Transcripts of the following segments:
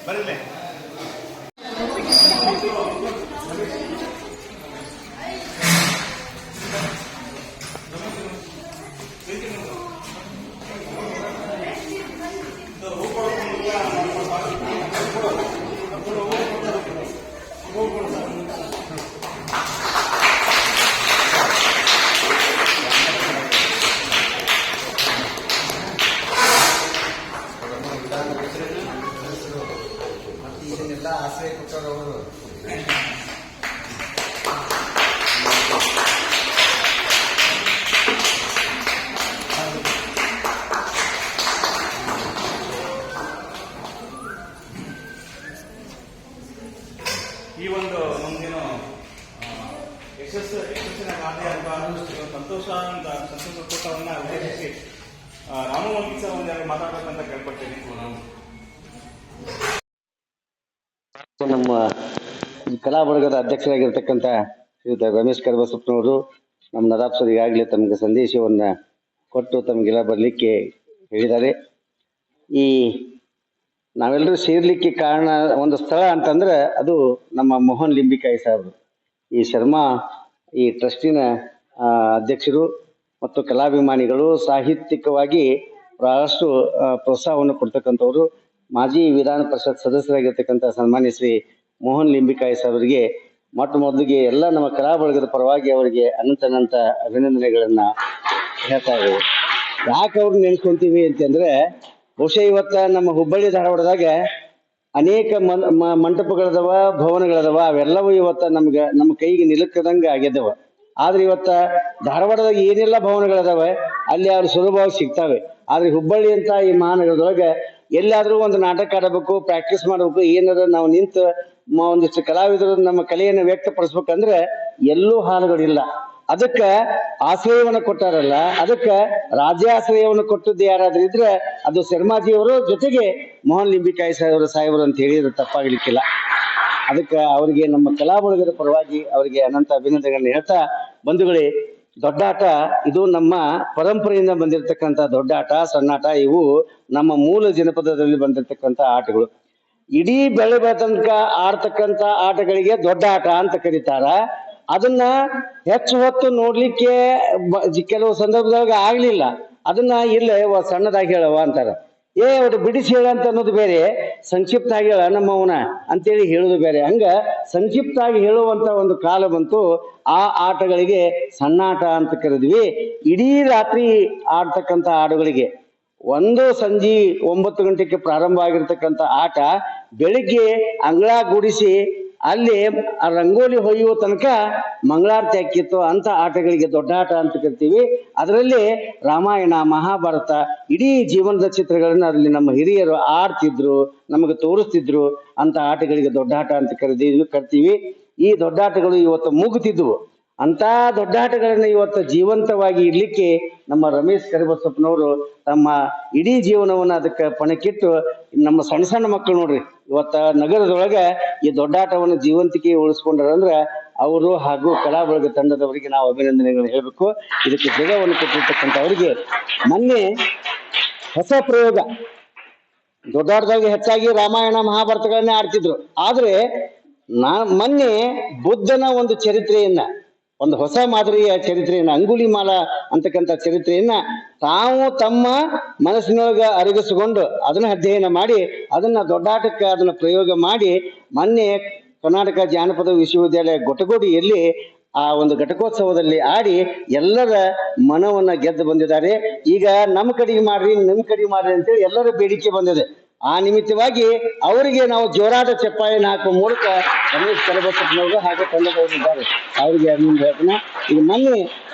ಬರಲೇ ಇದನ್ನೆಲ್ಲ ಆಶ್ರಯ ಕೊಟ್ಟವರು ಈ ಒಂದು ನಮ್ಗೇನು ಯಶಸ್ಸಿನ ಗಾದೆ ಅಂತ ಸಂತೋಷ ಕೂಟವನ್ನ ಉದ್ದೇಶಿಸಿ ರಾಮು ಮಂಗಿ ಸರ್ ಒಂದೆರಡು ಮಾತಾಡ್ಬೇಕಂತ ಕೇಳ್ಕೊಳ್ತೀನಿ. ನಮ್ಮ ಕಲಾ ಬಳಗದ ಅಧ್ಯಕ್ಷರಾಗಿರ್ತಕ್ಕಂಥ ಶ್ರೀಯುತ ರಮೇಶ್ ಕರಬಸಪ್ಪನವರು ನಮ್ಮ ನದಾಬ್ ಸರ್ ಈಗಾಗಲೇ ತಮಗೆ ಸಂದೇಶವನ್ನ ಕೊಟ್ಟು ತಮಗೆಲ್ಲ ಬರಲಿಕ್ಕೆ ಹೇಳಿದ್ದಾರೆ. ಈ ನಾವೆಲ್ಲರೂ ಸೇರ್ಲಿಕ್ಕೆ ಕಾರಣ ಒಂದು ಸ್ಥಳ ಅಂತಂದ್ರೆ ಅದು ನಮ್ಮ ಮೋಹನ್ ಲಿಂಬಿಕಾಯಿ ಸಾಹೇಬರು, ಈ ಶರ್ಮಾ ಈ ಟ್ರಸ್ಟಿನ ಅಧ್ಯಕ್ಷರು ಮತ್ತು ಕಲಾಭಿಮಾನಿಗಳು, ಸಾಹಿತ್ಯಿಕವಾಗಿ ಬಹಳಷ್ಟು ಪ್ರೋತ್ಸಾಹವನ್ನು ಕೊಡ್ತಕ್ಕಂಥವ್ರು. ಮಾಜಿ ವಿಧಾನ ಪರಿಷತ್ ಸದಸ್ಯರಾಗಿರ್ತಕ್ಕಂಥ ಸನ್ಮಾನ್ಯ ಶ್ರೀ ಮೋಹನ್ ಲಿಂಬಿಕಾಯಿ ಸಾಹೇಬರಿಗೆ ಮೊಟ್ಟ ಮೊದಲಿಗೆ ಎಲ್ಲ ನಮ್ಮ ಕಲಾ ಬಳಗದ ಪರವಾಗಿ ಅವರಿಗೆ ಅನಂತ ಅಭಿನಂದನೆಗಳನ್ನ ಹೇಳ್ತಾ ಇದ್ದೇವೆ. ಯಾಕೆ ಅವ್ರನ್ನ ನೆನೆಸ್ಕೊಂತೀವಿ ಅಂತಂದ್ರೆ, ಬಹುಶಃ ಇವತ್ತ ನಮ್ಮ ಹುಬ್ಬಳ್ಳಿ ಧಾರವಾಡದಾಗ ಅನೇಕ ಮಂಟಪಗಳದವ, ಭವನಗಳದವ, ಅವೆಲ್ಲವೂ ಇವತ್ತ ನಮ್ಮ ಕೈಗೆ ನಿಲುಕದಂಗ ಆಗ್ಯದವ. ಆದ್ರೆ ಇವತ್ತ ಧಾರವಾಡದಾಗ ಏನೆಲ್ಲ ಭವನಗಳದಾವ ಅಲ್ಲಿ ಅವ್ರು ಸುಲಭವಾಗಿ ಸಿಗ್ತಾವೆ. ಆದ್ರೆ ಹುಬ್ಬಳ್ಳಿ ಅಂತ ಈ ಮಹಾನಗರದೊಳಗೆ ಎಲ್ಲಾದ್ರೂ ಒಂದು ನಾಟಕ ಆಡಬೇಕು, ಪ್ರಾಕ್ಟೀಸ್ ಮಾಡಬೇಕು, ಏನಾರ ನಾವು ನಿಂತು ಒಂದಿಷ್ಟು ಕಲಾವಿದರು ನಮ್ಮ ಕಲೆಯನ್ನು ವ್ಯಕ್ತಪಡಿಸ್ಬೇಕಂದ್ರೆ ಎಲ್ಲೂ ಹಾಲುಗಳಿಲ್ಲ. ಅದಕ್ಕ ಆಶ್ರಯವನ್ನು ಕೊಟ್ಟಾರಲ್ಲ, ಅದಕ್ಕ ರಾಜ್ಯಾಶ್ರಯವನ್ನು ಕೊಟ್ಟದ್ದು ಯಾರಾದ್ರೂ ಇದ್ರೆ ಅದು ಶರ್ಮಾಜಿಯವರು, ಜೊತೆಗೆ ಮೋಹನ್ ಲಿಂಬಿಕಾಯಿ ಸಾಹೇಬರು ಅಂತ ಹೇಳಿದ್ರೆ ತಪ್ಪಾಗ್ಲಿಕ್ಕಿಲ್ಲ. ಅದಕ್ಕೆ ಅವರಿಗೆ ನಮ್ಮ ಕಲಾ ಬಳಗದ ಪರವಾಗಿ ಅವರಿಗೆ ಅನಂತ ಅಭಿನಂದನೆಗಳನ್ನ ಹೇಳ್ತಾ, ಬಂಧುಗಳೇ, ದೊಡ್ಡಾಟ ಇದು ನಮ್ಮ ಪರಂಪರೆಯಿಂದ ಬಂದಿರತಕ್ಕಂಥ ದೊಡ್ಡಾಟ, ಸಣ್ಣಾಟ, ಇವು ನಮ್ಮ ಮೂಲ ಜನಪದದಲ್ಲಿ ಬಂದಿರತಕ್ಕಂಥ ಆಟಗಳು. ಇಡೀ ಬೆಳೆ ತನಕ ಆಡ್ತಕ್ಕಂಥ ಆಟಗಳಿಗೆ ದೊಡ್ಡ ಆಟ ಅಂತ ಕರೀತಾರ. ಅದನ್ನ ಹೆಚ್ಚು ಹೊತ್ತು ನೋಡ್ಲಿಕ್ಕೆ ಕೆಲವು ಸಂದರ್ಭದಾಗ ಆಗ್ಲಿಲ್ಲ, ಅದನ್ನ ಇಲ್ಲೇ ಸಣ್ಣದಾಗಿ ಹೇಳವ ಅಂತಾರ. ಅವ್ರು ಬಿಡಿಸಿ ಹೇಳ ಅಂತ ಅನ್ನೋದು ಬೇರೆ, ಸಂಕ್ಷಿಪ್ತ ಆಗಿ ಹೇಳ ನಮ್ಮವನ ಅಂತೇಳಿ ಹೇಳೋದು ಬೇರೆ. ಹಂಗ ಸಂಕ್ಷಿಪ್ತ ಆಗಿ ಹೇಳುವಂತ ಒಂದು ಕಾಲ ಬಂತು. ಆ ಆಟಗಳಿಗೆ ಸಣ್ಣಾಟ ಅಂತ ಕರೆದ್ವಿ. ಇಡೀ ರಾತ್ರಿ ಆಡ್ತಕ್ಕಂಥ ಆಟಗಳಿಗೆ ಒಂದು ಸಂಜೆ 9 ಗಂಟೆಗೆ ಪ್ರಾರಂಭ ಆಗಿರ್ತಕ್ಕಂಥ ಆಟ ಬೆಳಿಗ್ಗೆ ಅಂಗಳ ಗೂಡಿಸಿ ಅಲ್ಲಿ ರಂಗೋಲಿ ಹೊಯ್ಯುವ ತನಕ ಮಂಗಳಾರತಿ ಹಾಕಿತ್ತು. ಅಂತ ಆಟಗಳಿಗೆ ದೊಡ್ಡ ಆಟ ಅಂತ ಕರಿತೀವಿ. ಅದರಲ್ಲಿ ರಾಮಾಯಣ, ಮಹಾಭಾರತ, ಇಡೀ ಜೀವನದ ಚಿತ್ರಗಳನ್ನ ಅಲ್ಲಿ ನಮ್ಮ ಹಿರಿಯರು ಆಡ್ತಿದ್ರು, ನಮಗೆ ತೋರಿಸ್ತಿದ್ರು. ಅಂತ ಆಟಗಳಿಗೆ ದೊಡ್ಡ ಆಟ ಅಂತ ಕರಿತೀವಿ. ಈ ದೊಡ್ಡಾಟಗಳು ಇವತ್ತು ಮುಗುತ್ತಿದ್ವು. ಅಂತ ದೊಡ್ಡಾಟಗಳನ್ನ ಇವತ್ತು ಜೀವಂತವಾಗಿ ಇಡ್ಲಿಕ್ಕೆ ನಮ್ಮ ರಮೇಶ್ ಕರಿಬಸಪ್ಪನವರು ತಮ್ಮ ಇಡೀ ಜೀವನವನ್ನ ಅದಕ್ಕೆ ಪಣಕ್ಕಿಟ್ಟು, ನಮ್ಮ ಸಣ್ಣ ಸಣ್ಣ ಮಕ್ಕಳು ನೋಡ್ರಿ ಇವತ್ತ ನಗರದೊಳಗೆ ಈ ದೊಡ್ಡಾಟವನ್ನು ಜೀವಂತಿಕೆ ಉಳಿಸ್ಕೊಂಡ್ರಂದ್ರ ಅವರು ಹಾಗೂ ಕಲಾ ಬಳಗ ತಂಡದವರಿಗೆ ನಾವು ಅಭಿನಂದನೆಗಳನ್ನು ಹೇಳ್ಬೇಕು. ಇದಕ್ಕೆ ಜಗವನ್ನು ಕೊಟ್ಟಿರ್ತಕ್ಕಂಥವರಿಗೆ ಮೊನ್ನೆ ಹೊಸ ಪ್ರಯೋಗ, ದೊಡ್ಡಾಟದಾಗ ಹೆಚ್ಚಾಗಿ ರಾಮಾಯಣ ಮಹಾಭಾರತಗಳನ್ನೇ ಆಡ್ತಿದ್ರು. ಆದ್ರೆ ಮೊನ್ನೆ ಬುದ್ಧನ ಒಂದು ಚರಿತ್ರೆಯನ್ನ, ಒಂದು ಹೊಸ ಮಾದರಿಯ ಚರಿತ್ರೆಯನ್ನ, ಅಂಗುಲಿಮಾಲ ಅಂತಕ್ಕಂಥ ಚರಿತ್ರೆಯನ್ನ ತಾವು ತಮ್ಮ ಮನಸ್ಸಿನೊಳಗ ಅರಗಿಸಿಕೊಂಡು ಅದನ್ನ ಅಧ್ಯಯನ ಮಾಡಿ ಅದನ್ನ ದೊಡ್ಡಾಟಕ್ಕೆ ಅದನ್ನ ಪ್ರಯೋಗ ಮಾಡಿ ಮೊನ್ನೆ ಕರ್ನಾಟಕ ಜಾನಪದ ವಿಶ್ವವಿದ್ಯಾಲಯ ಗೊಟಗೋಡಿಯಲ್ಲಿ ಆ ಒಂದು ಘಟಕೋತ್ಸವದಲ್ಲಿ ಆಡಿ ಎಲ್ಲರ ಮನವನ್ನ ಗೆದ್ದು ಬಂದಿದ್ದಾರೆ. ಈಗ ನಮ್ಮ ಕಡೆಗೆ ಮಾಡ್ರಿ, ನಿಮ್ಮ ಕಡೆಗೆ ಮಾಡ್ರಿ ಅಂತೇಳಿ ಎಲ್ಲರ ಬೇಡಿಕೆ ಬಂದಿದೆ. ಆ ನಿಮಿತ್ತವಾಗಿ ಅವರಿಗೆ ನಾವು ಜೋರಾದ ಚಪ್ಪಾಳೆಯನ್ನು ಹಾಕುವ ಮೂಲಕ ರಮೇಶ್ ಕರಬಸಪ್ಪನವರು ಹಾಗೂ ತಂಡದವರಿದ್ದಾರೆ, ಅವರಿಗೆ ಹೇಳ್ತೀನಿ. ಈಗ ಮೊನ್ನೆ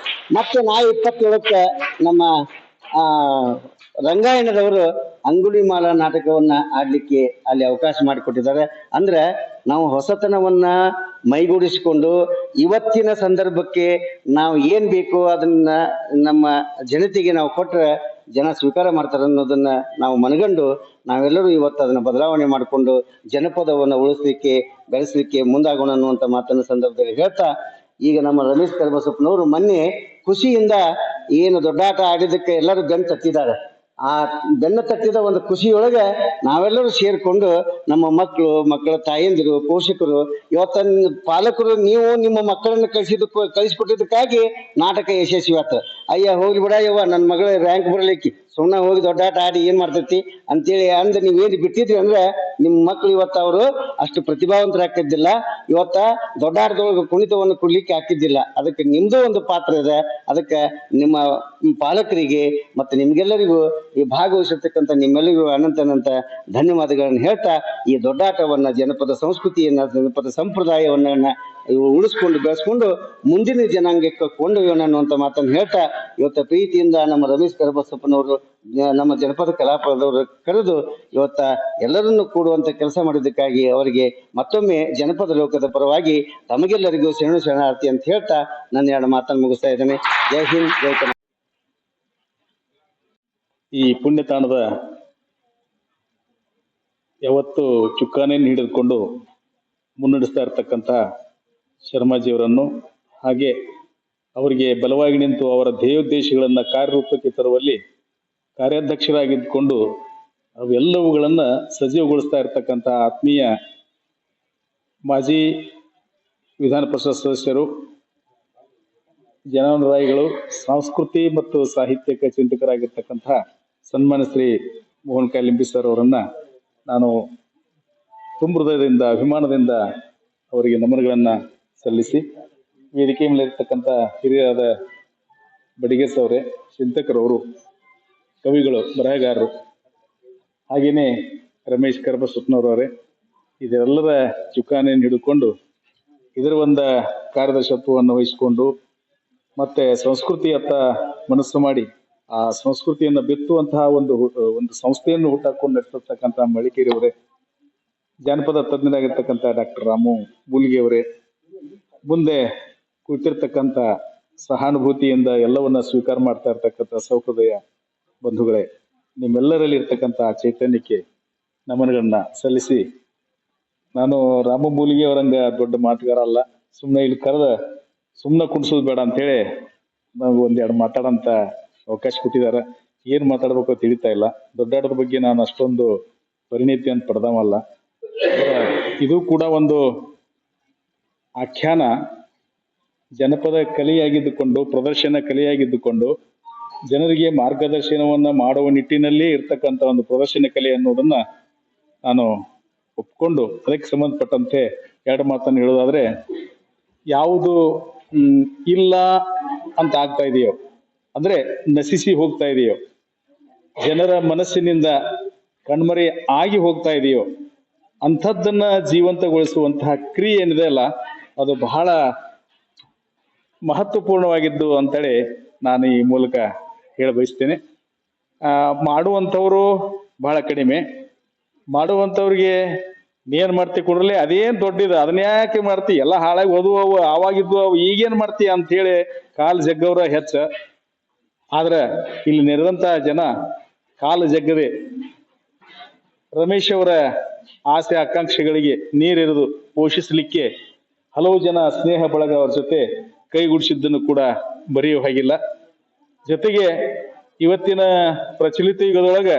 ಮತ್ತೆ 27ಕ್ಕೆ ನಮ್ಮ ರಂಗಾಯಣದವರು ಅಂಗುಲಿಮಾಲ ನಾಟಕವನ್ನ ಆಡ್ಲಿಕ್ಕೆ ಅಲ್ಲಿ ಅವಕಾಶ ಮಾಡಿಕೊಟ್ಟಿದ್ದಾರೆ. ಅಂದ್ರೆ ನಾವು ಹೊಸತನವನ್ನ ಮೈಗೂಡಿಸಿಕೊಂಡು ಇವತ್ತಿನ ಸಂದರ್ಭಕ್ಕೆ ನಾವು ಏನ್ ಬೇಕು ಅದನ್ನ ನಮ್ಮ ಜನತೆಗೆ ನಾವು ಕೊಟ್ರೆ ಜನ ಸ್ವೀಕಾರ ಮಾಡ್ತಾರೆ ಅನ್ನೋದನ್ನ ನಾವು ಮನಗಂಡು ನಾವೆಲ್ಲರೂ ಇವತ್ತು ಅದನ್ನ ಬದಲಾವಣೆ ಮಾಡಿಕೊಂಡು ಜನಪದವನ್ನು ಉಳಿಸ್ಲಿಕ್ಕೆ ಬೆಳೆಸಲಿಕ್ಕೆ ಮುಂದಾಗೋಣ ಅನ್ನುವಂಥ ಮಾತನ್ನ ಸಂದರ್ಭದಲ್ಲಿ ಹೇಳ್ತಾ, ಈಗ ನಮ್ಮ ರಮೇಶ್ ಕರಬಸಪ್ಪನವರು ಮೊನ್ನೆ ಖುಷಿಯಿಂದ ಏನು ದೊಡ್ಡಾಟ ಆಡಿದ್ದಕ್ಕೆ ಎಲ್ಲರೂ ಗಂಟು ಹತ್ತಿದ್ದಾರೆ. ಆ ಬೆನ್ನ ತಟ್ಟಿದ ಒಂದು ಖುಷಿಯೊಳಗೆ ನಾವೆಲ್ಲರೂ ಸೇರ್ಕೊಂಡು ನಮ್ಮ ಮಕ್ಕಳ ತಾಯಂದಿರು, ಪೋಷಕರು, ಇವತ್ತ ಪಾಲಕರು ನೀವು ನಿಮ್ಮ ಮಕ್ಕಳನ್ನು ಕಳಿಸಿಕೊಟ್ಟಿದ್ದಕ್ಕಾಗಿ ನಾಟಕ ಯಶಸ್ವಿ ಆತ. ಅಯ್ಯ ಹೋಗ್ಲಿ ಬಿಡ ಯವ್ವ, ನನ್ನ ಮಗಳ ರ್ಯಾಂಕ್ ಬರಲಿಕ್ಕೆ ಸುಮ್ಮನೆ ಹೋಗಿ ದೊಡ್ಡಾಟ ಆಡಿ ಏನ್ ಮಾಡ್ತೈತಿ ಅಂತೇಳಿ ಅಂದ್ ನೀವೇನು ಬಿಟ್ಟಿದ್ರಿ ಅಂದ್ರೆ ನಿಮ್ಮ ಮಕ್ಳು ಇವತ್ತ ಅವರು ಅಷ್ಟು ಪ್ರತಿಭಾವಂತರಾಕಿದ್ದಿಲ್ಲ, ಇವತ್ತ ದೊಡ್ಡಾಟದೊಳಗೆ ಕುಣಿತವನ್ನು ಕೊಡ್ಲಿಕ್ಕೆ ಹಾಕಿದ್ದಿಲ್ಲ. ಅದಕ್ಕೆ ನಿಮ್ದು ಒಂದು ಪಾತ್ರ ಇದೆ. ಅದಕ್ಕೆ ನಿಮ್ಮ ಪಾಲಕರಿಗೆ ಮತ್ತು ನಿಮ್ಗೆಲ್ಲರಿಗೂ ಈ ಭಾಗವಹಿಸಿರ್ತಕ್ಕಂಥ ನಿಮ್ಮೆಲ್ಲರಿಗೂ ಅನಂತ ಧನ್ಯವಾದಗಳನ್ನು ಹೇಳ್ತಾ, ಈ ದೊಡ್ಡಾಟವನ್ನ, ಜನಪದ ಸಂಸ್ಕೃತಿಯನ್ನ, ಜನಪದ ಸಂಪ್ರದಾಯವನ್ನ ಉಳಿಸ್ಕೊಂಡು ಬೆಳೆಸ್ಕೊಂಡು ಮುಂದಿನ ಜನಾಂಗಕ್ಕೆ ಕೊಂಡೊಯ್ಯೋಣ ಅನ್ನುವಂಥ ಮಾತನ್ನು ಹೇಳ್ತಾ, ಇವತ್ತ ಪ್ರೀತಿಯಿಂದ ನಮ್ಮ ರಮೇಶ್ ಕರಬಸಪ್ಪನವರು ನಮ್ಮ ಜನಪದ ಕಲಾಪದವರು ಕರೆದು ಇವತ್ತ ಎಲ್ಲರನ್ನು ಕೂಡುವಂತ ಕೆಲಸ ಮಾಡಿದ್ದಕ್ಕಾಗಿ ಅವರಿಗೆ ಮತ್ತೊಮ್ಮೆ ಜನಪದ ಲೋಕದ ಪರವಾಗಿ ತಮಗೆಲ್ಲರಿಗೂ ಶರಣಾರ್ಥಿ ಅಂತ ಹೇಳ್ತಾ ನನ್ನ ಎರಡು ಮಾತನ್ನು ಮುಗಿಸ್ತಾ ಇದ್ದೇನೆ. ಜೈ ಹಿಂದ್, ಜೈ ಕರ್ನಾಟಕ. ಈ ಪುಣ್ಯತಾಣದ ಯಾವತ್ತು ಚುಕ್ಕಾಣಿಯನ್ನು ಹಿಡಿದುಕೊಂಡು ಮುನ್ನಡೆಸ್ತಾ ಇರ್ತಕ್ಕಂಥ ಶರ್ಮಾಜಿಯವರನ್ನು, ಹಾಗೆ ಅವರಿಗೆ ಬಲವಾಗಿ ನಿಂತು ಅವರ ಧ್ಯೇಯೋದ್ದೇಶಗಳನ್ನು ಕಾರ್ಯರೂಪಕ್ಕೆ ತರುವಲ್ಲಿ ಕಾರ್ಯಾಧ್ಯಕ್ಷರಾಗಿದ್ದುಕೊಂಡು ಅವೆಲ್ಲವುಗಳನ್ನು ಸಜೀವಗೊಳಿಸ್ತಾ ಇರ್ತಕ್ಕಂಥ ಆತ್ಮೀಯ ಮಾಜಿ ವಿಧಾನ ಪರಿಷತ್ ಸದಸ್ಯರು, ಜನಾನುರಾಯಿಗಳು, ಸಂಸ್ಕೃತಿ ಮತ್ತು ಸಾಹಿತ್ಯಕ ಚಿಂತಕರಾಗಿರ್ತಕ್ಕಂಥ ಸನ್ಮಾನ್ಯ ಶ್ರೀ ಮೋಹನ್ ಕಾಲಿಂಬಿ ಸರ್ ಅವರನ್ನ ನಾನು ತುಂಬ ಹೃದಯದಿಂದ, ಅಭಿಮಾನದಿಂದ ಅವರಿಗೆ ನಮನಗಳನ್ನು ಸಲ್ಲಿಸಿ, ವೇದಿಕೆ ಮೇಲಿರ್ತಕ್ಕಂಥ ಹಿರಿಯರಾದ ಬಡಿಗೇಸ್ ಅವರೇ, ಚಿಂತಕರವರು, ಕವಿಗಳು, ಬರಹಗಾರರು, ಹಾಗೆಯೇ ರಮೇಶ್ ಕರಬಸಪ್ಪನವರವರೇ, ಇದೆಲ್ಲರ ಚುಕ್ಕಾಣಿಯನ್ನು ಹಿಡ್ಕೊಂಡು ಇದರ ಒಂದು ಕಾರ್ಯದರ್ಶತ್ವವನ್ನು ವಹಿಸಿಕೊಂಡು ಮತ್ತೆ ಸಂಸ್ಕೃತಿಯತ್ತ ಮನಸ್ಸು ಮಾಡಿ ಆ ಸಂಸ್ಕೃತಿಯನ್ನು ಬಿತ್ತುವಂತಹ ಒಂದು ಸಂಸ್ಥೆಯನ್ನು ಹುಟ್ಟಾಕೊಂಡು ನಡೆಸಿರ್ತಕ್ಕಂಥ ಮಳಿಕೇರಿಯವರೇ, ಜಾನಪದ ತಜ್ಞರಾಗಿರ್ತಕ್ಕಂಥ ಡಾಕ್ಟರ್ ರಾಮು ಮೂಲ್ಗಿ ಅವರೇ, ಮುಂದೆ ಕೂತಿರ್ತಕ್ಕಂಥ ಸಹಾನುಭೂತಿಯಿಂದ ಎಲ್ಲವನ್ನ ಸ್ವೀಕಾರ ಮಾಡ್ತಾ ಇರ್ತಕ್ಕಂಥ ಸೌಹೃದಯ ಬಂಧುಗಳೇ, ನಿಮ್ಮೆಲ್ಲರಲ್ಲಿ ಇರ್ತಕ್ಕಂಥ ಚೈತನ್ಯಕ್ಕೆ ನಮನಗಳನ್ನ ಸಲ್ಲಿಸಿ, ನಾನು ರಾಮ ಮೂಲಿಗೆ ಅವರಂಗ ದೊಡ್ಡ ಮಾತುಗಾರ ಅಲ್ಲ, ಸುಮ್ಮನೆ ಇಲ್ಲಿ ಕರೆದ ಸುಮ್ಮನೆ ಕುಣಿಸೋದು ಬೇಡ ಅಂತೇಳಿ ನಾವು ಒಂದೆರಡು ಮಾತಾಡೋಂಥ ಅವಕಾಶ ಕೊಟ್ಟಿದ್ದಾರೆ. ಏನು ಮಾತಾಡ್ಬೇಕು ಅಂತ ತಿಳಿತಾ ಇಲ್ಲ. ದೊಡ್ಡಾಟದ ಬಗ್ಗೆ ನಾನು ಅಷ್ಟೊಂದು ಪರಿಣಿತಿ ಅಂತ ಪಡೆದವಲ್ಲ. ಇದು ಕೂಡ ಒಂದು ಆಖ್ಯಾನ, ಜನಪದ ಕಲೆಯಾಗಿದ್ದುಕೊಂಡು, ಪ್ರದರ್ಶನ ಕಲೆಯಾಗಿದ್ದುಕೊಂಡು ಜನರಿಗೆ ಮಾರ್ಗದರ್ಶನವನ್ನ ಮಾಡುವ ನಿಟ್ಟಿನಲ್ಲಿ ಇರ್ತಕ್ಕಂಥ ಒಂದು ಪ್ರದರ್ಶನ ಕಲೆ ಅನ್ನೋದನ್ನ ನಾನು ಒಪ್ಕೊಂಡು ಅದಕ್ಕೆ ಸಂಬಂಧಪಟ್ಟಂತೆ ಎರಡು ಮಾತನ್ನು ಹೇಳೋದಾದ್ರೆ, ಯಾವುದು ಇಲ್ಲ ಅಂತ ಆಗ್ತಾ ಇದೆಯೋ, ಅಂದ್ರೆ ನಶಿಸಿ ಹೋಗ್ತಾ ಇದೆಯೋ, ಜನರ ಮನಸ್ಸಿನಿಂದ ಕಣ್ಮರೆ ಆಗಿ ಹೋಗ್ತಾ ಇದೆಯೋ, ಅಂಥದ್ದನ್ನ ಜೀವಂತಗೊಳಿಸುವಂತಹ ಕ್ರಿಯೆ ಏನಿದೆ ಅಲ್ಲ, ಅದು ಬಹಳ ಮಹತ್ವಪೂರ್ಣವಾಗಿದ್ದು ಅಂತೇಳಿ ನಾನು ಈ ಮೂಲಕ ಹೇಳ ಬಯಸ್ತೇನೆ. ಮಾಡುವಂಥವರು ಬಹಳ ಕಡಿಮೆ, ಮಾಡುವಂಥವ್ರಿಗೆ ನೀನ್ ಮಾಡ್ತಿ ಕೊಡ್ರಲಿ, ಅದೇನ್ ದೊಡ್ಡದು, ಅದನ್ನ ಯಾಕೆ ಮಾಡ್ತಿ, ಎಲ್ಲ ಹಾಳಾಗಿ ಓದುವ ಅವು ಆವಾಗಿದ್ವು, ಅವು ಈಗೇನ್ ಮಾಡ್ತಿ ಅಂತ ಹೇಳಿ ಕಾಲು ಜಗ್ಗವ್ರ ಹೆಚ್ಚ. ಆದ್ರೆ ಇಲ್ಲಿ ನೆರೆದಂತ ಜನ ಕಾಲು ಜಗ್ಗದೆ ರಮೇಶ್ ಅವರ ಆಸೆ ಆಕಾಂಕ್ಷೆಗಳಿಗೆ ನೀರೆರೆದು ಪೋಷಿಸಲಿಕ್ಕೆ ಹಲವು ಜನ ಸ್ನೇಹ ಬಳಗ ಅವ್ರ ಜೊತೆ ಕೈಗೂಡಿಸಿದ್ದನ್ನು ಕೂಡ ಬರೆಯುವ ಹಾಗಿಲ್ಲ. ಜೊತೆಗೆ ಇವತ್ತಿನ ಪ್ರಚಲಿತ ಯುಗದೊಳಗೆ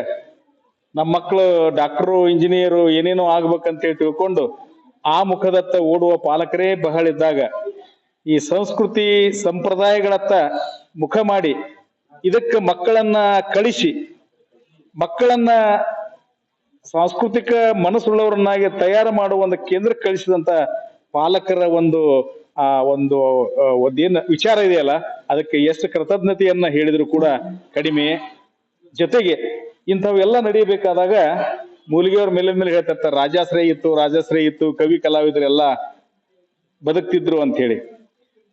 ನಮ್ಮ ಮಕ್ಕಳು ಡಾಕ್ಟರು, ಇಂಜಿನಿಯರು ಏನೇನೋ ಆಗ್ಬೇಕಂತೇಳಿ ತಿಳ್ಕೊಂಡು ಆ ಮುಖದತ್ತ ಓಡುವ ಪಾಲಕರೇ ಬಹಳಿದ್ದಾಗ, ಈ ಸಂಸ್ಕೃತಿ ಸಂಪ್ರದಾಯಗಳತ್ತ ಮುಖ ಮಾಡಿ ಇದಕ್ಕೆ ಮಕ್ಕಳನ್ನ ಕಳಿಸಿ, ಮಕ್ಕಳನ್ನ ಸಾಂಸ್ಕೃತಿಕ ಮನಸ್ಸುಳ್ಳವರನ್ನಾಗಿ ತಯಾರು ಮಾಡುವ ಒಂದು ಕೇಂದ್ರಕ್ಕೆ ಕಳಿಸಿದಂತ ಪಾಲಕರ ಒಂದೇನು ವಿಚಾರ ಇದೆಯಲ್ಲ, ಅದಕ್ಕೆ ಎಷ್ಟು ಕೃತಜ್ಞತೆಯನ್ನ ಹೇಳಿದ್ರು ಕೂಡ ಕಡಿಮೆ. ಜೊತೆಗೆ ಇಂಥವೆಲ್ಲ ನಡೀಬೇಕಾದಾಗ ಮೂಲಿಗೆಯವ್ರ ಮೇಲೆ ಹೇಳ್ತಿರ್ತಾರೆ, ರಾಜಾಶ್ರಯ ಇತ್ತು, ಕವಿ ಕಲಾವಿದರೆಲ್ಲ ಬದುಕ್ತಿದ್ರು ಅಂತ ಹೇಳಿ.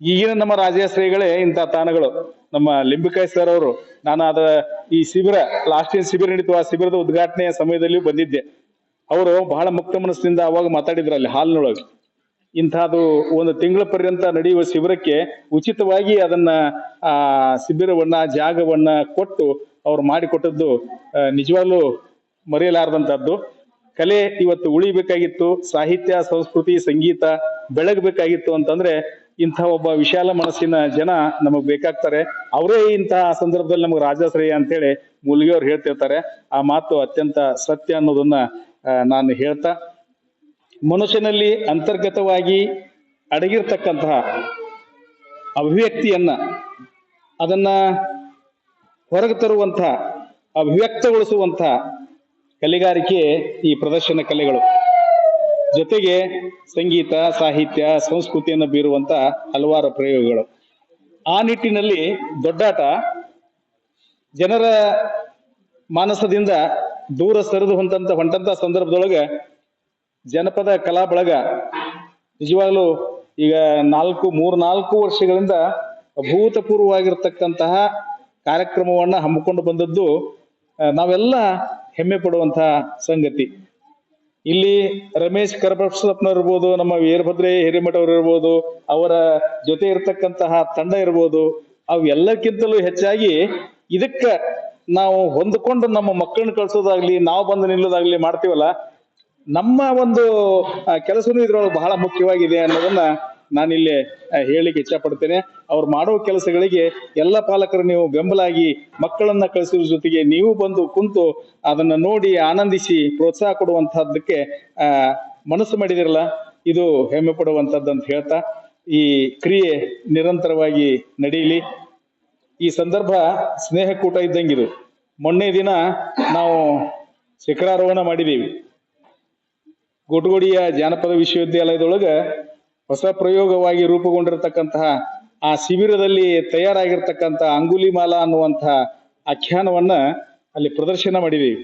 ಈಗಿನ ನಮ್ಮ ರಾಜಾಶ್ರಯಗಳೇ ಇಂಥ ತಾಣಗಳು. ನಮ್ಮ ಲಿಂಬಿಕಾಯಿ ಸರ್ ಅವರು, ನಾನು ಈ ಶಿಬಿರ ಲಾಸ್ಟ್ ಏನ್ ಶಿಬಿರ ನಡೀತು, ಆ ಶಿಬಿರದ ಉದ್ಘಾಟನೆಯ ಸಮಯದಲ್ಲಿಯೂ ಬಂದಿದ್ದೆ. ಅವರು ಬಹಳ ಮುಕ್ತ ಮನಸ್ಸಿನಿಂದ ಅವಾಗ ಮಾತಾಡಿದ್ರು ಅಲ್ಲಿ ಹಾಲ್ನೊಳಗೆ. ಇಂಥದ್ದು ಒಂದು ತಿಂಗಳ ಪರ್ಯಂತ ನಡೆಯುವ ಶಿಬಿರಕ್ಕೆ ಉಚಿತವಾಗಿ ಅದನ್ನ ಶಿಬಿರವನ್ನ, ಜಾಗವನ್ನ ಕೊಟ್ಟು ಅವ್ರು ಮಾಡಿಕೊಟ್ಟದ್ದು ನಿಜವಾಗ್ಲೂ ಮರೆಯಲಾರದಂತದ್ದು. ಕಲೆ ಇವತ್ತು ಉಳಿಬೇಕಾಗಿತ್ತು, ಸಾಹಿತ್ಯ, ಸಂಸ್ಕೃತಿ, ಸಂಗೀತ ಬೆಳಗಬೇಕಾಗಿತ್ತು ಅಂತಂದ್ರೆ ಇಂಥ ಒಬ್ಬ ವಿಶಾಲ ಮನಸ್ಸಿನ ಜನ ನಮಗ್ ಬೇಕಾಗ್ತಾರೆ. ಅವರೇ ಇಂತಹ ಸಂದರ್ಭದಲ್ಲಿ ನಮಗೆ ರಾಜಾಶ್ರಯ ಅಂತೇಳಿ ಮೂಲಿಗೆಯವ್ರು ಹೇಳ್ತಿರ್ತಾರೆ. ಆ ಮಾತು ಅತ್ಯಂತ ಸತ್ಯ ಅನ್ನೋದನ್ನ ನಾನು ಹೇಳ್ತಾ, ಮನುಷ್ಯನಲ್ಲಿ ಅಂತರ್ಗತವಾಗಿ ಅಡಗಿರ್ತಕ್ಕಂತಹ ಅಭಿವ್ಯಕ್ತಿಯನ್ನ ಅದನ್ನ ಹೊರಗೆ ತರುವಂತಹ ಅಭಿವ್ಯಕ್ತಗೊಳಿಸುವಂತಹ ಕಲೆಗಾರಿಕೆ ಈ ಪ್ರದರ್ಶನ ಕಲೆಗಳು. ಜೊತೆಗೆ ಸಂಗೀತ, ಸಾಹಿತ್ಯ, ಸಂಸ್ಕೃತಿಯನ್ನು ಬೀರುವಂತ ಹಲವಾರು ಪ್ರಯೋಗಗಳು. ಆ ನಿಟ್ಟಿನಲ್ಲಿ ದೊಡ್ಡಾಟ ಜನರ ಮಾನಸದಿಂದ ದೂರ ಸರಿದು ಹೊಂಟಂತ ಸಂದರ್ಭದೊಳಗೆ ಜನಪದ ಕಲಾ ಬಳಗ ನಿಜವಾಗ್ಲೂ ಈಗ 4 ವರ್ಷಗಳಿಂದ ಅಭೂತಪೂರ್ವವಾಗಿರ್ತಕ್ಕಂತಹ ಕಾರ್ಯಕ್ರಮವನ್ನ ಹಮ್ಮಿಕೊಂಡು ಬಂದದ್ದು ನಾವೆಲ್ಲ ಹೆಮ್ಮೆ ಪಡುವಂತಹ ಸಂಗತಿ. ಇಲ್ಲಿ ರಮೇಶ್ ಕರಬಸಪ್ಪನವ್ರು ಇರ್ಬೋದು, ನಮ್ಮ ವೀರಭದ್ರೆ ಹಿರೇಮಠ ಅವರು ಇರ್ಬೋದು, ಅವರ ಜೊತೆ ಇರತಕ್ಕಂತಹ ತಂಡ ಇರ್ಬೋದು, ಅವೆಲ್ಲಕ್ಕಿಂತಲೂ ಹೆಚ್ಚಾಗಿ ಇದಕ್ಕ ನಾವು ಹೊಂದ್ಕೊಂಡು ನಮ್ಮ ಮಕ್ಕಳನ್ನ ಕಳ್ಸೋದಾಗ್ಲಿ, ನಾವು ಬಂದು ನಿಲ್ಲೋದಾಗ್ಲಿ ಮಾಡ್ತೀವಲ್ಲ, ನಮ್ಮ ಒಂದು ಕೆಲಸನೂ ಇದ್ರೊಳಗೆ ಬಹಳ ಮುಖ್ಯವಾಗಿದೆ ಅನ್ನೋದನ್ನ ನಾನಿಲ್ಲಿ ಹೇಳಿಕ್ಕೆ ಇಚ್ಛೆ ಪಡ್ತೇನೆ. ಅವ್ರು ಮಾಡೋ ಕೆಲಸಗಳಿಗೆ ಎಲ್ಲ ಪಾಲಕರು ನೀವು ಬೆಂಬಲಾಗಿ ಮಕ್ಕಳನ್ನ ಕಳಿಸುವ ಜೊತೆಗೆ ನೀವು ಬಂದು ಕುಂತು ಅದನ್ನ ನೋಡಿ ಆನಂದಿಸಿ ಪ್ರೋತ್ಸಾಹ ಕೊಡುವಂತಹದ್ದಕ್ಕೆ ಮನಸ್ಸು ಮಾಡಿದಿರಲ್ಲ, ಇದು ಹೆಮ್ಮೆ ಪಡುವಂತದ್ದು ಅಂತ ಹೇಳ್ತಾ ಈ ಕ್ರಿಯೆ ನಿರಂತರವಾಗಿ ನಡೀಲಿ. ಈ ಸಂದರ್ಭ ಸ್ನೇಹಕೂಟ ಇದ್ದಂಗಿದು. ಮೊನ್ನೆ ದಿನ ನಾವು ಶಿಖರಾರೋಹಣ ಮಾಡಿದ್ದೀವಿ. ಗೋಟಗೋಡಿಯ ಜಾನಪದ ವಿಶ್ವವಿದ್ಯಾಲಯದೊಳಗ ಹೊಸ ಪ್ರಯೋಗವಾಗಿ ರೂಪುಗೊಂಡಿರತಕ್ಕಂತಹ ಆ ಶಿಬಿರದಲ್ಲಿ ತಯಾರಾಗಿರ್ತಕ್ಕಂಥ ಅಂಗುಲಿಮಾಲ ಅನ್ನುವಂತಹ ಆಖ್ಯಾನವನ್ನ ಅಲ್ಲಿ ಪ್ರದರ್ಶನ ಮಾಡಿದ್ದೀವಿ.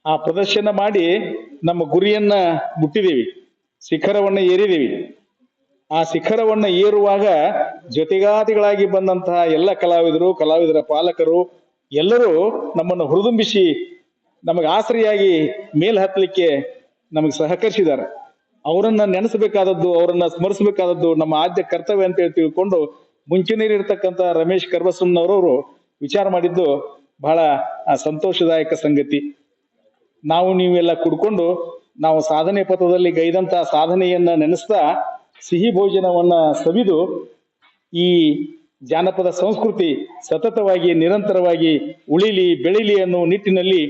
ಆ ಪ್ರದರ್ಶನ ಮಾಡಿ ನಮ್ಮ ಗುರಿಯನ್ನ ಮುಟ್ಟಿದ್ದೀವಿ, ಶಿಖರವನ್ನ ಏರಿದ್ದೀವಿ. ಆ ಶಿಖರವನ್ನ ಏರುವಾಗ ಜೊತೆಗಾತಿಗಳಾಗಿ ಬಂದಂತಹ ಎಲ್ಲ ಕಲಾವಿದರು, ಕಲಾವಿದರ ಪಾಲಕರು ಎಲ್ಲರೂ ನಮ್ಮನ್ನು ಹುರಿದುಂಬಿಸಿ ನಮಗೆ ಆಸರೆಯಾಗಿ ಮೇಲ್ ಹತ್ತಲಿಕ್ಕೆ ನಮಗೆ ಸಹಕರಿಸಿದ್ದಾರೆ. ಅವರನ್ನ ನೆನೆಸಬೇಕಾದದ್ದು, ಅವರನ್ನ ಸ್ಮರಿಸಬೇಕಾದದ್ದು ನಮ್ಮ ಆದ್ಯ ಕರ್ತವ್ಯ ಅಂತ ಹೇಳಿ ತಿಳ್ಕೊಂಡು ಮುಂಚೂಣಿಯಲ್ಲಿರ್ತಕ್ಕಂಥ ರಮೇಶ್ ಕರ್ಬಸಮ್ಮನವರವರು ವಿಚಾರ ಮಾಡಿದ್ದು ಬಹಳ ಸಂತೋಷದಾಯಕ ಸಂಗತಿ. ನಾವು ನೀವೆಲ್ಲ ಕುಡ್ಕೊಂಡು ನಾವು ಸಾಧನೆ ಪಥದಲ್ಲಿ ಗೈದಂತ ಸಾಧನೆಯನ್ನ ನೆನೆಸ್ತಾ ಸಿಹಿ ಭೋಜನವನ್ನ ಸವಿದು ಈ ಜಾನಪದ ಸಂಸ್ಕೃತಿ ಸತತವಾಗಿ ನಿರಂತರವಾಗಿ ಉಳಿಲಿ ಬೆಳಿಲಿ ಅನ್ನೋ ನಿಟ್ಟಿನಲ್ಲಿ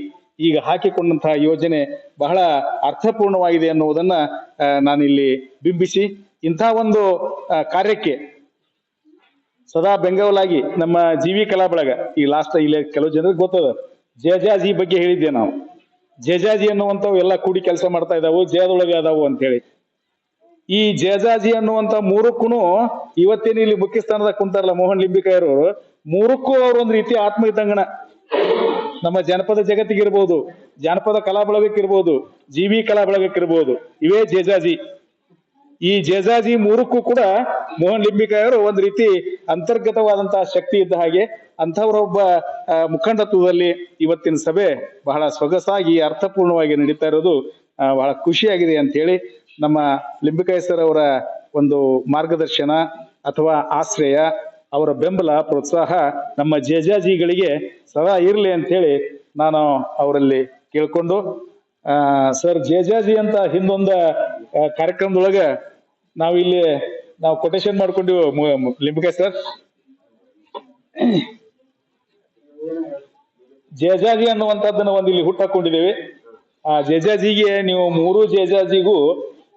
ಈಗ ಹಾಕಿಕೊಂಡಂತಹ ಯೋಜನೆ ಬಹಳ ಅರ್ಥಪೂರ್ಣವಾಗಿದೆ ಅನ್ನುವುದನ್ನ ನಾನಿಲ್ಲಿ ಬಿಂಬಿಸಿ, ಇಂಥ ಒಂದು ಕಾರ್ಯಕ್ಕೆ ಸದಾ ಬೆಂಗಾವಲಾಗಿ ನಮ್ಮ ಜೀವಿ ಕಲಾ ಬಳಗ, ಈ ಲಾಸ್ಟ್ ಇಲ್ಲಿ ಕೆಲವು ಜನರಿಗೆ ಗೊತ್ತದ, ಜೇಜಾಜಿ ಬಗ್ಗೆ ಹೇಳಿದ್ದೆ ನಾವು. ಜೇಜಾಜಿ ಅನ್ನುವಂಥವು ಎಲ್ಲ ಕೂಡಿ ಕೆಲಸ ಮಾಡ್ತಾ ಇದಾವು, ಜಯದೊಳಗೆ ಅದಾವು ಅಂತ ಹೇಳಿ. ಈ ಜೇಜಾಜಿ ಅನ್ನುವಂತ ಮೂರಕ್ಕೂ ಇವತ್ತೇನು ಇಲ್ಲಿ ಮುಖ್ಯ ಸ್ಥಾನದಾಗ ಕುಂತಾರಲ್ಲ ಮೋಹನ್ ಲಿಂಬಿಕಾಯರವರು, ಮೂರಕ್ಕೂ ಅವ್ರೊಂದು ರೀತಿ ಆತ್ಮ ಇದ್ದಂಗಣ. ನಮ್ಮ ಜನಪದ ಜಗತ್ತಿಗಿರ್ಬೋದು, ಜಾನಪದ ಕಲಾ ಬಳಗಕ್ಕಿರ್ಬೋದು, ಜೀವಿ ಕಲಾ ಬಳಗಕ್ಕಿರ್ಬೋದು, ಇವೇ ಜೇಜಾಜಿ. ಈ ಜೇಜಾಜಿ ಮೂರಕ್ಕೂ ಕೂಡ ಮೋಹನ್ ಲಿಂಬಿಕಾಯರು ಒಂದು ರೀತಿ ಅಂತರ್ಗತವಾದಂತಹ ಶಕ್ತಿ ಇದ್ದ ಹಾಗೆ. ಅಂಥವರೊಬ್ಬ ಮುಖಂಡತ್ವದಲ್ಲಿ ಇವತ್ತಿನ ಸಭೆ ಬಹಳ ಸೊಗಸಾಗಿ ಅರ್ಥಪೂರ್ಣವಾಗಿ ನಡೀತಾ ಇರೋದು ಬಹಳ ಖುಷಿಯಾಗಿದೆ ಅಂತ ಹೇಳಿ, ನಮ್ಮ ಲಿಂಬಿಕಾಯ ಸರ್ ಅವರ ಒಂದು ಮಾರ್ಗದರ್ಶನ ಅಥವಾ ಆಶ್ರಯ, ಅವರ ಬೆಂಬಲ ಪ್ರೋತ್ಸಾಹ ನಮ್ಮ ಜೇಜಾಜಿಗಳಿಗೆ ಸದಾ ಇರಲಿ ಅಂತ ಹೇಳಿ ನಾನು ಅವರಲ್ಲಿ ಕೇಳ್ಕೊಂಡು, ಸರ್ ಜೇಜಾಜಿ ಅಂತ ಹಿಂದೊಂದು ಕಾರ್ಯಕ್ರಮದೊಳಗ ನಾವು ಕೊಟೇಶನ್ ಮಾಡ್ಕೊಂಡಿವಿ ಲಿಂಬಿಕಾಯ್ ಸರ್. ಜೇಜಾಜಿ ಅನ್ನುವಂಥದ್ದನ್ನ ಒಂದು ಇಲ್ಲಿ ಹುಟ್ಟಾಕೊಂಡಿದ್ದೇವೆ. ಆ ಜೇಜಾಜಿಗೆ ನೀವು ಮೂರು ಜೇಜಾಜಿಗೂ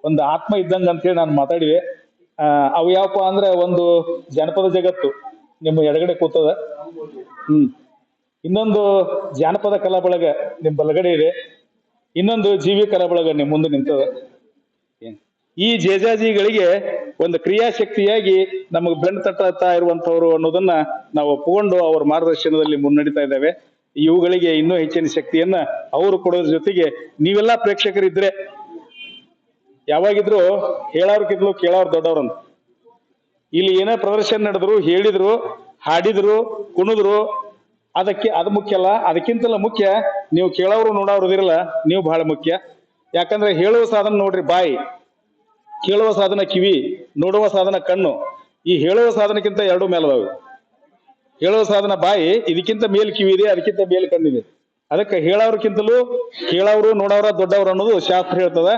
ಒಂದು ಆತ್ಮ ಇದ್ದಂಗ ಅಂತ ಹೇಳಿ ನಾನು ಮಾತಾಡಿದೆ. ಅವು ಯಾವಪ್ಪ ಅಂದ್ರೆ, ಒಂದು ಜಾನಪದ ಜಗತ್ತು ನಿಮ್ಮ ಎಡಗಡೆ ಕೂತದ, ಇನ್ನೊಂದು ಜಾನಪದ ಕಲಾ ಬಳಗ ನಿಮ್ ಬಲಗಡೆ ಇದೆ, ಇನ್ನೊಂದು ಜೀವಿ ಕಲಾ ಬಳಗ ನಿಮ್ ಮುಂದೆ ನಿಂತದ. ಈ ಜೇಜಾಜಿಗಳಿಗೆ ಒಂದು ಕ್ರಿಯಾಶಕ್ತಿಯಾಗಿ ನಮಗೆ ಬೆನ್ನು ತಟ್ಟುತ್ತಾ ಇರುವಂತವ್ರು ಅನ್ನೋದನ್ನ ನಾವು ಒಪ್ಪಿಕೊಂಡು ಅವರ ಮಾರ್ಗದರ್ಶನದಲ್ಲಿ ಮುನ್ನಡೀತಾ ಇದ್ದೇವೆ. ಇವುಗಳಿಗೆ ಇನ್ನೂ ಹೆಚ್ಚಿನ ಶಕ್ತಿಯನ್ನ ಅವರು ಕೊಡೋದ್ರ ಜೊತೆಗೆ ನೀವೆಲ್ಲ ಪ್ರೇಕ್ಷಕರಿದ್ರೆ, ಯಾವಾಗಿದ್ರು ಹೇಳೋರ್ಕಿದ್ಲು ಕೇಳೋರ್ ದೊಡ್ಡವ್ರಂತ. ಇಲ್ಲಿ ಏನೇ ಪ್ರದರ್ಶನ ನಡೆದ್ರು, ಹೇಳಿದ್ರು, ಹಾಡಿದ್ರು, ಕುಣಿದ್ರು, ಅದು ಮುಖ್ಯ ಅಲ್ಲ. ಅದಕ್ಕಿಂತಲೂ ಮುಖ್ಯ ನೀವು ಕೇಳೋರು ನೋಡೋರು ಇದಿರಲ್ಲ, ನೀವು ಬಹಳ ಮುಖ್ಯ. ಯಾಕಂದ್ರೆ ಹೇಳುವ ಸಾಧನ ನೋಡ್ರಿ ಬಾಯಿ, ಕೇಳುವ ಸಾಧನ ಕಿವಿ, ನೋಡುವ ಸಾಧನ ಕಣ್ಣು. ಈ ಹೇಳುವ ಸಾಧನಕ್ಕಿಂತ ಎರಡು ಮೇಲದಾವೆ. ಹೇಳುವ ಸಾಧನ ಬಾಯಿ, ಇದಕ್ಕಿಂತ ಮೇಲ್ ಕಿವಿ ಇದೆ, ಅದಕ್ಕಿಂತ ಮೇಲ್ ಕಣ್ಣಿದೆ. ಅದಕ್ಕೆ ಹೇಳೋರ್ಕಿಂತಲೂ ಕೇಳೋರು ನೋಡೋರ ದೊಡ್ಡವ್ರು ಅನ್ನೋದು ಶಾಸ್ತ್ರ ಹೇಳ್ತದ.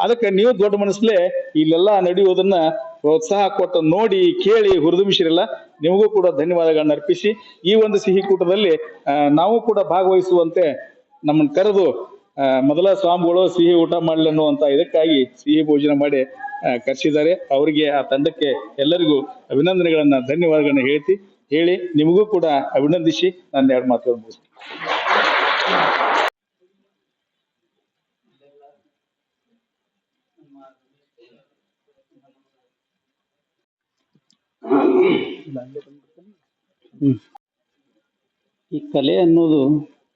ಅದಕ್ಕೆ ನೀವು ದೊಡ್ಡ ಮನಸ್ಸಲ್ಲೇ ಇಲ್ಲೆಲ್ಲ ನಡೆಯುವುದನ್ನ ಪ್ರೋತ್ಸಾಹ ಕೊಟ್ಟು ನೋಡಿ ಕೇಳಿ ಹುರಿದುಂಬಿಸಿರಲ್ಲ, ನಿಮಗೂ ಕೂಡ ಧನ್ಯವಾದಗಳನ್ನ ಅರ್ಪಿಸಿ ಈ ಒಂದು ಸಿಹಿ ಕೂಟದಲ್ಲಿ ನಾವು ಕೂಡ ಭಾಗವಹಿಸುವಂತೆ ನಮ್ಮನ್ನು ಕರೆದು ಮೊದಲ ಸ್ವಾಮಿಗಳು ಸಿಹಿ ಊಟ ಮಾಡಲಿ ಅನ್ನುವಂತ ಇದಕ್ಕಾಗಿ ಸಿಹಿ ಭೋಜನ ಮಾಡಿ ಕರೆಸಿದ್ದಾರೆ. ಅವರಿಗೆ ಆ ತಂಡಕ್ಕೆ ಎಲ್ಲರಿಗೂ ಅಭಿನಂದನೆಗಳನ್ನ ಧನ್ಯವಾದಗಳನ್ನ ಹೇಳಿ ನಿಮಗೂ ಕೂಡ ಅಭಿನಂದಿಸಿ ನಾನು 2 ಮಾತುಗಳನ್ನು ಮುಗಿಸ್ತೀನಿ. ಈ ಕಲೆ ಅನ್ನೋದು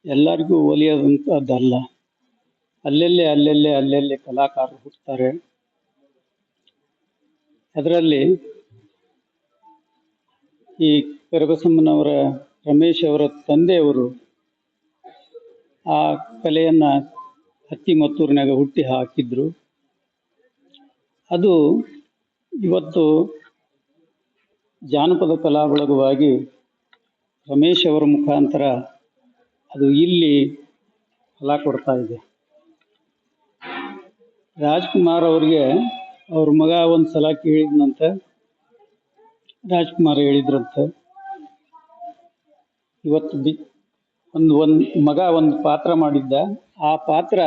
ಎಲ್ಲರಿಗೂ ಒಲಿಯೋದಂಥದ್ದಲ್ಲ. ಅಲ್ಲೆಲ್ಲೇ ಕಲಾಕಾರರು ಹುಟ್ಟುತ್ತಾರೆ. ಅದರಲ್ಲಿ ಈ ಕರಬಸಮ್ಮನವರ ರಮೇಶ್ ಅವರ ತಂದೆಯವರು ಆ ಕಲೆಯನ್ನ ಹತ್ತಿಮತ್ತೂರಿನಾಗ ಹುಟ್ಟಿ ಹಾಕಿದ್ರು. ಅದು ಇವತ್ತು ಜಾನಪದ ಕಲಾ ಬಳಗವಾಗಿ ರಮೇಶ್ ಅವರ ಮುಖಾಂತರ ಅದು ಇಲ್ಲಿ ಫಲ ಕೊಡ್ತಾ ಇದೆ. ರಾಜ್ಕುಮಾರ್ ಅವ್ರಿಗೆ ಅವ್ರ ಮಗ ಒಂದು ಸಲ ಕೇಳಿದ್ನಂತೆ, ರಾಜ್ಕುಮಾರ್ ಹೇಳಿದ್ರಂತೆ, ಇವತ್ತು ಒಂದು ಮಗ ಒಂದು ಪಾತ್ರ ಮಾಡಿದ್ದ, ಆ ಪಾತ್ರ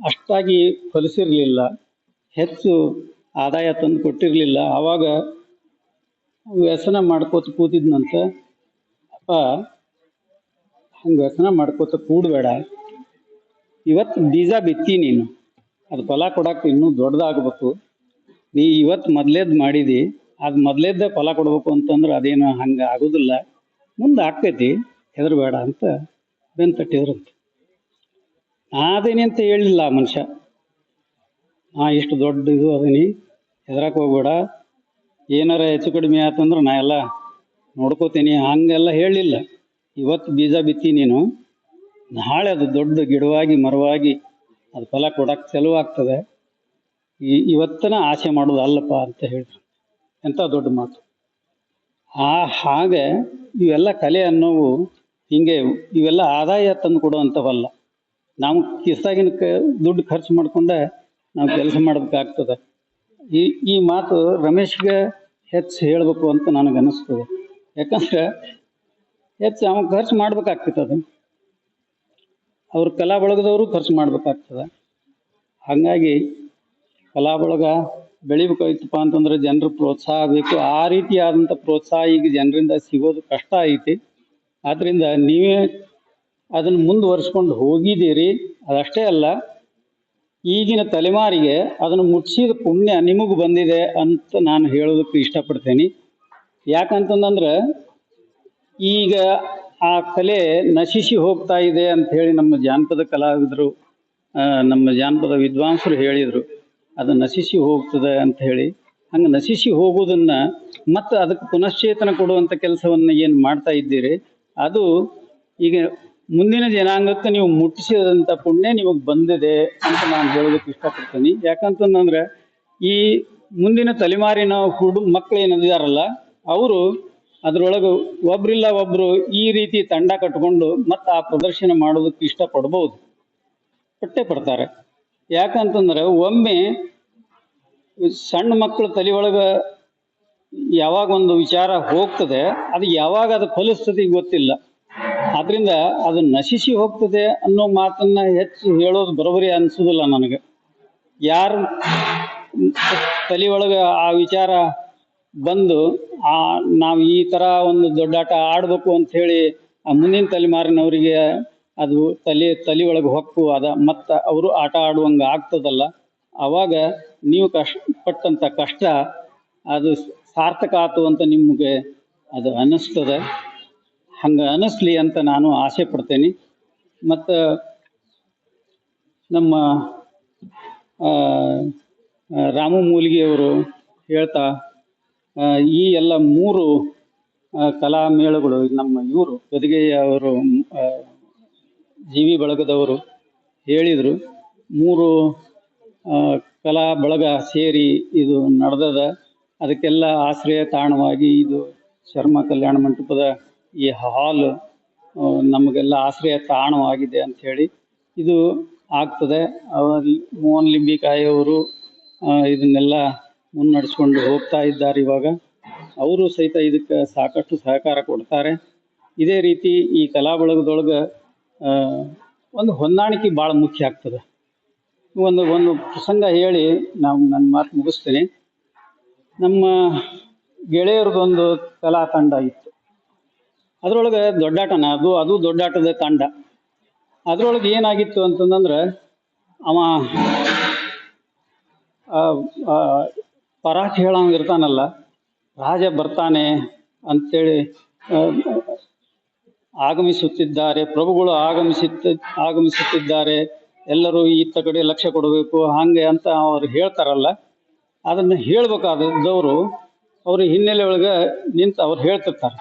ಅಷ್ಟಾಗಿ ಫಲಿಸಿರ್ಲಿಲ್ಲ, ಹೆಚ್ಚು ಆದಾಯ ತಂದು ಕೊಟ್ಟಿರಲಿಲ್ಲ. ಆವಾಗ ವ್ಯಸನ ಮಾಡ್ಕೋತ ಕೂತಿದ್ನಂತ. ಅಪ್ಪ, ಹಂಗೆ ವ್ಯಸನ ಮಾಡ್ಕೋತ ಕೂಡಬೇಡ, ಇವತ್ತು ಬೀಜ ಬಿತ್ತಿ ನೀನು, ಅದು ಫಲ ಕೊಡಕ್ಕೆ ಇನ್ನೂ ದೊಡ್ಡದಾಗಬೇಕು. ನೀ ಇವತ್ತು ಮೊದಲೇದು ಮಾಡಿದಿ, ಅದು ಮೊದಲೇದ್ದೇ ಫಲ ಕೊಡಬೇಕು ಅಂತಂದ್ರೆ ಅದೇನು ಹಂಗೆ ಆಗೋದಿಲ್ಲ, ಮುಂದೆ ಆಗ್ತೈತಿ, ಹೆದರಬೇಡ ಅಂತ ಬೆನ್ನು ತಟ್ಟಿದ್ರಂತೆ. ಅದೇನಿ ಅಂತ ಹೇಳಿಲ್ಲ ಆ ಮನುಷ್ಯ. ಇಷ್ಟು ದೊಡ್ಡ ಇದು ಅದೀನಿ, ಹೆದರಕ್ಕೆ ಹೋಗ್ಬೇಡ, ಏನಾರ ಹೆಚ್ಚು ಕಡಿಮೆ ಆತಂದ್ರೆ ನಾ ಎಲ್ಲ ನೋಡ್ಕೋತೀನಿ, ಹಂಗೆಲ್ಲ ಹೇಳಲಿಲ್ಲ. ಇವತ್ತು ಬೀಜ ಬಿತ್ತಿ ನೀನು, ನಾಳೆ ಅದು ದೊಡ್ಡ ಗಿಡವಾಗಿ ಮರವಾಗಿ ಅದು ಫಲ ಕೊಡಕ್ಕೆ ಚಲೋ ಆಗ್ತದೆ, ಇವತ್ತನ ಆಸೆ ಮಾಡೋದು ಅಲ್ಲಪ್ಪ ಅಂತ ಹೇಳಿದ್ರು. ಎಂಥ ದೊಡ್ಡ ಮಾತು. ಹಾಗೆ ಇವೆಲ್ಲ ಕಲೆ ಅನ್ನೋವು ಹಿಂಗೆ ಇವೆಲ್ಲ ಆದಾಯ ತಂದು ಕೊಡುವಂಥವಲ್ಲ. ನಾವು ಕಿಸ್ಸಾಗಿನ ದುಡ್ಡು ಖರ್ಚು ಮಾಡ್ಕೊಂಡೆ ನಾವು ಕೆಲಸ ಮಾಡೋದಕ್ಕಾಗ್ತದೆ. ಈ ಮಾತು ರಮೇಶ್ಗೆ ಹೆಚ್ಚು ಹೇಳಬೇಕು ಅಂತ ನನಗನ್ನಿಸ್ತದೆ. ಯಾಕಂದ್ರೆ ಹೆಚ್ಚು ಅವ್ನು ಖರ್ಚು ಮಾಡ್ಬೇಕಾಗ್ತದೆ, ಅವ್ರ ಕಲಾ ಬಳಗದವರು ಖರ್ಚು ಮಾಡ್ಬೇಕಾಗ್ತದೆ. ಹಾಗಾಗಿ ಕಲಾ ಬಳಗ ಬೆಳಿಬೇಕಾಯ್ತಪ್ಪ ಅಂತಂದ್ರೆ ಜನರ ಪ್ರೋತ್ಸಾಹ ಬೇಕು. ಆ ರೀತಿಯಾದಂಥ ಪ್ರೋತ್ಸಾಹ ಈಗ ಜನರಿಂದ ಸಿಗೋದು ಕಷ್ಟ ಐತಿ. ಆದ್ದರಿಂದ ನೀವೇ ಅದನ್ನು ಮುಂದುವರಿಸ್ಕೊಂಡು ಹೋಗಿದ್ದೀರಿ. ಅದಷ್ಟೇ ಅಲ್ಲ, ಈಗಿನ ತಲೆಮಾರಿಗೆ ಅದನ್ನು ಮುಟ್ಟಿಸಿದ ಪುಣ್ಯ ನಿಮಗೆ ಬಂದಿದೆ ಅಂತ ನಾನು ಹೇಳೋದಕ್ಕೆ ಇಷ್ಟಪಡ್ತೇನೆ. ಯಾಕಂತಂದ್ರೆ ಈಗ ಆ ಕಲೆ ನಶಿಸಿ ಹೋಗ್ತಾ ಇದೆ ಅಂತ ಹೇಳಿ ನಮ್ಮ ಜಾನಪದ ಕಲಾವಿದರು, ನಮ್ಮ ಜಾನಪದ ವಿದ್ವಾಂಸರು ಹೇಳಿದರು, ಅದು ನಶಿಸಿ ಹೋಗ್ತದೆ ಅಂತ ಹೇಳಿ. ಹಂಗೆ ನಶಿಸಿ ಹೋಗೋದನ್ನು ಮತ್ತು ಅದಕ್ಕೆ ಪುನಶ್ಚೇತನ ಕೊಡುವಂಥ ಕೆಲಸವನ್ನು ಏನು ಮಾಡ್ತಾ ಇದ್ದೀರಿ, ಅದು ಈಗ ಮುಂದಿನ ಜನಾಂಗಕ್ಕೆ ನೀವು ಮುಟ್ಟಿಸಿದಂಥ ಪುಣ್ಯ ನಿಮಗೆ ಬಂದಿದೆ ಅಂತ ನಾನು ಹೇಳೋದಕ್ಕೆ ಇಷ್ಟಪಡ್ತೀನಿ. ಯಾಕಂತಂದ್ರೆ ಈ ಮುಂದಿನ ತಲೆಮಾರಿನ ಮಕ್ಕಳು ಏನಿದಾರಲ್ಲ, ಅವರು ಅದರೊಳಗೆ ಒಬ್ರಿಲ್ಲ ಒಬ್ಬರು ಈ ರೀತಿ ತಂಡ ಕಟ್ಕೊಂಡು ಮತ್ತು ಆ ಪ್ರದರ್ಶನ ಮಾಡೋದಕ್ಕೆ ಇಷ್ಟಪಡ್ಬೋದು, ಪಟ್ಟೆ ಪಡ್ತಾರೆ. ಯಾಕಂತಂದ್ರೆ ಒಮ್ಮೆ ಸಣ್ಣ ಮಕ್ಕಳ ತಲೆ ಒಳಗೆ ಯಾವಾಗ ಒಂದು ವಿಚಾರ ಹೋಗ್ತದೆ, ಅದು ಯಾವಾಗ ಅದು ಫಲಿಸ್ತದೆ ಗೊತ್ತಿಲ್ಲ. ಆದ್ರಿಂದ ಅದು ನಶಿಸಿ ಹೋಗ್ತದೆ ಅನ್ನೋ ಮಾತನ್ನ ಹೆಚ್ಚು ಹೇಳೋದು ಬರೋಬರಿ ಅನಿಸೋದಿಲ್ಲ ನನಗೆ. ಯಾರು ತಲೆ ಒಳಗೆ ಆ ವಿಚಾರ ಬಂದು ನಾವು ಈ ಥರ ಒಂದು ದೊಡ್ಡಾಟ ಆಡಬೇಕು ಅಂಥೇಳಿ ಆ ಮುಂದಿನ ತಲೆಮಾರಿನವರಿಗೆ ಅದು ತಲೆ ಒಳಗೆ ಹೊಕ್ಕು ಮತ್ತು ಅವರು ಆಟ ಆಡುವಂಗೆ ಆಗ್ತದಲ್ಲ, ಆವಾಗ ನೀವು ಕಷ್ಟಪಟ್ಟಂಥ ಕಷ್ಟ ಅದು ಸಾರ್ಥಕ ಆಯ್ತು ಅಂತ ನಿಮಗೆ ಅದು ಅನ್ನಿಸ್ತದೆ. ಹಂಗೆ ಅನ್ನಿಸ್ಲಿ ಅಂತ ನಾನು ಆಸೆ ಪಡ್ತೇನೆ. ಮತ್ತು ನಮ್ಮ ರಾಮು ಮೂಲಿಗೆಯವರು ಹೇಳ್ತಾ ಈ ಎಲ್ಲ 3 ಕಲಾ ಮೇಳಗಳು ನಮ್ಮ ಇವರು ಗದಿಗೆಯವರು ಜೀವಿ ಬಳಗದವರು ಹೇಳಿದರು, 3 ಕಲಾ ಬಳಗ ಸೇರಿ ಇದು ನಡೆದದ. ಅದಕ್ಕೆಲ್ಲ ಆಶ್ರಯ ತಾಣವಾಗಿ ಇದು ಶರ್ಮ ಕಲ್ಯಾಣ ಮಂಟಪದ ಈ ಹಾಲ್ ನಮಗೆಲ್ಲ ಆಶ್ರಯ ತಾಣವಾಗಿದೆ ಅಂಥೇಳಿ ಇದು ಆಗ್ತದೆ. ಮೋಹನ್ ಲಿಂಬಿಕಾಯಿ ಅವರು ಇದನ್ನೆಲ್ಲ ಮುನ್ನಡೆಸ್ಕೊಂಡು ಹೋಗ್ತಾ ಇದ್ದಾರೆ. ಇವಾಗ ಅವರು ಸಹಿತ ಇದಕ್ಕೆ ಸಾಕಷ್ಟು ಸಹಕಾರ ಕೊಡ್ತಾರೆ. ಇದೇ ರೀತಿ ಈ ಕಲಾ ಬಳಗದೊಳಗೆ ಒಂದು ಹೊಂದಾಣಿಕೆ ಭಾಳ ಮುಖ್ಯ ಆಗ್ತದೆ. ಒಂದು ಪ್ರಸಂಗ ಹೇಳಿ ನನ್ನ ಮಾತು ಮುಗಿಸ್ತೇನೆ. ನಮ್ಮ ಗೆಳೆಯರದೊಂದು ಕಲಾ ತಂಡ ಇತ್ತು. ಅದರೊಳಗೆ ದೊಡ್ಡಾಟನ ಅದು ದೊಡ್ಡಾಟದ ತಂಡ. ಅದರೊಳಗೆ ಏನಾಗಿತ್ತು ಅಂತಂದ್ರೆ ಅವ ಪರಾಕ್ ಹೇಳೋಂಗೆ ಇರ್ತಾನಲ್ಲ, ರಾಜ ಬರ್ತಾನೆ ಅಂಥೇಳಿ ಆಗಮಿಸುತ್ತಿದ್ದಾರೆ, ಪ್ರಭುಗಳು ಆಗಮಿಸುತ್ತಿದ್ದಾರೆ, ಎಲ್ಲರೂ ಈತ ಕಡೆ ಲಕ್ಷ್ಯ ಕೊಡಬೇಕು ಹಾಗೆ ಅಂತ ಅವ್ರು ಹೇಳ್ತಾರಲ್ಲ, ಅದನ್ನು ಹೇಳ್ಬೇಕಾದವರು ಅವ್ರ ಹಿನ್ನೆಲೆ ಒಳಗೆ ನಿಂತು ಅವ್ರು ಹೇಳ್ತಿರ್ತಾರೆ.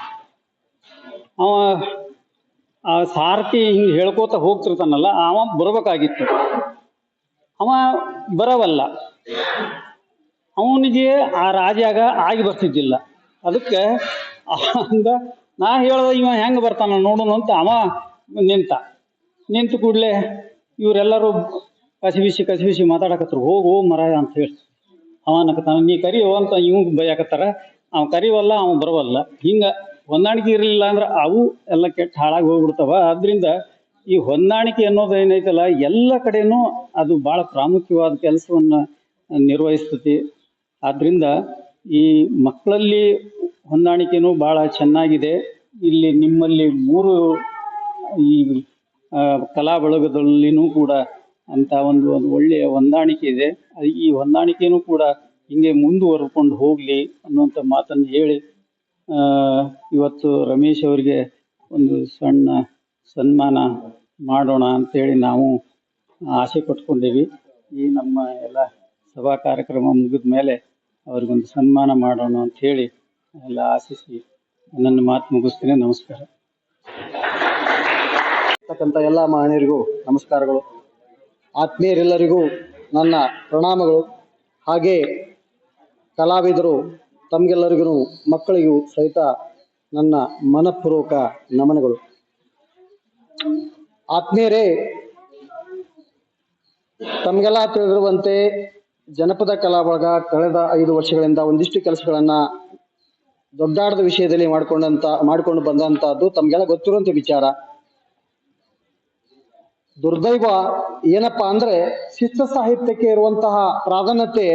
ಅವ ಆ ಸಾರಥಿ ಹಿಂಗೆ ಹೇಳ್ಕೋತ ಹೋಗ್ತಿರ್ತಾನಲ್ಲ, ಅವ ಬರಬೇಕಾಗಿತ್ತು. ಅವ ಬರವಲ್ಲ. ಅವನಿಗೆ ಆ ರಾಜ್ಯಾಗ ಆಗಿ ಬರ್ತಿದ್ದಿಲ್ಲ. ಅದಕ್ಕೆ ಅಂದ ನಾ ಹೇಳ್ದ ಇವ ಹೆಂಗೆ ಬರ್ತಾನ ನೋಡೋಣ ಅಂತ ಅವ ನಿಂತು ಕೂಡಲೇ ಇವರೆಲ್ಲರೂ ಕಸಿಬಿಸಿ ಮಾತಾಡಕತ್ರು. ಹೋಗು ಮರಾಯ ಅಂತ ಹೇಳಿ ಅವ ಅನ್ನಕತ್ತಾನ, ನೀ ಕರಿಯೋ ಅಂತ ಇವಂಗೆ ಬೈಯಾಕತ್ತಾರ. ಅವ ಕರಿವಲ್ಲ, ಅವ ಬರವಲ್ಲ. ಹಿಂಗೆ ಹೊಂದಾಣಿಕೆ ಇರಲಿಲ್ಲ ಅಂದ್ರೆ ಅವು ಎಲ್ಲ ಕೆಟ್ಟ ಹಾಳಾಗಿ ಹೋಗ್ಬಿಡ್ತಾವ. ಅದರಿಂದ ಈ ಹೊಂದಾಣಿಕೆ ಅನ್ನೋದು ಏನೈತಲ್ಲ, ಎಲ್ಲ ಕಡೆನೂ ಅದು ಭಾಳ ಪ್ರಾಮುಖ್ಯವಾದ ಕೆಲಸವನ್ನು ನಿರ್ವಹಿಸ್ತತಿ. ಆದ್ದರಿಂದ ಈ ಮಕ್ಕಳಲ್ಲಿ ಹೊಂದಾಣಿಕೆನೂ ಭಾಳ ಚೆನ್ನಾಗಿದೆ. ಇಲ್ಲಿ ನಿಮ್ಮಲ್ಲಿ 3 ಈ ಕಲಾ ಬಳಗದಲ್ಲಿನೂ ಕೂಡ ಅಂತ ಒಂದು ಒಳ್ಳೆಯ ಹೊಂದಾಣಿಕೆ ಇದೆ. ಈ ಹೊಂದಾಣಿಕೆನೂ ಕೂಡ ಹಿಂಗೆ ಮುಂದುವರ್ಕೊಂಡು ಹೋಗಲಿ ಅನ್ನುವಂಥ ಮಾತನ್ನು ಹೇಳಿ ಇವತ್ತು ರಮೇಶ್ ಅವರಿಗೆ ಒಂದು ಸಣ್ಣ ಸನ್ಮಾನ ಮಾಡೋಣ ಅಂತೇಳಿ ನಾವು ಆಸೆ ಪಟ್ಕೊಂಡೀವಿ. ಈ ನಮ್ಮ ಎಲ್ಲ ಸಭಾ ಕಾರ್ಯಕ್ರಮ ಮುಗಿದ ಮೇಲೆ ಅವ್ರಿಗೊಂದು ಸನ್ಮಾನ ಮಾಡೋಣ ಅಂಥೇಳಿ ಎಲ್ಲ ಆಶಿಸಿ ನನ್ನ ಮಾತು ಮುಗಿಸ್ತೀನಿ. ನಮಸ್ಕಾರ. ಎಲ್ಲ ಮಹನೀಯರಿಗೂ ನಮಸ್ಕಾರಗಳು. ಆತ್ಮೀಯರೆಲ್ಲರಿಗೂ ನನ್ನ ಪ್ರಣಾಮಗಳು. ಹಾಗೆ ಕಲಾವಿದರು ತಮಗೆಲ್ಲರಿಗೂ ಮಕ್ಕಳಿಗೂ ಸಹಿತ ನನ್ನ ಮನಪೂರ್ವಕ ನಮನಗಳು. ಆತ್ಮೀಯರೇ, ತಮಗೆಲ್ಲ ತಿಳಿದಿರುವಂತೆ ಜನಪದ ಕಲಾ ಬಳಗ ಕಳೆದ 5 ವರ್ಷಗಳಿಂದ ಒಂದಿಷ್ಟು ಕೆಲಸಗಳನ್ನ ದೊಡ್ಡಾಟದ ವಿಷಯದಲ್ಲಿ ಮಾಡಿಕೊಂಡು ಬಂದಂತಹದ್ದು ತಮಗೆಲ್ಲ ಗೊತ್ತಿರುವಂತ ವಿಚಾರ. ದುರ್ದೈವ ಏನಪ್ಪಾ ಅಂದ್ರೆ ಶಿಷ್ಟ ಸಾಹಿತ್ಯಕ್ಕೆ ಇರುವಂತಹ ಪ್ರಾಧಾನ್ಯತೆ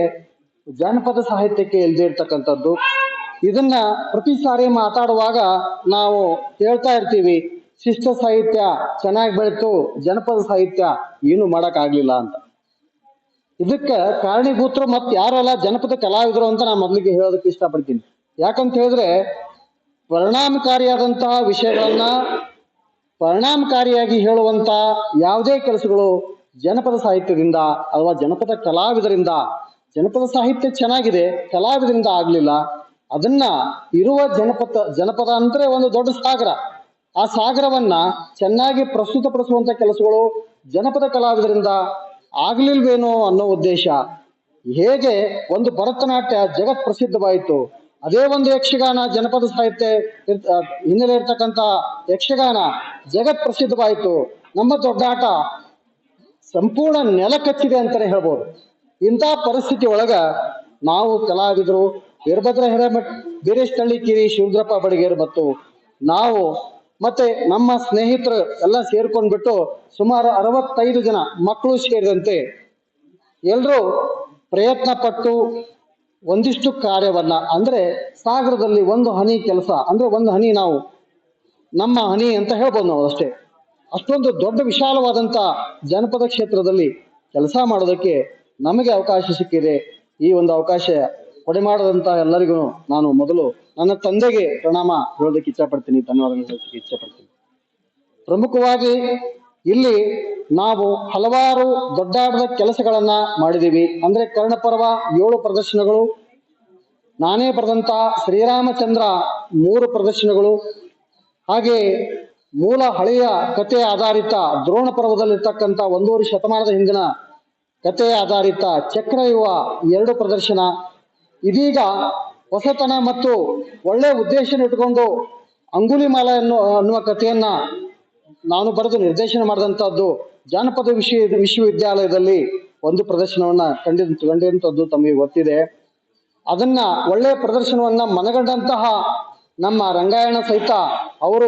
ಜಾನಪದ ಸಾಹಿತ್ಯಕ್ಕೆ ಇಲ್ಲದೆ ಇರ್ತಕ್ಕಂಥದ್ದು. ಇದನ್ನ ಪ್ರತಿ ಸಾರಿ ಮಾತಾಡುವಾಗ ನಾವು ಹೇಳ್ತಾ ಇರ್ತೀವಿ, ಶಿಷ್ಟ ಸಾಹಿತ್ಯ ಚೆನ್ನಾಗಿ ಬೆಳೆತು, ಜನಪದ ಸಾಹಿತ್ಯ ಏನು ಮಾಡಕ್ ಆಗ್ಲಿಲ್ಲ ಅಂತ. ಇದಕ್ಕೆ ಕಾರಣೀಭೂತರು ಮತ್ತೆ ಯಾರಲ್ಲ, ಜನಪದ ಕಲಾವಿದರು ಅಂತ ನಾನು ಮೊದಲಿಗೆ ಹೇಳೋದಕ್ಕೆ ಇಷ್ಟಪಡ್ತೀನಿ. ಯಾಕಂತ ಹೇಳಿದ್ರೆ ಪರಿಣಾಮಕಾರಿಯಾದಂತಹ ವಿಷಯಗಳನ್ನ ಪರಿಣಾಮಕಾರಿಯಾಗಿ ಹೇಳುವಂತ ಯಾವುದೇ ಕೆಲಸಗಳು ಜನಪದ ಸಾಹಿತ್ಯದಿಂದ ಅಥವಾ ಜನಪದ ಕಲಾವಿದರಿಂದ, ಜನಪದ ಸಾಹಿತ್ಯ ಚೆನ್ನಾಗಿದೆ, ಕಲಾವಿದರಿಂದ ಆಗ್ಲಿಲ್ಲ. ಅದನ್ನ ಇರುವ ಜನಪದ ಅಂದ್ರೆ ಒಂದು ದೊಡ್ಡ ಸಾಗರ. ಆ ಸಾಗರವನ್ನ ಚೆನ್ನಾಗಿ ಪ್ರಸ್ತುತಪಡಿಸುವಂತ ಕೆಲಸಗಳು ಜನಪದ ಕಲಾವಿದರಿಂದ ಆಗ್ಲಿಲ್ವೇನೋ ಅನ್ನೋ ಉದ್ದೇಶ. ಹೇಗೆ ಒಂದು ಭರತನಾಟ್ಯ ಜಗತ್ ಪ್ರಸಿದ್ಧವಾಯಿತು, ಅದೇ ಒಂದು ಯಕ್ಷಗಾನ ಜನಪದ ಸಾಹಿತ್ಯ ಹಿನ್ನೆಲೆ ಇರ್ತಕ್ಕಂಥ ಯಕ್ಷಗಾನ ಜಗತ್ ಪ್ರಸಿದ್ಧವಾಯಿತು. ನಮ್ಮ ದೊಡ್ಡಾಟ ಸಂಪೂರ್ಣ ನೆಲ ಕಚ್ಚಿದೆ ಅಂತಾನೆ ಹೇಳ್ಬೋದು. ಇಂಥ ಪರಿಸ್ಥಿತಿ ಒಳಗ ನಾವು ಕಲಾವಿದರು ವೀರಭದ್ರ ಹಿರೇಮಠ್, ಬೀರೇಶ್ ತಳ್ಳಿಕಿರಿ, ಶಿವರುದ್ರಪ್ಪ ಬಡಿಗೇರ್ ಮತ್ತು ನಾವು ಮತ್ತೆ ನಮ್ಮ ಸ್ನೇಹಿತರು ಎಲ್ಲ ಸೇರ್ಕೊಂಡ್ಬಿಟ್ಟು ಸುಮಾರು 65 ಜನ ಮಕ್ಕಳು ಸೇರಿದಂತೆ ಎಲ್ಲರೂ ಪ್ರಯತ್ನ ಪಟ್ಟು ಒಂದಿಷ್ಟು ಕಾರ್ಯವನ್ನ, ಅಂದ್ರೆ ಸಾಗರದಲ್ಲಿ ಒಂದು ಹನಿ ಕೆಲಸ, ಅಂದ್ರೆ ಒಂದು ಹನಿ ನಾವು ನಮ್ಮ ಹನಿ ಅಂತ ಹೇಳ್ಬೋದು ನಾವು ಅಷ್ಟೇ. ಅಷ್ಟೊಂದು ದೊಡ್ಡ ವಿಶಾಲವಾದಂತ ಜನಪದ ಕ್ಷೇತ್ರದಲ್ಲಿ ಕೆಲಸ ಮಾಡೋದಕ್ಕೆ ನಮಗೆ ಅವಕಾಶ ಸಿಕ್ಕಿದೆ. ಈ ಒಂದು ಅವಕಾಶ ಕೊಡೆಮಾಡದಂತ ಎಲ್ಲರಿಗೂ ನಾನು ಮೊದಲು ನನ್ನ ತಂದೆಗೆ ಪ್ರಣಾಮ ಹೇಳೋದಕ್ಕೆ ಇಚ್ಛಪಡ್ತೀನಿ, ಧನ್ಯವಾದಗಳು ಹೇಳೋದಕ್ಕೆ ಇಚ್ಛಪಡ್ತೀನಿ. ಪ್ರಮುಖವಾಗಿ ಇಲ್ಲಿ ನಾವು ಹಲವಾರು ದೊಡ್ಡಾಟದ ಕೆಲಸಗಳನ್ನ ಮಾಡಿದೀವಿ. ಅಂದ್ರೆ ಕರ್ಣಪರ್ವ 7 ಪ್ರದರ್ಶನಗಳು, ನಾನೇ ಬರೆದಂತ ಶ್ರೀರಾಮಚಂದ್ರ 3 ಪ್ರದರ್ಶನಗಳು, ಹಾಗೆ ಮೂಲ ಹಳೆಯ ಕಥೆ ಆಧಾರಿತ ದ್ರೋಣ ಪರ್ವದಲ್ಲಿರ್ತಕ್ಕಂಥ 1.5 ಶತಮಾನದ ಹಿಂದಿನ ಕಥೆ ಆಧಾರಿತ ಚಕ್ರವ್ಯೂಹ 2 ಪ್ರದರ್ಶನ. ಇದೀಗ ಹೊಸತನ ಮತ್ತು ಒಳ್ಳೆ ಉದ್ದೇಶ ಇಟ್ಕೊಂಡು ಅಂಗುಲಿಮಾಲ ಅನ್ನುವ ಕಥೆಯನ್ನ ನಾನು ಬರೆದು ನಿರ್ದೇಶನ ಮಾಡಿದಂತಹದ್ದು ಜಾನಪದ ವಿಶ್ವವಿದ್ಯಾಲಯದಲ್ಲಿ ಒಂದು ಪ್ರದರ್ಶನವನ್ನ ಕಂಡಿರುವಂತದ್ದು ತಮಗೆ ಗೊತ್ತಿದೆ. ಅದನ್ನ ಒಳ್ಳೆಯ ಪ್ರದರ್ಶನವನ್ನ ಮನಗಂಡಂತಹ ನಮ್ಮ ರಂಗಾಯಣ ಸಹಿತ ಅವರು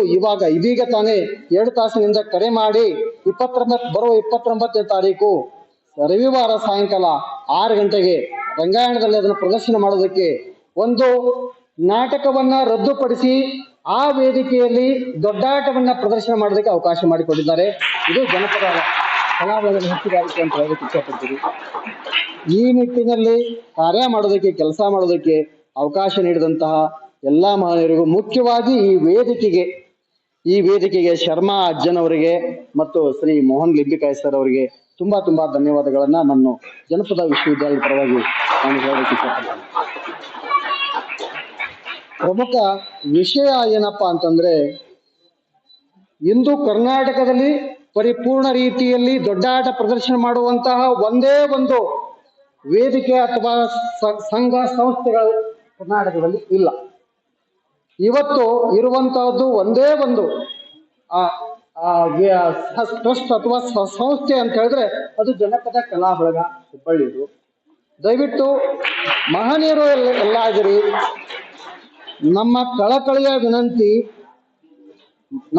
ಇದೀಗ ತಾನೇ 2 ತಾಸಿನಿಂದ ಕರೆ ಮಾಡಿ ಬರುವ 29ನೇ ತಾರೀಕು ರವಿವಾರ ಸಾಯಂಕಾಲ 6 ಗಂಟೆಗೆ ರಂಗಾಯಣದಲ್ಲಿ ಅದನ್ನು ಪ್ರದರ್ಶನ ಮಾಡೋದಕ್ಕೆ ಒಂದು ನಾಟಕವನ್ನ ರದ್ದುಪಡಿಸಿ ಆ ವೇದಿಕೆಯಲ್ಲಿ ದೊಡ್ಡಾಟವನ್ನ ಪ್ರದರ್ಶನ ಮಾಡೋದಕ್ಕೆ ಅವಕಾಶ ಮಾಡಿಕೊಟ್ಟಿದ್ದಾರೆ. ಇದು ಜನಪದ ಕಲಾವಿದರ ಹೆಚ್ಚುಗಾರಿಕೆ ಅಂತ ಹೇಳೋದಕ್ಕೆ ಇಷ್ಟಪಡ್ತೀವಿ. ಈ ನಿಟ್ಟಿನಲ್ಲಿ ಕಾರ್ಯ ಮಾಡೋದಕ್ಕೆ, ಕೆಲಸ ಮಾಡೋದಕ್ಕೆ ಅವಕಾಶ ನೀಡಿದಂತಹ ಎಲ್ಲಾ ಮಹನೀಯರಿಗೂ, ಮುಖ್ಯವಾಗಿ ಈ ವೇದಿಕೆಗೆ ಶರ್ಮಾ ಅಜ್ಜನವರಿಗೆ ಮತ್ತು ಶ್ರೀ ಮೋಹನ್ ಲಿಂಬಿಕಾಯ್ ಸರ್ ಅವರಿಗೆ ತುಂಬಾ ಧನ್ಯವಾದಗಳನ್ನ ನನ್ನ ಜನಪದ ವಿಶ್ವವಿದ್ಯಾಲಯದ ಪರವಾಗಿ ನಾನು ಹೇಳೋದಕ್ಕೆ ಇಷ್ಟಪಡ್ತೀನಿ. ಪ್ರಮುಖ ವಿಷಯ ಏನಪ್ಪಾ ಅಂತಂದ್ರೆ, ಇಂದು ಕರ್ನಾಟಕದಲ್ಲಿ ಪರಿಪೂರ್ಣ ರೀತಿಯಲ್ಲಿ ದೊಡ್ಡಾಟ ಪ್ರದರ್ಶನ ಮಾಡುವಂತಹ ಒಂದೇ ಒಂದು ವೇದಿಕೆ ಅಥವಾ ಸಂಘ ಸಂಸ್ಥೆಗಳು ಕರ್ನಾಟಕದಲ್ಲಿ ಇಲ್ಲ. ಇವತ್ತು ಇರುವಂತಹದ್ದು ಒಂದೇ ಒಂದು ಟ್ರಸ್ಟ್ ಅಥವಾ ಸಂಸ್ಥೆ ಅಂತ ಹೇಳಿದ್ರೆ ಅದು ಜನಪದ ಕಲಾ ಬಳಗ ಹುಬ್ಬಳ್ಳಿದು. ದಯವಿಟ್ಟು ಮಹನೀಯರು ಎಲ್ಲ ಆಗಿರಿ, ನಮ್ಮ ಕಳಕಳಿಯ ವಿನಂತಿ,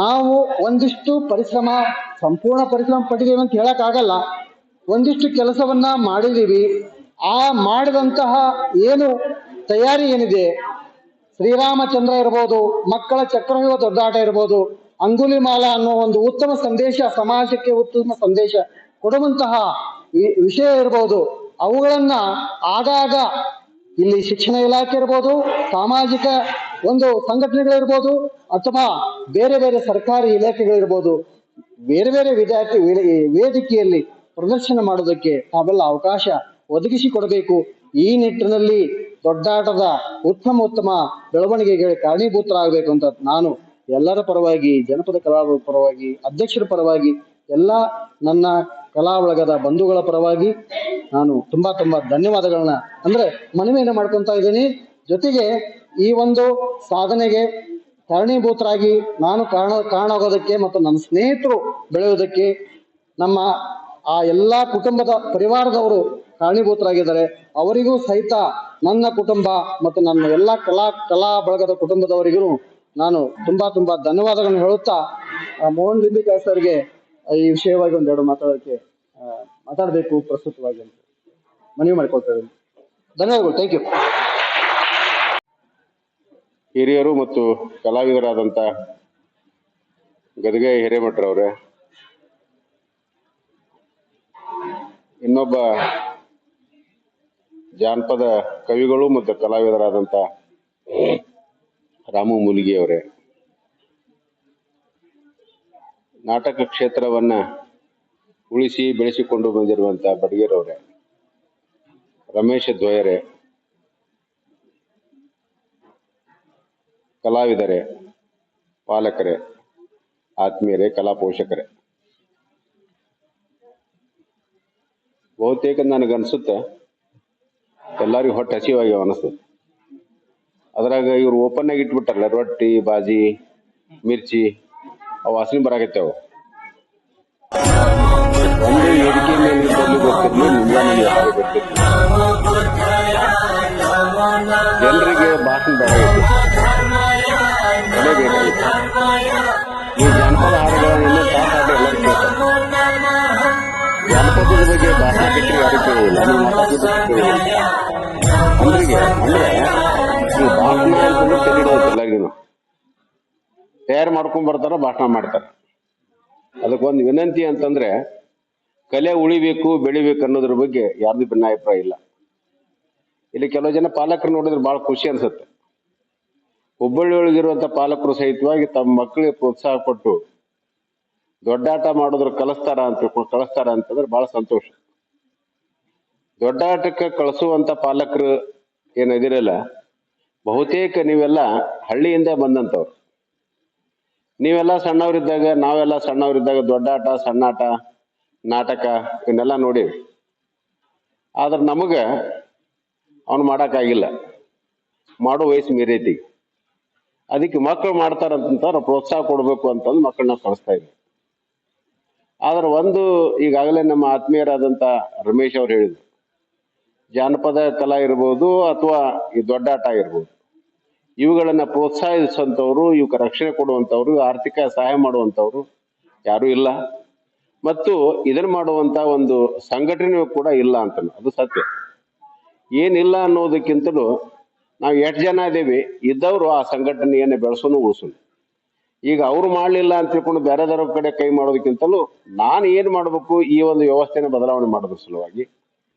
ನಾವು ಒಂದಿಷ್ಟು ಸಂಪೂರ್ಣ ಪರಿಶ್ರಮ ಪಟ್ಟಿದ್ದೀವಿ ಅಂತ ಹೇಳಕ್ ಆಗಲ್ಲ. ಒಂದಿಷ್ಟು ಕೆಲಸವನ್ನ ಮಾಡಿದೀವಿ. ಆ ಮಾಡಿದಂತಹ ಏನು ತಯಾರಿ ಏನಿದೆ, ಶ್ರೀರಾಮಚಂದ್ರ ಇರ್ಬೋದು, ಮಕ್ಕಳ ಚಕ್ರವ್ಯೂಹ ದೊಡ್ಡಾಟ ಇರ್ಬೋದು, ಅಂಗುಲಿಮಾಲ ಅನ್ನೋ ಒಂದು ಉತ್ತಮ ಸಂದೇಶ, ಸಮಾಜಕ್ಕೆ ಉತ್ತಮ ಸಂದೇಶ ಕೊಡುವಂತಹ ವಿಷಯ ಇರ್ಬೋದು, ಅವುಗಳನ್ನ ಆಗಾಗ ಇಲ್ಲಿ ಶಿಕ್ಷಣ ಇಲಾಖೆ ಇರ್ಬೋದು, ಸಾಮಾಜಿಕ ಒಂದು ಸಂಘಟನೆಗಳಿರ್ಬೋದು, ಅಥವಾ ಬೇರೆ ಬೇರೆ ಸರ್ಕಾರಿ ಇಲಾಖೆಗಳಿರ್ಬೋದು, ಬೇರೆ ಬೇರೆ ವೇದಿಕೆಯಲ್ಲಿ ಪ್ರದರ್ಶನ ಮಾಡೋದಕ್ಕೆ ತಾವೆಲ್ಲ ಅವಕಾಶ ಒದಗಿಸಿಕೊಡಬೇಕು. ಈ ನಿಟ್ಟಿನಲ್ಲಿ ದೊಡ್ಡಾಟದ ಉತ್ತಮ ಬೆಳವಣಿಗೆಗೆ ಕಾರಣೀಭೂತರಾಗಬೇಕು ಅಂತ ನಾನು ಎಲ್ಲರ ಪರವಾಗಿ, ಜನಪದ ಕಲಾವಿದರ ಪರವಾಗಿ, ಅಧ್ಯಕ್ಷರ ಪರವಾಗಿ, ಎಲ್ಲ ನನ್ನ ಕಲಾ ಬಳಗದ ಬಂಧುಗಳ ಪರವಾಗಿ ನಾನು ತುಂಬಾ ಧನ್ಯವಾದಗಳನ್ನ ಮನವಿಯನ್ನು ಮಾಡ್ಕೊಂತ ಇದ್ದೀನಿ. ಜೊತೆಗೆ ಈ ಒಂದು ಸಾಧನೆಗೆ ಕಾರಣೀಭೂತರಾಗಿ ನಾನು ಕಾರಣ ಆಗೋದಕ್ಕೆ ಮತ್ತು ನನ್ನ ಸ್ನೇಹಿತರು ಬೆಳೆಯೋದಕ್ಕೆ ನಮ್ಮ ಆ ಎಲ್ಲಾ ಕುಟುಂಬದ ಪರಿವಾರದವರು ಕಾರಣೀಭೂತರಾಗಿದ್ದಾರೆ. ಅವರಿಗೂ ಸಹಿತ ನನ್ನ ಕುಟುಂಬ ಮತ್ತು ನನ್ನ ಎಲ್ಲಾ ಕಲಾ ಬಳಗದ ಕುಟುಂಬದವರಿಗೂ ನಾನು ತುಂಬಾ ಧನ್ಯವಾದಗಳನ್ನು ಹೇಳುತ್ತಾ, ಮೋಹನ್ ಲಿಂಬಿಕಾಯ್ ಸರ್ಗೆ ಈ ವಿಷಯವಾಗಿ ಒಂದೆರಡು ಮಾತಾಡಬೇಕು ಪ್ರಸ್ತುತವಾಗಿ ಅಂತ ಮನವಿ ಮಾಡಿಕೊಳ್ತಾ ಇದ್ದೀನಿ. ಧನ್ಯವಾದಗಳು. Thank you. ಹಿರಿಯರು ಮತ್ತು ಕಲಾವಿದರಾದಂಥ ಗದಗೆ ಹಿರೇಮಠರವ್ರೆ, ಇನ್ನೊಬ್ಬ ಜಾನಪದ ಕವಿಗಳು ಮತ್ತು ಕಲಾವಿದರಾದಂಥ ರಾಮು ಮೂಲಿಗೆಯವರೇ, ನಾಟಕ ಕ್ಷೇತ್ರವನ್ನ ಉಳಿಸಿ ಬೆಳೆಸಿಕೊಂಡು ಬಂದಿರುವಂಥ ಬಡಗೇರವರೇ, ರಮೇಶ್ ದ್ವಯರೇ, ಕಲಾವಿದರೇ, ಪಾಲಕರೇ, ಆತ್ಮೀಯರೇ, ಕಲಾ ಪೋಷಕರೇ, ಬಹುತೇಕ ನನಗನ್ಸುತ್ತೆ ಎಲ್ಲರಿಗೂ ಹೊಟ್ಟೆ ಹಸಿವಾಗ್ಯಾವ ಅನಿಸ್ತದೆ. ಅದ್ರಾಗ ಇವ್ರು ಓಪನ್ ಆಗಿ ಇಟ್ಬಿಟ್ಟಾರಲ್ಲ, ರೊಟ್ಟಿ, ಬಾಜಿ, ಮಿರ್ಚಿ, ಅವು ವಾಸನೆ ಬರಾಕತ್ತೇವು. ಒಂದು ವೇದಿಕೆ ಮೇಲೆ ಗೊತ್ತಿರಲಿ, ಮುಂಜಾನೆ ಗೊತ್ತಿರಲಿ, ಜನರಿಗೆ ಭಾಷಣ ಬೇಕಾಗಿತ್ತು, ಕಲೆ ಬೇಕಾಗಿತ್ತು. ಈ ಜಾನಪದ ಹಾಡುಗಳನ್ನ ತಾಟ್ ಹಾಡು ಎಲ್ಲರೂ ಕೇಳ್ತಾರೆ. ಜಾನಪದದ ಬಗ್ಗೆ ಭಾಷಣ ಬಿಟ್ಟರೆ ಯಾರು ಕೇಳಿಲ್ಲ, ನೀವು ಮಾತಾಡೋದು ಅಂದ್ರಿಗೆ ನೀವು ಭಾಷಣ ಅಂತಂದ್ರೆ ತಿಳಿಡೋದು ಎಲ್ಲರಿಗೂ ತಯಾರು ಮಾಡ್ಕೊಂಡ್ ಬರ್ತಾರ, ಭಾಷಣ ಮಾಡ್ತಾರೆ. ಅದಕ್ಕೊಂದು ವಿನಂತಿ ಅಂತಂದ್ರೆ, ಕಲೆ ಉಳಿಬೇಕು, ಬೆಳಿಬೇಕು ಅನ್ನೋದ್ರ ಬಗ್ಗೆ ಯಾರ್ದು ಭಿನ್ನಾಭಿಪ್ರಾಯ ಇಲ್ಲ. ಇಲ್ಲಿ ಕೆಲವು ಜನ ಪಾಲಕರು ನೋಡಿದ್ರೆ ಬಹಳ ಖುಷಿ ಅನ್ಸುತ್ತೆ. ಹುಬ್ಬಳ್ಳಿ ಒಳಗಿರುವಂತ ಪಾಲಕರು ಸಹಿತವಾಗಿ ತಮ್ಮ ಮಕ್ಕಳಿಗೆ ಪ್ರೋತ್ಸಾಹ ಕೊಟ್ಟು ದೊಡ್ಡಾಟ ಮಾಡೋದ್ರ ಕಳಿಸ್ತಾರ ಅಂತಂದ್ರೆ ಬಹಳ ಸಂತೋಷ. ದೊಡ್ಡಾಟಕ್ಕೆ ಕಳಿಸುವಂತ ಪಾಲಕರು ಏನಿದಿರಲ್ಲ, ಬಹುತೇಕ ನೀವೆಲ್ಲ ಹಳ್ಳಿಯಿಂದ ಬಂದಂತವ್ರು. ನೀವೆಲ್ಲ ಸಣ್ಣವರಿದ್ದಾಗ, ನಾವೆಲ್ಲ ಸಣ್ಣವರಿದ್ದಾಗ ದೊಡ್ಡಾಟ, ಸಣ್ಣಾಟ, ನಾಟಕ ಇವನ್ನೆಲ್ಲ ನೋಡೀವಿ. ಆದ್ರೆ ನಮಗ ಅವ್ನು ಮಾಡೋಕ್ಕಾಗಿಲ್ಲ, ಮಾಡೋ ವಯಸ್ಸು ಮೀರೈತಿ. ಅದಕ್ಕೆ ಮಕ್ಕಳು ಮಾಡ್ತಾರಂತ ಪ್ರೋತ್ಸಾಹ ಕೊಡಬೇಕು ಅಂತಂದು ಮಕ್ಕಳನ್ನ ಕಳಿಸ್ತಾ ಇದ್ವಿ. ಆದ್ರೆ ಒಂದು ಈಗಾಗಲೇ ನಮ್ಮ ಆತ್ಮೀಯರಾದಂಥ ರಮೇಶ್ ಅವ್ರು ಹೇಳಿದ್ರು, ಜಾನಪದ ಕಲಾ ಇರ್ಬೋದು ಅಥವಾ ಈ ದೊಡ್ಡಾಟ ಇರ್ಬೋದು, ಇವುಗಳನ್ನ ಪ್ರೋತ್ಸಾಹಿಸುವಂಥವ್ರು, ಇವಕ್ಕೆ ರಕ್ಷಣೆ ಕೊಡುವಂಥವ್ರು, ಆರ್ಥಿಕ ಸಹಾಯ ಮಾಡುವಂಥವ್ರು ಯಾರೂ ಇಲ್ಲ. ಮತ್ತು ಇದನ್ನು ಮಾಡುವಂತ ಒಂದು ಸಂಘಟನೆ ಕೂಡ ಇಲ್ಲ ಅಂತ, ಅದು ಸತ್ಯ. ಏನಿಲ್ಲ ಅನ್ನೋದಕ್ಕಿಂತಲೂ ನಾವು ಎಷ್ಟು ಜನ ಇದ್ದೇವೆ ಇದ್ದವರು ಆ ಸಂಘಟನೆಯನ್ನ ಬೆಳೆಸೋನು ಉಳಿಸೋನು. ಈಗ ಅವ್ರು ಮಾಡಲಿಲ್ಲ ಅಂತ ತಿಳ್ಕೊಂಡು ಬೇರೆದವ್ರ ಕಡೆ ಕೈ ಮಾಡೋದಕ್ಕಿಂತಲೂ ನಾನು ಏನು ಮಾಡಬೇಕು, ಈ ಒಂದು ವ್ಯವಸ್ಥೆನ ಬದಲಾವಣೆ ಮಾಡೋದ್ರ ಸಲುವಾಗಿ,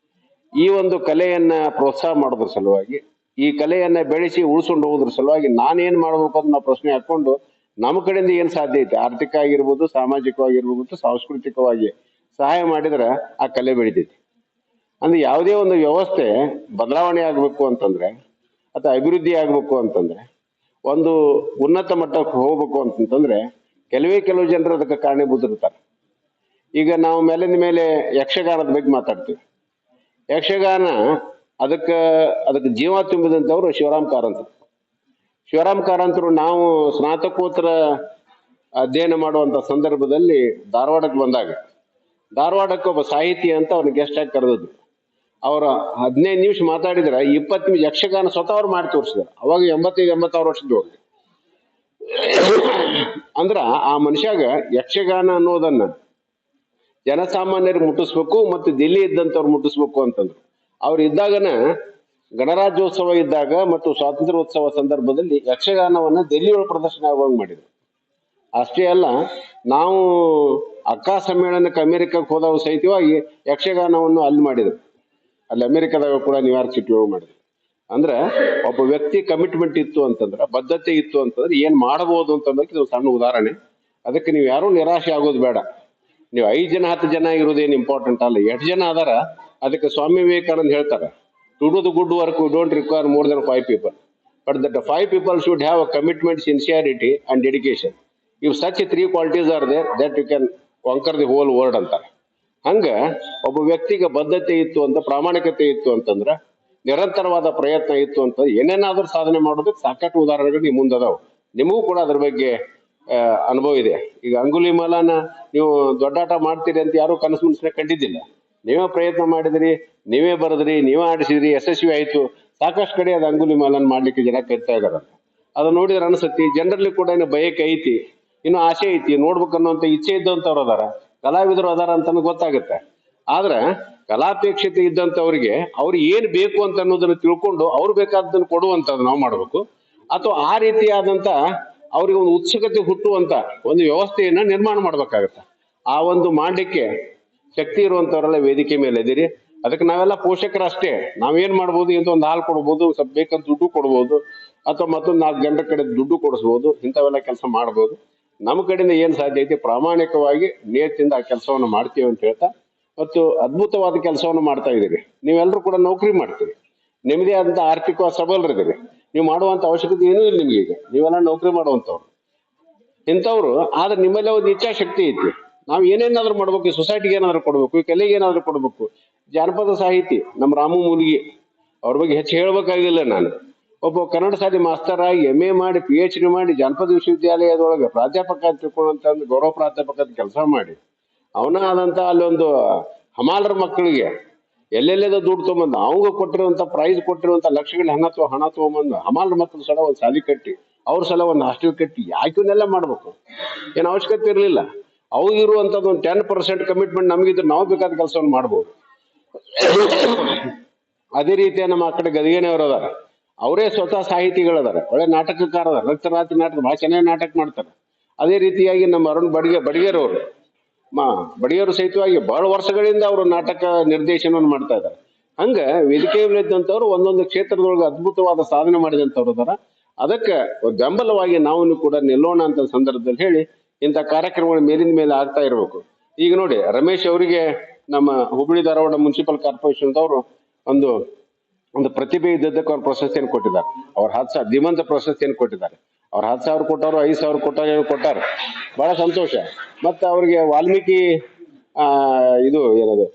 ಈ ಒಂದು ಕಲೆಯನ್ನ ಪ್ರೋತ್ಸಾಹ ಮಾಡೋದ್ರ ಸಲುವಾಗಿ, ಈ ಕಲೆಯನ್ನ ಬೆಳೆಸಿ ಉಳಿಸ್ಕೊಂಡು ಹೋಗೋದ್ರ ಸಲುವಾಗಿ ನಾನೇನ್ ಮಾಡ್ಬೇಕು ಅಂತ ನಾವು ಪ್ರಶ್ನೆ ಹಾಕೊಂಡು ನಮ್ಮ ಕಡೆಯಿಂದ ಏನ್ ಸಾಧ್ಯ ಐತೆ, ಆರ್ಥಿಕ ಆಗಿರ್ಬೋದು, ಸಾಮಾಜಿಕವಾಗಿರ್ಬೋದು, ಸಾಂಸ್ಕೃತಿಕವಾಗಿ ಸಹಾಯ ಮಾಡಿದ್ರೆ ಆ ಕಲೆ ಬೆಳಿತೈತಿ. ಅಂದ್ರೆ ಯಾವುದೇ ಒಂದು ವ್ಯವಸ್ಥೆ ಬದಲಾವಣೆ ಆಗ್ಬೇಕು ಅಂತಂದ್ರೆ ಅಥವಾ ಅಭಿವೃದ್ಧಿ ಆಗ್ಬೇಕು ಅಂತಂದ್ರೆ, ಒಂದು ಉನ್ನತ ಮಟ್ಟಕ್ಕೆ ಹೋಗ್ಬೇಕು ಅಂತಂತಂದ್ರೆ ಕೆಲವು ಜನರು ಅದಕ್ಕೆ ಕಾರಣೀಭೂತರಿರ್ತಾರೆ. ಈಗ ನಾವು ಮೇಲಿಂದ ಮೇಲೆ ಯಕ್ಷಗಾನದ ಬಗ್ಗೆ ಮಾತಾಡ್ತೀವಿ. ಯಕ್ಷಗಾನ ಅದಕ್ಕೆ ಜೀವ ತುಂಬಿದಂಥವ್ರು ಶಿವರಾಮ್ ಕಾರಂತರು. ಶಿವರಾಮ್ ಕಾರಂತರು ನಾವು ಸ್ನಾತಕೋತ್ತರ ಅಧ್ಯಯನ ಮಾಡುವಂತ ಸಂದರ್ಭದಲ್ಲಿ ಧಾರವಾಡಕ್ಕೆ ಬಂದಾಗ, ಧಾರವಾಡಕ್ಕೆ ಒಬ್ಬ ಸಾಹಿತಿ ಅಂತ ಅವ್ರನ್ನ ಗೆಸ್ಟ್ ಆಗಿ ಕರೆದಿದ್ರು. ಅವ್ರ 15 ನಿಮಿಷ ಮಾತಾಡಿದ್ರೆ 20 ನಿಮಿಷ ಯಕ್ಷಗಾನ ಸ್ವತಃ ಅವ್ರು ಮಾಡಿ ತೋರಿಸಿದ್ರು. ಅವಾಗ 85-86 ವರ್ಷದ ಹೋಗಿ ಅಂದ್ರ ಆ ಮನುಷ್ಯಾಗ ಯಕ್ಷಗಾನ ಅನ್ನೋದನ್ನ ಜನಸಾಮಾನ್ಯರಿಗೆ ಮುಟ್ಟಿಸ್ಬೇಕು ಮತ್ತು ದಿಲ್ಲಿ ಇದ್ದಂಥವ್ರು ಮುಟ್ಟಿಸ್ಬೇಕು ಅಂತಂದ್ರು. ಅವ್ರು ಇದ್ದಾಗನ ಗಣರಾಜ್ಯೋತ್ಸವ ಇದ್ದಾಗ ಮತ್ತು ಸ್ವಾತಂತ್ರ್ಯೋತ್ಸವ ಸಂದರ್ಭದಲ್ಲಿ ಯಕ್ಷಗಾನವನ್ನ ದಿಲ್ಲಿಯೊಳಗೆ ಪ್ರದರ್ಶನ ಆಗುವಂಗೆ ಮಾಡಿದ್ರು. ಅಷ್ಟೇ ಅಲ್ಲ, ನಾವು ಅಕ್ಕಾ ಸಮ್ಮೇಳನಕ್ಕೆ ಅಮೆರಿಕಕ್ಕೆ ಹೋದವು ಸಹಿತವಾಗಿ ಯಕ್ಷಗಾನವನ್ನು ಅಲ್ಲಿ ಮಾಡಿದ್ರು. ಅಲ್ಲಿ ಅಮೆರಿಕದಾಗ ಕೂಡ ನ್ಯೂಯಾರ್ಕ್ ಸಿಟಿ ಒಳಗೆ ಮಾಡಿದ್ರು. ಅಂದ್ರೆ ಒಬ್ಬ ವ್ಯಕ್ತಿ ಕಮಿಟ್ಮೆಂಟ್ ಇತ್ತು ಅಂತಂದ್ರೆ, ಬದ್ಧತೆ ಇತ್ತು ಅಂತಂದ್ರೆ ಏನ್ ಮಾಡಬಹುದು ಅಂತಂದಕ್ಕೆ ಇದು ಸಣ್ಣ ಉದಾಹರಣೆ. ಅದಕ್ಕೆ ನೀವು ಯಾರು ನಿರಾಶೆ ಆಗೋದು ಬೇಡ. ನೀವು 5 ಜನ 10 ಜನ ಇರೋದೇನು ಇಂಪಾರ್ಟೆಂಟ್ ಅಲ್ಲ, 8 ಜನ ಅದಾರ. ಅದಕ್ಕೆ ಸ್ವಾಮಿ ವಿವೇಕಾನಂದ ಹೇಳ್ತಾರೆ, to do the good work we don't require more than 5 people, but that 5 people should have a commitment, sincerity and dedication. If such 3 qualities are there that you can conquer the whole world ಅಂತಾರೆ. ಹಂಗ ಒಬ್ಬ ವ್ಯಕ್ತಿಗೆ ಬದ್ಧತೆ ಇತ್ತು ಅಂತ, ಪ್ರಾಮಾಣಿಕತೆ ಇತ್ತು ಅಂತಂದ್ರೆ, ನಿರಂತರವಾದ ಪ್ರಯತ್ನ ಇತ್ತು ಅಂತ ಏನೇನಾದ್ರೂ ಸಾಧನೆ ಮಾಡೋದಕ್ಕೆ ಸಾಕಷ್ಟು ಉದಾಹರಣೆಗಳು ನಿಮ್ಮ ಮುಂದೆ ಅದಾವ. ನಿಮಗೂ ಕೂಡ ಅದ್ರ ಬಗ್ಗೆ ಅನುಭವ ಇದೆ. ಈಗ ಅಂಗುಲಿಮಾಲನ ನೀವು ದೊಡ್ಡಾಟ ಮಾಡ್ತೀರಿ ಅಂತ ಯಾರು ಕನಸು ಮುನ್ಸನೆ ಕಂಡಿದ್ದಿಲ್ಲ. ನೀವೇ ಪ್ರಯತ್ನ ಮಾಡಿದ್ರಿ, ನೀವೇ ಬರದ್ರಿ, ನೀವೇ ಆಡಿಸಿದ್ರಿ, ಯಶಸ್ವಿ ಆಯ್ತು. ಸಾಕಷ್ಟು ಕಡೆ ಅದು ಅಂಗುಲಿಮಾಲನ್ ಮಾಡ್ಲಿಕ್ಕೆ ಜನ ಕರಿತಾ ಇದಾರಂತ. ಅದನ್ನ ನೋಡಿದ್ರೆ ಅನ್ಸತ್ತಿ ಜನರಲ್ಲಿ ಕೂಡ ಇನ್ನು ಬಯಕೆ ಐತಿ, ಇನ್ನು ಆಸೆ ಐತಿ, ನೋಡ್ಬೇಕು ಅನ್ನೋಂಥ ಇಚ್ಛೆ ಇದ್ದಂಥವ್ರು ಅದಾರ, ಕಲಾವಿದರು ಅದಾರ ಅಂತ ಗೊತ್ತಾಗುತ್ತೆ. ಆದ್ರೆ ಕಲಾಪೇಕ್ಷತೆ ಇದ್ದಂಥವ್ರಿಗೆ ಅವ್ರು ಏನ್ ಬೇಕು ಅಂತ ಅನ್ನೋದನ್ನ ತಿಳ್ಕೊಂಡು ಅವ್ರು ಬೇಕಾದದನ್ನು ಕೊಡುವಂಥದ್ದು ನಾವು ಮಾಡ್ಬೇಕು. ಅಥವಾ ಆ ರೀತಿಯಾದಂತ ಅವ್ರಿಗೆ ಒಂದು ಉತ್ಸುಕತೆ ಹುಟ್ಟುವಂತ ಒಂದು ವ್ಯವಸ್ಥೆಯನ್ನ ನಿರ್ಮಾಣ ಮಾಡ್ಬೇಕಾಗತ್ತೆ. ಆ ಒಂದು ಮಾಡ್ಲಿಕ್ಕೆ ಶಕ್ತಿ ಇರುವಂತವರೆಲ್ಲ ವೇದಿಕೆ ಮೇಲೆ ಇದೀರಿ. ಅದಕ್ಕೆ ನಾವೆಲ್ಲ ಪೋಷಕರಷ್ಟೇ. ನಾವೇನ್ ಮಾಡ್ಬೋದು, ಇಂಥ ಒಂದು ಹಾಲು ಕೊಡ್ಬೋದು, ಸ್ವಲ್ಪ ಬೇಕಂತ ದುಡ್ಡು ಕೊಡ್ಬೋದು, ಅಥವಾ ಮತ್ತೊಂದು 4 ಜನರ ಕಡೆ ದುಡ್ಡು ಕೊಡಿಸ್ಬೋದು. ಇಂಥವೆಲ್ಲ ಕೆಲಸ ಮಾಡ್ಬೋದು. ನಮ್ಮ ಕಡೆಯಿಂದ ಏನ್ ಸಾಧ್ಯ ಐತಿ ಪ್ರಾಮಾಣಿಕವಾಗಿ ನೇರದಿಂದ ಆ ಕೆಲಸವನ್ನು ಮಾಡ್ತೀವಿ ಅಂತ ಹೇಳ್ತಾ, ಮತ್ತು ಅದ್ಭುತವಾದ ಕೆಲಸವನ್ನು ಮಾಡ್ತಾ ಇದ್ದೀರಿ. ನೀವೆಲ್ಲರೂ ಕೂಡ ನೌಕರಿ ಮಾಡ್ತೀರಿ, ನಿಮ್ಮದೇ ಆದಂತ ಆರ್ಥಿಕವಾಗಿ ಸಬಲರಿದ್ದೀರಿ. ನೀವು ಮಾಡುವಂತ ಅವಶ್ಯಕತೆ ಏನೂ ಇಲ್ಲ ನಿಮ್ಗೆ. ಈಗ ನೀವೆಲ್ಲ ನೌಕರಿ ಮಾಡುವಂಥವ್ರು ಇಂಥವ್ರು. ಆದ್ರೆ ನಿಮ್ಮಲ್ಲೇ ಒಂದು ಇಚ್ಛಾಶಕ್ತಿ ಐತಿ. ನಾವು ಏನೇನಾದ್ರೂ ಮಾಡ್ಬೇಕು, ಈ ಸೊಸೈಟಿಗೆ ಏನಾದ್ರು ಕೊಡ್ಬೇಕು, ಈ ಕಲೆಗೆ ಏನಾದ್ರು ಕೊಡ್ಬೇಕು. ಜಾನಪದ ಸಾಹಿತಿ ನಮ್ಮ ರಾಮು ಮೂಲ್ಗಿ ಅವ್ರ ಬಗ್ಗೆ ಹೆಚ್ಚು ಹೇಳ್ಬೇಕಾಗಿಲ್ಲ. ನಾನು ಒಬ್ಬ ಕನ್ನಡ ಸಾಹಿತ್ಯ ಮಾಸ್ತರ್ ಆಗಿ MA ಮಾಡಿ PhD ಮಾಡಿ ಜಾನಪದ ವಿಶ್ವವಿದ್ಯಾಲಯದೊಳಗೆ ಪ್ರಾಧ್ಯಾಪಕ ಅಂತ ತಿಳ್ಕೊಂಡಂತ ಗೌರವ ಪ್ರಾಧ್ಯಾಪಕ ಅಂತ ಕೆಲಸ ಮಾಡಿ, ಅವನ ಆದಂತ ಅಲ್ಲೊಂದು ಹಮಾಲರ ಮಕ್ಕಳಿಗೆ ಎಲ್ಲೆಲ್ಲೆದ ದುಡ್ಡು ತೊಗೊಂಬಂದು ಅವಂಗ ಕೊಟ್ಟಿರುವಂತ ಪ್ರೈಸ್ ಕೊಟ್ಟಿರುವಂತ ಲಕ್ಷಗಳ ಹಣ ತಗೊಂಬಂದು ಹಮಾಲರ ಮಕ್ಕಳ ಸಲ ಒಂದು ಶಾಲಿ ಕಟ್ಟಿ, ಅವ್ರ ಸಲ ಒಂದು ಹಾಸ್ಟೆಲ್ ಕಟ್ಟಿ, ಯಾಕನ್ನೆಲ್ಲ ಮಾಡ್ಬೇಕು, ಏನ್ ಅವಶ್ಯಕತೆ ಇರಲಿಲ್ಲ. ಅವು ಇರುವಂತದ್ದು ಒಂದು 10% ಕಮಿಟ್ಮೆಂಟ್ ನಮಗಿದ್ರೆ ನಾವು ಬೇಕಾದ ಕೆಲಸವನ್ನು ಮಾಡ್ಬೋದು. ಅದೇ ರೀತಿಯ ನಮ್ಮ ಆ ಕಡೆ ಗದಿಗೆನವರು ಅದಾರ, ಅವರೇ ಸ್ವತಃ ಸಾಹಿತಿಗಳದಾರ, ಒಳ್ಳೆ ನಾಟಕಕಾರ ಅದಾರ. ರಕ್ತರಾತ್ರಿ ನಾಟಕ ಬಹಳ ಚೆನ್ನಾಗಿ ನಾಟಕ ಮಾಡ್ತಾರೆ. ಅದೇ ರೀತಿಯಾಗಿ ನಮ್ಮ ಅರುಣ್ ಬಡಿಗೇರವರು ಬಡಿಗೇರು ಸಹಿತವಾಗಿ ಬಹಳ ವರ್ಷಗಳಿಂದ ಅವರು ನಾಟಕ ನಿರ್ದೇಶನವನ್ನು ಮಾಡ್ತಾ ಇದ್ದಾರೆ. ಹಂಗ ವೇದಿಕೆಯಲ್ಲಿದ್ದಂಥವ್ರು ಒಂದೊಂದು ಕ್ಷೇತ್ರದೊಳಗೆ ಅದ್ಭುತವಾದ ಸಾಧನೆ ಮಾಡಿದಂಥವ್ರು ಅದಾರ. ಅದಕ್ಕೆ ಬೆಂಬಲವಾಗಿ ನಾವು ಕೂಡ ನಿಲ್ಲೋಣ ಅಂತ ಸಂದರ್ಭದಲ್ಲಿ ಹೇಳಿ ಇಂಥ ಕಾರ್ಯಕ್ರಮಗಳು ಮೇಲಿನ ಮೇಲೆ ಆಗ್ತಾ ಇರಬೇಕು. ಈಗ ನೋಡಿ, ರಮೇಶ್ ಅವರಿಗೆ ನಮ್ಮ ಹುಬ್ಬಳ್ಳಿ ಧಾರವಾಡ ಮುನ್ಸಿಪಲ್ ಕಾರ್ಪೊರೇಷನ್ ಅವರು ಒಂದು ಪ್ರತಿಭೆ ಇದ್ದದ್ದಕ್ಕೆ ಅವ್ರ ಪ್ರಶಸ್ತಿಯನ್ನು ಕೊಟ್ಟಿದ್ದಾರೆ. ಅವ್ರ 10,000 ಧೀಮಂತ ಪ್ರಶಸ್ತಿಯನ್ನು ಕೊಟ್ಟಿದ್ದಾರೆ. ಅವ್ರ 10,000 ಕೊಟ್ಟವರು, 5,000 ಕೊಟ್ಟಾರೆ. ಬಹಳ ಸಂತೋಷ. ಮತ್ತೆ ಅವ್ರಿಗೆ ವಾಲ್ಮೀಕಿ ಇದು ಏನದು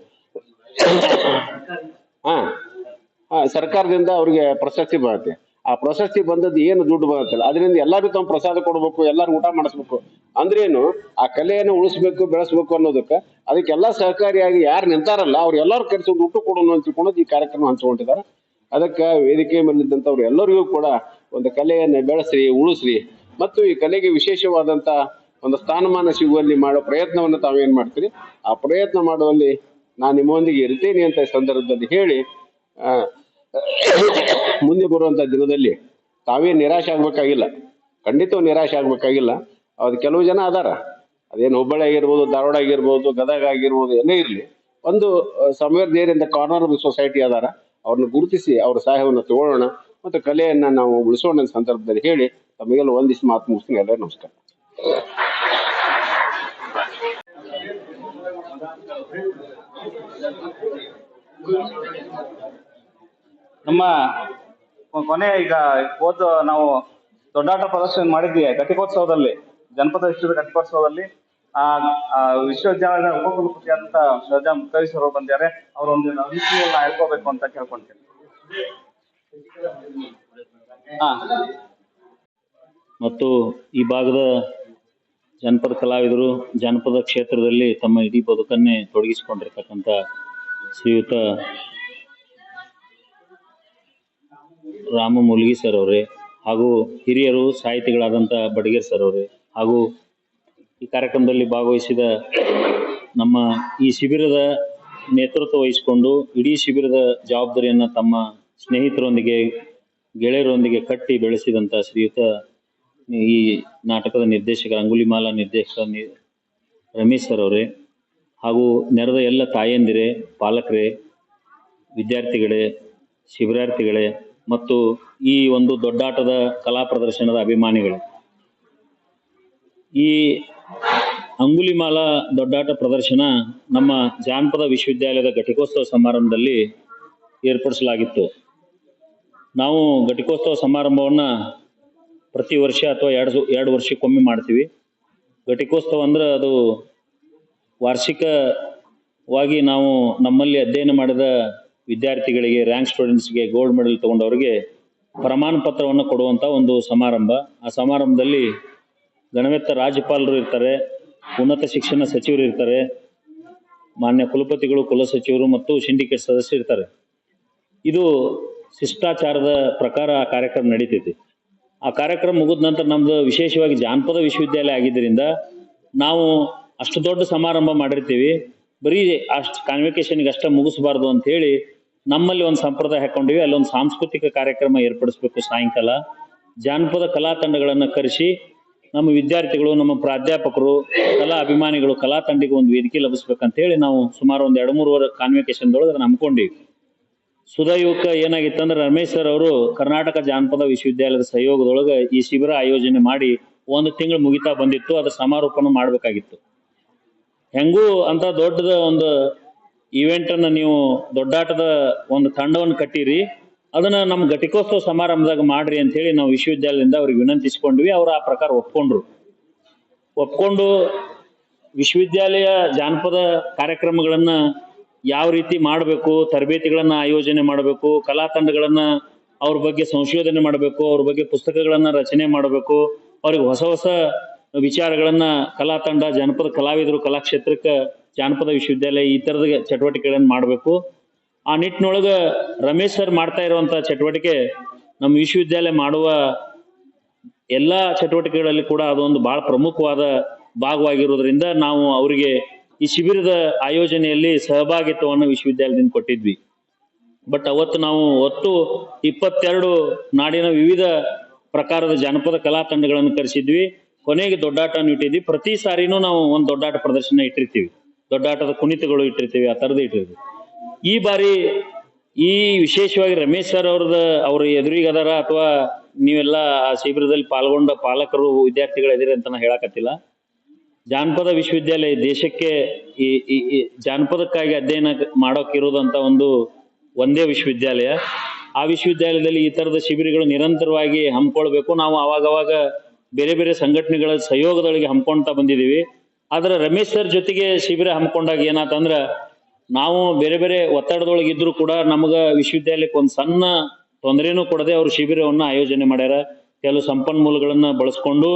ಸರ್ಕಾರದಿಂದ ಅವ್ರಿಗೆ ಪ್ರಶಸ್ತಿ ಬರುತ್ತೆ. ಆ ಪ್ರಶಸ್ತಿ ಬಂದದ್ದು ಏನು ದುಡ್ಡು ಬರುತ್ತಲ್ಲ ಅದರಿಂದ ಎಲ್ಲರೂ ತಮ್ಮ ಪ್ರಸಾದ ಕೊಡ್ಬೇಕು, ಎಲ್ಲರೂ ಊಟ ಮಾಡಿಸ್ಬೇಕು ಅಂದ್ರೇನು ಆ ಕಲೆಯನ್ನು ಉಳಿಸ್ಬೇಕು ಬೆಳೆಸ್ಬೇಕು ಅನ್ನೋದಕ್ಕೆ ಅದಕ್ಕೆಲ್ಲ ಸಹಕಾರಿಯಾಗಿ ಯಾರು ನಿಂತಾರಲ್ಲ ಅವ್ರು ಎಲ್ಲರೂ ಕರೆಸಿ ಊಟ ಕೊಡೋಣ ಅಂತ ತಿಳ್ಕೊಂಡು ಈ ಕಾರ್ಯಕ್ರಮ ಹಂಚ್ಕೊಂಡಿದ್ದಾರೆ. ಅದಕ್ಕೆ ವೇದಿಕೆ ಮೇಲಿದ್ದಂಥವ್ರು ಎಲ್ಲರಿಗೂ ಕೂಡ ಒಂದು ಕಲೆಯನ್ನು ಬೆಳೆಸ್ರಿ, ಉಳಿಸ್ರಿ ಮತ್ತು ಈ ಕಲೆಗೆ ವಿಶೇಷವಾದಂತ ಒಂದು ಸ್ಥಾನಮಾನ ಸಿಗುವಲ್ಲಿ ಮಾಡೋ ಪ್ರಯತ್ನವನ್ನು ತಾವೇನ್ ಮಾಡ್ತೀರಿ, ಆ ಪ್ರಯತ್ನ ಮಾಡುವಲ್ಲಿ ನಾನು ನಿಮ್ಮೊಂದಿಗೆ ಇರ್ತೀನಿ ಅಂತ ಈ ಸಂದರ್ಭದಲ್ಲಿ ಹೇಳಿ ಮುಂದೆ ಬರುವಂತ ದಿನದಲ್ಲಿ ತಾವೇ ನಿರಾಶೆ ಆಗ್ಬೇಕಾಗಿಲ್ಲ, ಖಂಡಿತ ನಿರಾಶೆ ಆಗ್ಬೇಕಾಗಿಲ್ಲ. ಅದು ಕೆಲವು ಜನ ಅದಾರ, ಅದೇನು ಹುಬ್ಬಳ್ಳಿ ಆಗಿರ್ಬೋದು, ಧಾರವಾಡ ಆಗಿರ್ಬೋದು, ಗದಗ ಆಗಿರ್ಬೋದು, ಎಲ್ಲೇ ಇರಲಿ, ಒಂದು somewhere there in the corner of the society ಅದಾರ, ಅವ್ರನ್ನ ಗುರುತಿಸಿ ಅವ್ರ ಸಹಾಯವನ್ನು ತಗೊಳ್ಳೋಣ ಮತ್ತು ಕಲೆಯನ್ನ ನಾವು ಉಳಿಸೋಣ ಸಂದರ್ಭದಲ್ಲಿ ಹೇಳಿ ತಮಗೆಲ್ಲ ಒಂದಿಷ್ಟು ಮಾತು ಮುಗಿಸ್ತೀನಿ. ಎಲ್ಲರೂ ನಮಸ್ಕಾರ. ನಮ್ಮ ಕೊನೆ ಈಗ ನಾವು ದೊಡ್ಡಾಟ ಪ್ರದರ್ಶನ ಮಾಡಿದ್ವಿ ಘಟಿಕೋತ್ಸವದಲ್ಲಿ, ಜನಪದ ವಿಶ್ವದ ಘಟಿಕೋತ್ಸವದಲ್ಲಿ. ವಿಶ್ವವಿದ್ಯಾಲಯದ ಉಪಕುಲಪತಿ ಅಂತ ಶ್ರದ್ಧಾ ಮುಕ್ತೇಶ್ವರ ಅವರು ಬಂದಿದ್ದಾರೆ. ಅವರು ಒಂದು ಅಭಿಪ್ರಾಯವನ್ನು ಹೇಳ್ಕೋಬೇಕು ಅಂತ ಕೇಳ್ಕೊಂತೀನಿ. ಮತ್ತು ಈ ಭಾಗದ ಜನಪದ ಕಲಾವಿದರು ಜಾನಪದ ಕ್ಷೇತ್ರದಲ್ಲಿ ತಮ್ಮ ಇಡೀ ಬದುಕನ್ನೇ ತೊಡಗಿಸಿಕೊಂಡಿರ್ತಕ್ಕಂಥ ಶ್ರೀಯುತ ರಾಮ ಮುಲ್ಗಿ ಸರ್ ಅವರೇ, ಹಾಗೂ ಹಿರಿಯರು ಸಾಹಿತಿಗಳಾದಂಥ ಬಡಗೇರ್ ಸರ್ ಅವರೇ, ಹಾಗೂ ಈ ಕಾರ್ಯಕ್ರಮದಲ್ಲಿ ಭಾಗವಹಿಸಿದ ನಮ್ಮ ಈ ಶಿಬಿರದ ನೇತೃತ್ವ ವಹಿಸಿಕೊಂಡು ಇಡೀ ಶಿಬಿರದ ಜವಾಬ್ದಾರಿಯನ್ನು ತಮ್ಮ ಸ್ನೇಹಿತರೊಂದಿಗೆ ಗೆಳೆಯರೊಂದಿಗೆ ಕಟ್ಟಿ ಬೆಳೆಸಿದಂಥ ಶ್ರೀಯುತ ಈ ನಾಟಕದ ನಿರ್ದೇಶಕ ಅಂಗುಲಿಮಾಲ ನಿರ್ದೇಶಕ ರಮೇಶ್ ಸರ್ ಅವರೇ, ಹಾಗೂ ನೆರೆದ ಎಲ್ಲ ತಾಯಂದಿರೇ, ಪಾಲಕರೇ, ವಿದ್ಯಾರ್ಥಿಗಳೇ, ಶಿಬಿರಾರ್ಥಿಗಳೇ ಮತ್ತು ಈ ಒಂದು ದೊಡ್ಡಾಟದ ಕಲಾ ಪ್ರದರ್ಶನದ ಅಭಿಮಾನಿಗಳೇ, ಈ ಅಂಗುಲಿಮಾಲ ದೊಡ್ಡಾಟ ಪ್ರದರ್ಶನ ನಮ್ಮ ಜಾನಪದ ವಿಶ್ವವಿದ್ಯಾಲಯದ ಘಟಿಕೋತ್ಸವ ಸಮಾರಂಭದಲ್ಲಿ ಏರ್ಪಡಿಸಲಾಗಿತ್ತು. ನಾವು ಘಟಿಕೋತ್ಸವ ಸಮಾರಂಭವನ್ನು ಪ್ರತಿ ವರ್ಷ ಅಥವಾ ಎರಡು ವರ್ಷಕ್ಕೊಮ್ಮೆ ಮಾಡ್ತೀವಿ. ಘಟಿಕೋತ್ಸವ ಅಂದ್ರೆ ಅದು ವಾರ್ಷಿಕವಾಗಿ ನಾವು ನಮ್ಮಲ್ಲಿ ಅಧ್ಯಯನ ಮಾಡಿದ ವಿದ್ಯಾರ್ಥಿಗಳಿಗೆ, ರ್ಯಾಂಕ್ ಸ್ಟೂಡೆಂಟ್ಸ್ಗೆ, ಗೋಲ್ಡ್ ಮೆಡಲ್ ತಗೊಂಡವರಿಗೆ ಪ್ರಮಾಣ ಪತ್ರವನ್ನು ಕೊಡುವಂಥ ಒಂದು ಸಮಾರಂಭ. ಆ ಸಮಾರಂಭದಲ್ಲಿ ಗಣವೆತ್ತ ರಾಜ್ಯಪಾಲರು ಇರ್ತಾರೆ, ಉನ್ನತ ಶಿಕ್ಷಣ ಸಚಿವರು ಇರ್ತಾರೆ, ಮಾನ್ಯ ಕುಲಪತಿಗಳು, ಕುಲಸಚಿವರು ಮತ್ತು ಸಿಂಡಿಕೇಟ್ ಸದಸ್ಯರು ಇರ್ತಾರೆ. ಇದು ಶಿಷ್ಟಾಚಾರದ ಪ್ರಕಾರ ಆ ಕಾರ್ಯಕ್ರಮ ನಡೀತೈತಿ. ಆ ಕಾರ್ಯಕ್ರಮ ಮುಗಿದ ನಂತರ ನಮ್ದು ವಿಶೇಷವಾಗಿ ಜಾನಪದ ವಿಶ್ವವಿದ್ಯಾಲಯ ಆಗಿದ್ದರಿಂದ ನಾವು ಅಷ್ಟು ದೊಡ್ಡ ಸಮಾರಂಭ ಮಾಡಿರ್ತೀವಿ, ಬರೀ ಅಷ್ಟು ಕಾನ್ವಿಕೇಶನ್ಗೆ ಅಷ್ಟೇ ಮುಗಿಸಬಾರ್ದು ಅಂತ ಹೇಳಿ ನಮ್ಮಲ್ಲಿ ಒಂದು ಸಂಪ್ರದಾಯ ಹಾಕೊಂಡಿವಿ. ಅಲ್ಲೊಂದು ಸಾಂಸ್ಕೃತಿಕ ಕಾರ್ಯಕ್ರಮ ಏರ್ಪಡಿಸ್ಬೇಕು. ಸಾಯಂಕಾಲ ಜಾನಪದ ಕಲಾ ತಂಡಗಳನ್ನು ಕರೆಸಿ ನಮ್ಮ ವಿದ್ಯಾರ್ಥಿಗಳು, ನಮ್ಮ ಪ್ರಾಧ್ಯಾಪಕರು, ಕಲಾ ಅಭಿಮಾನಿಗಳು, ಕಲಾ ತಂಡಿಗೆ ಒಂದು ವೇದಿಕೆ ಲಭಿಸ್ಬೇಕಂತ ಹೇಳಿ ನಾವು ಸುಮಾರು ಒಂದು 2-3 ಕಾನ್ವಿಕೇಶನ್ದೊಳಗೆ ಅದನ್ನು ಹಮ್ಮಿಕೊಂಡಿವಿ. ಸುದೈವಕ್ಕೆ ಏನಾಗಿತ್ತಂದ್ರೆ ರಮೇಶ್ ಸರ್ ಅವರು ಕರ್ನಾಟಕ ಜಾನಪದ ವಿಶ್ವವಿದ್ಯಾಲಯದ ಸಹಯೋಗದೊಳಗೆ ಈ ಶಿಬಿರ ಆಯೋಜನೆ ಮಾಡಿ 1 ತಿಂಗಳು ಮುಗಿತಾ ಬಂದಿತ್ತು. ಅದರ ಸಮಾರೋಪನ ಮಾಡಬೇಕಾಗಿತ್ತು. ಹೆಂಗೂ ಅಂತ ದೊಡ್ಡದ ಒಂದು ಇವೆಂಟನ್ನು ನೀವು ದೊಡ್ಡಾಟದ ಒಂದು ತಂಡವನ್ನು ಕಟ್ಟಿರಿ, ಅದನ್ನು ನಮ್ಮ ಘಟಿಕೋತ್ಸವ ಸಮಾರಂಭದಾಗ ಮಾಡ್ರಿ ಅಂತ ಹೇಳಿ ನಾವು ವಿಶ್ವವಿದ್ಯಾಲಯದಿಂದ ಅವ್ರಿಗೆ ವಿನಂತಿಸಿಕೊಂಡ್ವಿ. ಅವರು ಆ ಪ್ರಕಾರ ಒಪ್ಕೊಂಡು ವಿಶ್ವವಿದ್ಯಾಲಯ ಜಾನಪದ ಕಾರ್ಯಕ್ರಮಗಳನ್ನು ಯಾವ ರೀತಿ ಮಾಡಬೇಕು, ತರಬೇತಿಗಳನ್ನು ಆಯೋಜನೆ ಮಾಡಬೇಕು, ಕಲಾ ತಂಡಗಳನ್ನು ಅವ್ರ ಬಗ್ಗೆ ಸಂಶೋಧನೆ ಮಾಡಬೇಕು, ಅವ್ರ ಬಗ್ಗೆ ಪುಸ್ತಕಗಳನ್ನು ರಚನೆ ಮಾಡಬೇಕು, ಅವ್ರಿಗೆ ಹೊಸ ಹೊಸ ವಿಚಾರಗಳನ್ನು ಕಲಾ ತಂಡ, ಜಾನಪದ ಕಲಾವಿದರು, ಕಲಾಕ್ಷೇತ್ರಕ್ಕೆ ಜಾನಪದ ವಿಶ್ವವಿದ್ಯಾಲಯ ಈ ಥರದ ಚಟುವಟಿಕೆಗಳನ್ನು ಮಾಡಬೇಕು. ಆ ನಿಟ್ಟಿನೊಳಗೆ ರಮೇಶ್ ಸರ್ ಮಾಡ್ತಾ ಇರುವಂಥ ಚಟುವಟಿಕೆ ನಮ್ಮ ವಿಶ್ವವಿದ್ಯಾಲಯ ಮಾಡುವ ಎಲ್ಲ ಚಟುವಟಿಕೆಗಳಲ್ಲಿ ಕೂಡ ಅದೊಂದು ಭಾಳ ಪ್ರಮುಖವಾದ ಭಾಗವಾಗಿರೋದ್ರಿಂದ ನಾವು ಅವರಿಗೆ ಈ ಶಿಬಿರದ ಆಯೋಜನೆಯಲ್ಲಿ ಸಹಭಾಗಿತ್ವವನ್ನು ವಿಶ್ವವಿದ್ಯಾಲಯದಿಂದ ಕೊಟ್ಟಿದ್ವಿ. ಬಟ್ ಅವತ್ತು ನಾವು 22 ನಾಡಿನ ವಿವಿಧ ಪ್ರಕಾರದ ಜಾನಪದ ಕಲಾ ತಂಡಗಳನ್ನು ಕರೆಸಿದ್ವಿ. ಕೊನೆಗೆ ದೊಡ್ಡಾಟವನ್ನು ಇಟ್ಟಿದ್ವಿ. ಪ್ರತಿ ಸಾರಿನೂ ನಾವು ಒಂದು ದೊಡ್ಡಾಟ ಪ್ರದರ್ಶನ ಇಟ್ಟಿರ್ತೀವಿ, ದೊಡ್ಡಾಟದ ಕುಣಿತಗಳು ಇಟ್ಟಿರ್ತೀವಿ, ಆ ಥರದ್ದು ಇಟ್ಟಿರ್ತೀವಿ. ಈ ಬಾರಿ ಈ ವಿಶೇಷವಾಗಿ ರಮೇಶ್ ಸರ್ ಅವ್ರ ಎದುರಿಗೆ ಅದಾರ ಅಥವಾ ನೀವೆಲ್ಲ ಆ ಶಿಬಿರದಲ್ಲಿ ಪಾಲ್ಗೊಂಡ ಪಾಲಕರು, ವಿದ್ಯಾರ್ಥಿಗಳು ಎದುರಿ ಅಂತ ನಾನು ಹೇಳಕತ್ತಿಲ್ಲ. ಜಾನಪದ ವಿಶ್ವವಿದ್ಯಾಲಯ ದೇಶಕ್ಕೆ ಈ ಜಾನಪದಕ್ಕಾಗಿ ಅಧ್ಯಯನ ಮಾಡೋಕ್ಕಿರೋದಂತ ಒಂದೇ ವಿಶ್ವವಿದ್ಯಾಲಯ. ಆ ವಿಶ್ವವಿದ್ಯಾಲಯದಲ್ಲಿ ಈ ಥರದ ಶಿಬಿರಗಳು ನಿರಂತರವಾಗಿ ಹಮ್ಮಿಕೊಳ್ಬೇಕು. ನಾವು ಅವಾಗವಾಗ ಬೇರೆ ಬೇರೆ ಸಂಘಟನೆಗಳ ಸಹಯೋಗದೊಳಗೆ ಹಮ್ಮಿಕೊಳ್ತಾ ಬಂದಿದ್ದೀವಿ. ಆದರೆ ರಮೇಶ್ ಸರ್ ಜೊತೆಗೆ ಶಿಬಿರ ಹಮ್ಮಿಕೊಂಡಾಗ ಏನಾತಂದ್ರೆ ನಾವು ಬೇರೆ ಬೇರೆ ಒತ್ತಡದೊಳಗೆ ಇದ್ರೂ ಕೂಡ ನಮಗೆ ವಿಶ್ವವಿದ್ಯಾಲಯಕ್ಕೆ ಒಂದು ಸಣ್ಣ ತೊಂದರೆನೂ ಕೊಡದೆ ಅವರು ಶಿಬಿರವನ್ನು ಆಯೋಜನೆ ಮಾಡ್ಯಾರ. ಕೆಲವು ಸಂಪನ್ಮೂಲಗಳನ್ನ ಬಳಸ್ಕೊಂಡು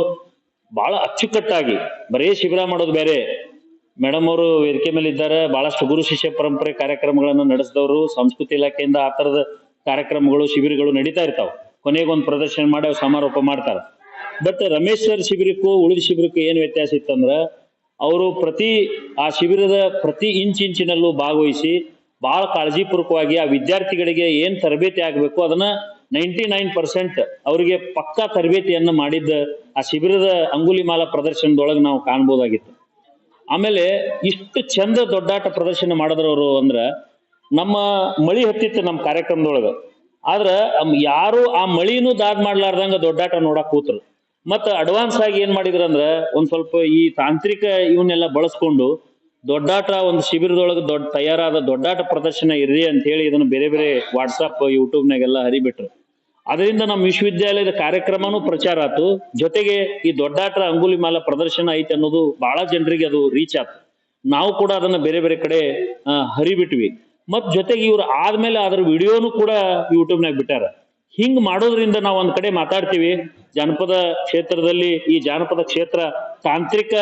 ಬಹಳ ಅಚ್ಚುಕಟ್ಟಾಗಿ, ಬರೀ ಶಿಬಿರ ಮಾಡೋದು ಬೇರೆ. ಮೇಡಮ್ ಅವರು ವೇದಿಕೆ ಮೇಲೆ ಇದ್ದಾರೆ, ಬಹಳಷ್ಟು ಗುರು ಶಿಷ್ಯ ಪರಂಪರೆ ಕಾರ್ಯಕ್ರಮಗಳನ್ನು ನಡೆಸಿದವರು. ಸಂಸ್ಕೃತಿ ಇಲಾಖೆಯಿಂದ ಆ ತರದ ಕಾರ್ಯಕ್ರಮಗಳು ಶಿಬಿರಗಳು ನಡೀತಾ ಇರ್ತಾವ. ಕೊನೆಗೊಂದು ಪ್ರದರ್ಶನ ಮಾಡಿ ಅವ್ರು ಸಮಾರೋಪ ಮಾಡ್ತಾರ. ಬಟ್ ರಮೇಶ್ ಸರ್ ಶಿಬಿರಕ್ಕೂ ಉಳಿದ ಶಿಬಿರಕ್ಕೂ ಏನ್ ವ್ಯತ್ಯಾಸ ಇತ್ತಂದ್ರ, ಅವರು ಆ ಶಿಬಿರದ ಪ್ರತಿ ಇಂಚಿನಲ್ಲೂ ಭಾಗವಹಿಸಿ ಬಹಳ ಕಾಳಜಿಪೂರ್ವಕವಾಗಿ ಆ ವಿದ್ಯಾರ್ಥಿಗಳಿಗೆ ಏನ್ ತರಬೇತಿ ಆಗ್ಬೇಕು ಅದನ್ನ 99% ಅವರಿಗೆ ಪಕ್ಕಾ ತರಬೇತಿಯನ್ನ ಮಾಡಿದ್ದ ಆ ಶಿಬಿರದ ಅಂಗುಲಿಮಾಲ ಪ್ರದರ್ಶನದೊಳಗೆ ನಾವು ಕಾಣ್ಬೋದಾಗಿತ್ತು. ಆಮೇಲೆ ಇಷ್ಟು ಚಂದ ದೊಡ್ಡಾಟ ಪ್ರದರ್ಶನ ಮಾಡಿದ್ರವರು ಅಂದ್ರ, ನಮ್ಮ ಮಳಿ ಹತ್ತಿತ್ತು ನಮ್ಮ ಕಾರ್ಯಕ್ರಮದೊಳಗ. ಆದ್ರ ಯಾರು ಆ ಮಳಿನೂ ದಾದ್ ಮಾಡ್ಲಾರ್ದಂಗ ದೊಡ್ಡಾಟ ನೋಡಕ್ ಕೂತ್ರು. ಮತ್ತ ಅಡ್ವಾನ್ಸ್ ಆಗಿ ಏನ್ ಮಾಡಿದ್ರಂದ್ರ, ಒಂದ್ ಸ್ವಲ್ಪ ಈ ತಾಂತ್ರಿಕ ಇವನ್ನೆಲ್ಲ ಬಳಸ್ಕೊಂಡು ದೊಡ್ಡಾಟ ಒಂದು ಶಿಬಿರದೊಳಗೆ ತಯಾರಾದ ದೊಡ್ಡಾಟ ಪ್ರದರ್ಶನ ಇರ್ರಿ ಅಂತ ಹೇಳಿ ಇದನ್ನ ಬೇರೆ ಬೇರೆ ವಾಟ್ಸಾಪ್ ಯೂಟ್ಯೂಬ್ನಾಗೆಲ್ಲ ಹರಿಬಿಟ್ರು. ಅದರಿಂದ ನಮ್ಮ ವಿಶ್ವವಿದ್ಯಾಲಯದ ಕಾರ್ಯಕ್ರಮನೂ ಪ್ರಚಾರ ಆಯ್ತು. ಜೊತೆಗೆ ಈ ದೊಡ್ಡಾಟ ಅಂಗುಲಿಮಾಲ ಪ್ರದರ್ಶನ ಐತೆ ಅನ್ನೋದು ಬಹಳ ಜನರಿಗೆ ಅದು ರೀಚ್ ಆಯ್ತು. ನಾವು ಕೂಡ ಅದನ್ನ ಬೇರೆ ಬೇರೆ ಕಡೆ ಹರಿಬಿಟ್ವಿ. ಮತ್ ಜೊತೆಗೆ ಇವ್ರು ಆದ್ಮೇಲೆ ಅದ್ರ ವಿಡಿಯೋನು ಕೂಡ ಯೂಟ್ಯೂಬ್ನಾಗ ಬಿಟ್ಟಾರ. ಹಿಂಗ್ ಮಾಡೋದ್ರಿಂದ ನಾವು ಒಂದ್ ಕಡೆ ಮಾತಾಡ್ತೀವಿ, ಜಾನಪದ ಕ್ಷೇತ್ರದಲ್ಲಿ ಈ ಜಾನಪದ ಕ್ಷೇತ್ರ ತಾಂತ್ರಿಕ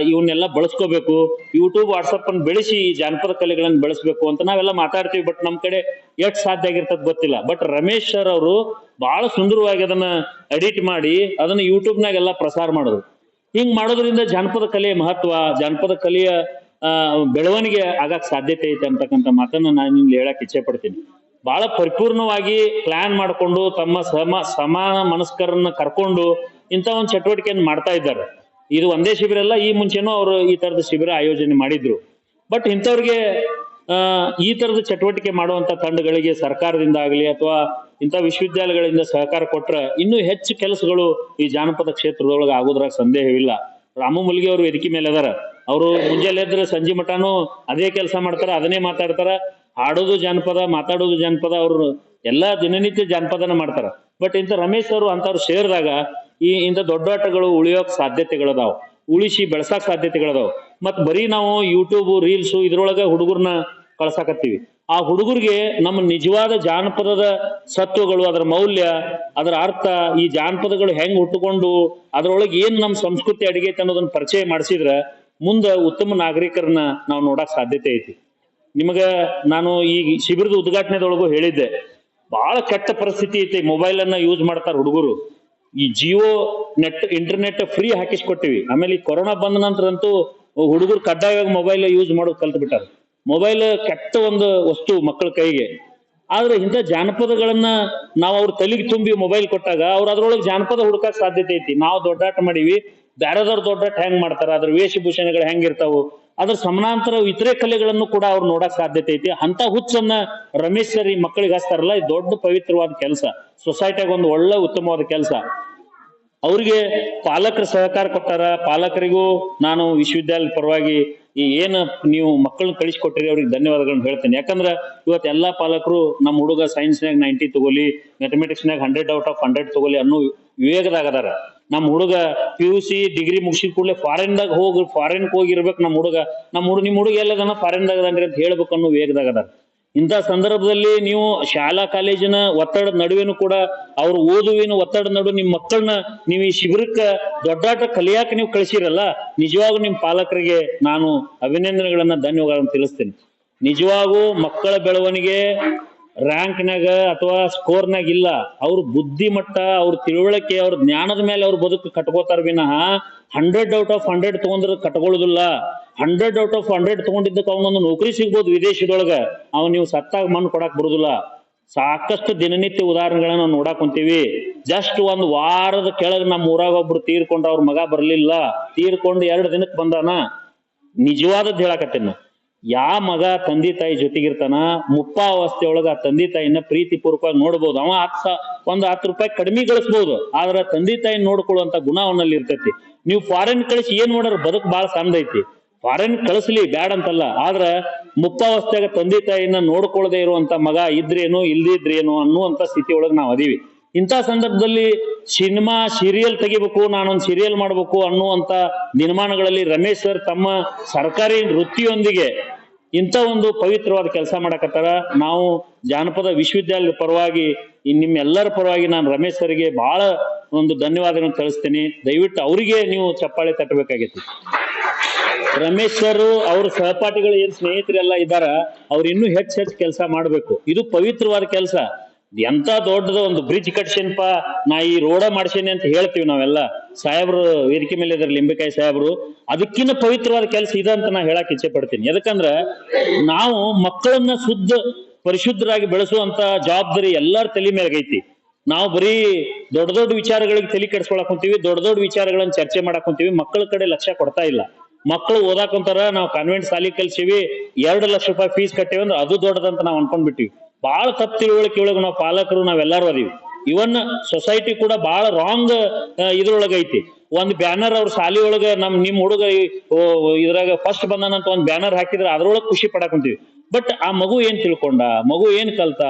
ಇವನ್ನೆಲ್ಲ ಬಳಸ್ಕೋಬೇಕು, ಯೂಟ್ಯೂಬ್ ವಾಟ್ಸಪ್ ಅನ್ನು ಬೆಳೆಸಿ ಈ ಜಾನಪದ ಕಲೆಗಳನ್ನು ಬೆಳೆಸ್ಬೇಕು ಅಂತ ನಾವೆಲ್ಲ ಮಾತಾಡ್ತೀವಿ. ಬಟ್ ನಮ್ ಕಡೆ ಎಷ್ಟು ಸಾಧ್ಯ ಆಗಿರ್ತದ ಗೊತ್ತಿಲ್ಲ. ಬಟ್ ರಮೇಶ್ ಸರ್ ಅವರು ಬಹಳ ಸುಂದರವಾಗಿ ಅದನ್ನ ಎಡಿಟ್ ಮಾಡಿ ಅದನ್ನ ಯೂಟ್ಯೂಬ್ನಾಗೆಲ್ಲ ಪ್ರಸಾರ ಮಾಡಿದ್ರು. ಹಿಂಗ್ ಮಾಡೋದ್ರಿಂದ ಜಾನಪದ ಕಲೆಯ ಮಹತ್ವ, ಜಾನಪದ ಕಲೆಯ ಬೆಳವಣಿಗೆ ಆಗಕ್ ಸಾಧ್ಯತೆ ಐತೆ ಅಂತಕ್ಕಂಥ ಮಾತನ್ನ ನಾನು ನಿಮ್ಗೆ ಹೇಳಕ್ ಇಚ್ಛೆ ಪಡ್ತೀನಿ. ಬಹಳ ಪರಿಪೂರ್ಣವಾಗಿ ಪ್ಲಾನ್ ಮಾಡಿಕೊಂಡು ತಮ್ಮ ಸಮಾನ ಮನಸ್ಕರನ್ನ ಕರ್ಕೊಂಡು ಇಂಥ ಒಂದು ಚಟುವಟಿಕೆಯನ್ನು ಮಾಡ್ತಾ ಇದ್ದಾರೆ. ಇದು ಒಂದೇ ಶಿಬಿರ ಅಲ್ಲ, ಈ ಮುಂಚೆನೂ ಅವರು ಈ ತರದ ಶಿಬಿರ ಆಯೋಜನೆ ಮಾಡಿದ್ರು. ಬಟ್ ಇಂಥವ್ರಿಗೆ ಈ ತರದ ಚಟುವಟಿಕೆ ಮಾಡುವಂತ ತಂಡಗಳಿಗೆ ಸರ್ಕಾರದಿಂದ ಆಗಲಿ ಅಥವಾ ಇಂಥ ವಿಶ್ವವಿದ್ಯಾಲಯಗಳಿಂದ ಸಹಕಾರ ಕೊಟ್ರೆ ಇನ್ನೂ ಹೆಚ್ಚು ಕೆಲಸಗಳು ಈ ಜಾನಪದ ಕ್ಷೇತ್ರದೊಳಗೆ ಆಗೋದ್ರಾಗ ಸಂದೇಹವಿಲ್ಲ. ರಾಮು ಮುಲ್ಗಿ ಅವರು ವೇದಿಕೆ ಮೇಲೆ ಅದಾರ. ಅವರು ಮುಂಜಾನೆ ಎದ್ರೆ ಸಂಜೆ ಮಠನೂ ಅದೇ ಕೆಲಸ ಮಾಡ್ತಾರ, ಅದನ್ನೇ ಮಾತಾಡ್ತಾರ. ಹಾಡೋದು ಜಾನಪದ, ಮಾತಾಡೋದು ಜಾನಪದ, ಅವರು ಎಲ್ಲಾ ದಿನನಿತ್ಯ ಜಾನಪದನ ಮಾಡ್ತಾರ. ಬಟ್ ಇಂಥ ರಮೇಶ್ ಅವರು ಅಂತವ್ರು ಸೇರಿದಾಗ ಇಂಥ ದೊಡ್ಡಾಟಗಳು ಉಳಿಯೋಕ್ ಸಾಧ್ಯತೆಗಳದಾವ್, ಉಳಿಸಿ ಬೆಳೆಸಾಕ್ ಸಾಧ್ಯತೆಗಳದಾವ್. ಮತ್ ಬರೀ ನಾವು ಯೂಟ್ಯೂಬ್ ರೀಲ್ಸ್ ಇದ್ರೊಳಗ ಹುಡುಗರ್ನ ಕಳ್ಸಾಕತ್ತೀವಿ. ಆ ಹುಡುಗರಿಗೆ ನಮ್ಮ ನಿಜವಾದ ಜಾನಪದದ ಸತ್ವಗಳು, ಅದರ ಮೌಲ್ಯ, ಅದರ ಅರ್ಥ, ಈ ಜಾನಪದಗಳು ಹೆಂಗ್ ಹುಟ್ಟುಕೊಂಡು ಅದ್ರೊಳಗೆ ಏನ್ ನಮ್ಮ ಸಂಸ್ಕೃತಿ ಅಡಿಗೆ ಅನ್ನೋದನ್ನ ಪರಿಚಯ ಮಾಡಿಸಿದ್ರ ಮುಂದ ಉತ್ತಮ ನಾಗರಿಕರನ್ನ ನಾವು ನೋಡಕ್ ಸಾಧ್ಯತೆ ಐತಿ. ನಿಮಗ ನಾನು ಈ ಶಿಬಿರದ ಉದ್ಘಾಟನೆದೊಳಗೂ ಹೇಳಿದ್ದೆ, ಬಹಳ ಕೆಟ್ಟ ಪರಿಸ್ಥಿತಿ ಐತಿ. ಮೊಬೈಲ್ ಅನ್ನ ಯೂಸ್ ಮಾಡ್ತಾರ ಹುಡುಗರು. ಈ ಜಿಯೋ ಇಂಟರ್ನೆಟ್ ಫ್ರೀ ಹಾಕಿಸ್ಕೊಟ್ಟಿವಿ. ಆಮೇಲೆ ಈ ಕೊರೋನಾ ಬಂದ ನಂತರ ಅಂತೂ ಹುಡುಗರು ಕಡ್ಡಾಯವಾಗಿ ಮೊಬೈಲ್ ಯೂಸ್ ಮಾಡೋದು ಕಲ್ತು ಬಿಟ್ಟಾರ. ಮೊಬೈಲ್ ಕೆಟ್ಟ ಒಂದು ವಸ್ತು ಮಕ್ಕಳ ಕೈಗೆ. ಆದ್ರೆ ಇಂಥ ಜಾನಪದಗಳನ್ನ ನಾವು ಅವ್ರ ತಲೆಗೆ ತುಂಬಿ ಮೊಬೈಲ್ ಕೊಟ್ಟಾಗ ಅವ್ರ ಅದ್ರೊಳಗೆ ಜಾನಪದ ಹುಡುಕಕ್ ಸಾಧ್ಯತೆ ಐತಿ. ನಾವು ದೊಡ್ಡಾಟ ಮಾಡೀವಿ, ಬ್ಯಾರೆದವ್ರ ದೊಡ್ಡಾಟ ಹೆಂಗ್ ಮಾಡ್ತಾರ, ಅದ್ರ ವೇಷಭೂಷಣಗಳು ಹೆಂಗಿರ್ತಾವು, ಅದ್ರ ಸಮಾನಾಂತರ ಇತರೆ ಕಲೆಗಳನ್ನು ಕೂಡ ಅವ್ರು ನೋಡಕ್ ಸಾಧ್ಯತೆ ಐತಿ. ಅಂತ ಹುಚ್ಚನ್ನ ರಮೇಶ್ ಸರ್ ಈ ಮಕ್ಕಳಿಗೆ ಹಚ್ತಾರಲ್ಲ, ಇದು ದೊಡ್ಡ ಪವಿತ್ರವಾದ ಕೆಲಸ, ಸೊಸೈಟಿಯಾಗ ಒಂದು ಒಳ್ಳೆ ಉತ್ತಮವಾದ ಕೆಲಸ. ಅವ್ರಿಗೆ ಪಾಲಕರ ಸಹಕಾರ ಕೊಟ್ಟಾರ. ಪಾಲಕರಿಗೂ ನಾನು ವಿಶ್ವವಿದ್ಯಾಲಯದ ಪರವಾಗಿ ಈ ಏನು ನೀವು ಮಕ್ಕಳನ್ನ ಕಳಿಸ್ಕೊಟ್ಟಿರಿ ಅವ್ರಿಗೆ ಧನ್ಯವಾದಗಳನ್ನ ಹೇಳ್ತೇನೆ. ಯಾಕಂದ್ರೆ ಇವತ್ತು ಎಲ್ಲಾ ಪಾಲಕರು ನಮ್ಮ ಹುಡುಗ ಸೈನ್ಸ್ನಾಗ 90 ತಗೋಲಿ, ಮ್ಯಾಥಮೆಟಿಕ್ಸ್ನಾಗ 100/100 ತಗೋಲಿ ಅನ್ನೋ ವಿವೇಕದಾಗ ಅದಾರ. ನಮ್ಮ ಹುಡುಗ PUC ಡಿಗ್ರಿ ಮುಗಿಸಿದ ಕೂಡಲೇ ಫಾರಿನ್ ಹೋಗಿರ್ಬೇಕು. ನಿಮ್ಮ ಹುಡುಗ ಎಲ್ಲದನ್ನ ಫಾರಿನ್ದಾಗ ಅದನ್ರಿ ಅಂತ ಹೇಳ್ಬೇಕು ಅನ್ನೋ ವಿವೇಕದಾಗ ಅದಾರ. ಇಂಥ ಸಂದರ್ಭದಲ್ಲಿ ನೀವು ಶಾಲಾ ಕಾಲೇಜಿನ ಒತ್ತಡದ ನಡುವೆನೂ ಕೂಡ ಅವ್ರು ಓದುವಿನ ಒತ್ತಡದ ನಡುವೆ ನಿಮ್ಮ ಮಕ್ಕಳನ್ನ ನೀವು ಈ ಶಿಬಿರಕ್ಕ ದೊಡ್ಡಾಟ ಕಲಿಯಾಕ ನೀವು ಕಳಿಸಿರಲ್ಲ, ನಿಜವಾಗೂ ನಿಮ್ಮ ಪಾಲಕರಿಗೆ ನಾನು ಅಭಿನಂದನೆಗಳನ್ನ ಧನ್ಯವಾದಗಳನ್ನು ತಿಳಿಸ್ತೇನೆ. ನಿಜವಾಗೂ ಮಕ್ಕಳ ಬೆಳವಣಿಗೆ ರ್ಯಾಂಕ್ನಾಗ ಅಥವಾ ಸ್ಕೋರ್ನಾಗ ಇಲ್ಲ, ಅವ್ರ ಬುದ್ಧಿಮಟ್ಟ, ಅವ್ರ ತಿಳುವಳಿಕೆ, ಅವ್ರ ಜ್ಞಾನದ ಮೇಲೆ ಅವ್ರ ಬದುಕು ಕಟ್ಕೋತಾರ ವಿನಃ 100/100 ತಗೊಂಡ್ರ ಕಟ್ಕೊಳ್ಳೋದಿಲ್ಲ. 100/100 ತಗೊಂಡಿದ್ದಕ್ಕೆ ಅವನೊಂದು ನೌಕರಿ ಸಿಗ್ಬೋದು ವಿದೇಶದೊಳಗ, ನೀವು ಸತ್ತಾಗ ಮಣ್ಣು ಕೊಡಾಕ್ ಬರುದಿಲ್ಲ. ಸಾಕಷ್ಟು ದಿನನಿತ್ಯ ಉದಾಹರಣೆಗಳನ್ನ ನಾವು ನೋಡಾಕ್ ಕುಂತೀವಿ. ಜಸ್ಟ್ ಒಂದು ವಾರದ ಕೆಳಗೆ ನಮ್ಮ ಊರಾಗ ಒಬ್ರು ತೀರ್ಕೊಂಡ, ಅವ್ರ ಮಗ ಬರ್ಲಿಲ್ಲ, ತೀರ್ಕೊಂಡು 2 ದಿನಕ್ಕೆ ಬಂದಾನ. ನಿಜವಾದದ್ದು ಹೇಳಾಕತ್ತೇನ, ಮಗ ತಂದೆ ತಾಯಿ ಜೊತೆಗಿರ್ತಾನ, ಮುಪ್ಪಾವಸ್ಥೆಯೊಳಗ ಆ ತಂದೆ ತಾಯಿನ ಪ್ರೀತಿ ಪೂರ್ವಕವಾಗಿ ನೋಡ್ಬೋದು. ಅವ ಒಂದು 10 ರೂಪಾಯಿ ಕಡಿಮೆ ಗಳಿಸ್ಬೋದು, ಆದ್ರೆ ತಂದೆ ತಾಯಿ ನೋಡ್ಕೊಳ್ಳುವಂತ ಗುಣ ಅವನಲ್ಲಿ ಇರ್ತೈತಿ. ನೀವು ಫಾರಿನ್ ಕಳಿಸಿ ಏನ್ ಮಾಡೋರು, ಬದುಕು ಬಹಳ ಸಣ್ಣ ಐತಿ. ಫಾರಿನ್ ಕಳಿಸ್ಲಿ ಬ್ಯಾಡ್ ಅಂತಲ್ಲ, ಆದ್ರ ಮುಪ್ಪಾವಸ್ಥೆಯಾಗ ತಂದೆ ತಾಯಿನ ನೋಡ್ಕೊಳ್ಳದೆ ಇರುವಂತ ಮಗ ಇದ್ರೇನು ಇಲ್ದಿದ್ರೇನು ಅನ್ನುವಂತ ಸ್ಥಿತಿ ಒಳಗೆ ನಾವು ಅದೀವಿ. ಇಂಥ ಸಂದರ್ಭದಲ್ಲಿ ಸಿನಿಮಾ ಸೀರಿಯಲ್ ತೆಗಿಬೇಕು, ನಾನೊಂದು ಸೀರಿಯಲ್ ಮಾಡ್ಬೇಕು ಅನ್ನುವಂತ ನಿರ್ಮಾಣಗಳಲ್ಲಿ ರಮೇಶ್ ಸರ್ ತಮ್ಮ ಸರ್ಕಾರಿ ವೃತ್ತಿಯೊಂದಿಗೆ ಇಂಥ ಒಂದು ಪವಿತ್ರವಾದ ಕೆಲಸ ಮಾಡಕತ್ತಾರ. ನಾವು ಜಾನಪದ ವಿಶ್ವವಿದ್ಯಾಲಯದ ಪರವಾಗಿ ನಿಮ್ಮೆಲ್ಲರ ಪರವಾಗಿ ನಾನು ರಮೇಶ್ ಸರ್ಗೆ ಬಹಳ ಒಂದು ಧನ್ಯವಾದಗಳನ್ನು ತಿಳಿಸ್ತೇನೆ. ದಯವಿಟ್ಟು ಅವರಿಗೆ ನೀವು ಚಪ್ಪಾಳೆ ತಟ್ಟಬೇಕಾಗೈತಿ. ರಮೇಶ್ ಸರ್ ಅವ್ರ ಸಹಪಾಠಿಗಳು ಏನ್ ಸ್ನೇಹಿತರೆಲ್ಲ ಇದ್ದಾರ, ಅವ್ರು ಇನ್ನೂ ಹೆಚ್ಚು ಕೆಲಸ ಮಾಡ್ಬೇಕು. ಇದು ಪವಿತ್ರವಾದ ಕೆಲಸ. ಎಂತ ದೊಡ್ಡದ ಒಂದು ಬ್ರಿಡ್ಜ್ ಕಟ್ಸೇನಪ್ಪ, ನಾ ಈ ರೋಡ ಮಾಡ್ಸೇನೆ ಅಂತ ಹೇಳ್ತೀವಿ ನಾವೆಲ್ಲ. ಸಾಹೇಬ್ರು ವೇದಿಕೆ ಮೇಲೆ ಇದಾರೆ, ಲಿಂಬೆಕಾಯಿ ಸಾಹೇಬ್ರು. ಅದಕ್ಕಿಂತ ಪವಿತ್ರವಾದ ಕೆಲಸ ಇದೆ ಅಂತ ನಾ ಹೇಳಕ್ ಇಚ್ಛೆ ಪಡ್ತೀನಿ. ಯಾಕಂದ್ರ ನಾವು ಮಕ್ಕಳನ್ನ ಪರಿಶುದ್ಧರಾಗಿ ಬೆಳೆಸುವಂತ ಜವಾಬ್ದಾರಿ ಎಲ್ಲರ ತಲೆ ಮೇಲಾಗೈತಿ. ನಾವು ಬರೀ ದೊಡ್ಡ ದೊಡ್ಡ ವಿಚಾರಗಳಿಗೆ ತಲೆ ಕೆಡಿಸ್ಕೊಳಕ್ ಕುಂತೀವಿ, ದೊಡ್ಡ ದೊಡ್ಡ ವಿಚಾರಗಳನ್ನ ಚರ್ಚೆ ಮಾಡಕ್ ಕುಂತೀವಿ, ಮಕ್ಕಳ ಕಡೆ ಲಕ್ಷ್ಯ ಕೊಡ್ತಾ ಇಲ್ಲ. ಮಕ್ಕಳು ಓದಾಕೊಂತಾರ, ನಾವು ಕಾನ್ವೆಂಟ್ ಶಾಲಿ ಕಲ್ಸಿವಿ, 2 ಲಕ್ಷ ರೂಪಾಯಿ ಫೀಸ್ ಕಟ್ಟೇವಿ ಅಂದ್ರೆ ಅದು ದೊಡ್ಡದಂತ ನಾವು ಅನ್ಕೊಂಡ್ಬಿಟ್ಟಿವಿ. ಬಹಳ ತಪ್ಪು ತಿಳುವಳಿಕೆ ಒಳಗೆ ನಾವು ಪಾಲಕರು ನಾವೆಲ್ಲರೂ ಅದೀವಿ. ಇವನ್ ಸೊಸೈಟಿ ಕೂಡ ಬಹಳ ರಾಂಗ್ ಇದ್ರೊಳಗೈತಿ. ಒಂದ್ ಬ್ಯಾನರ್ ಅವ್ರ ಶಾಲಿ ಒಳಗ ನಿಮ್ ಹುಡುಗ ಇದ್ರಾಗ ಫಸ್ಟ್ ಬಂದಾನಂತ ಒಂದ್ ಬ್ಯಾನರ್ ಹಾಕಿದ್ರೆ ಅದ್ರೊಳಗೆ ಖುಷಿ ಪಡಾಕೊಂತೀವಿ. ಬಟ್ ಆ ಮಗು ಏನ್ ತಿಳ್ಕೊಂಡ, ಮಗು ಏನ್ ಕಲ್ತ,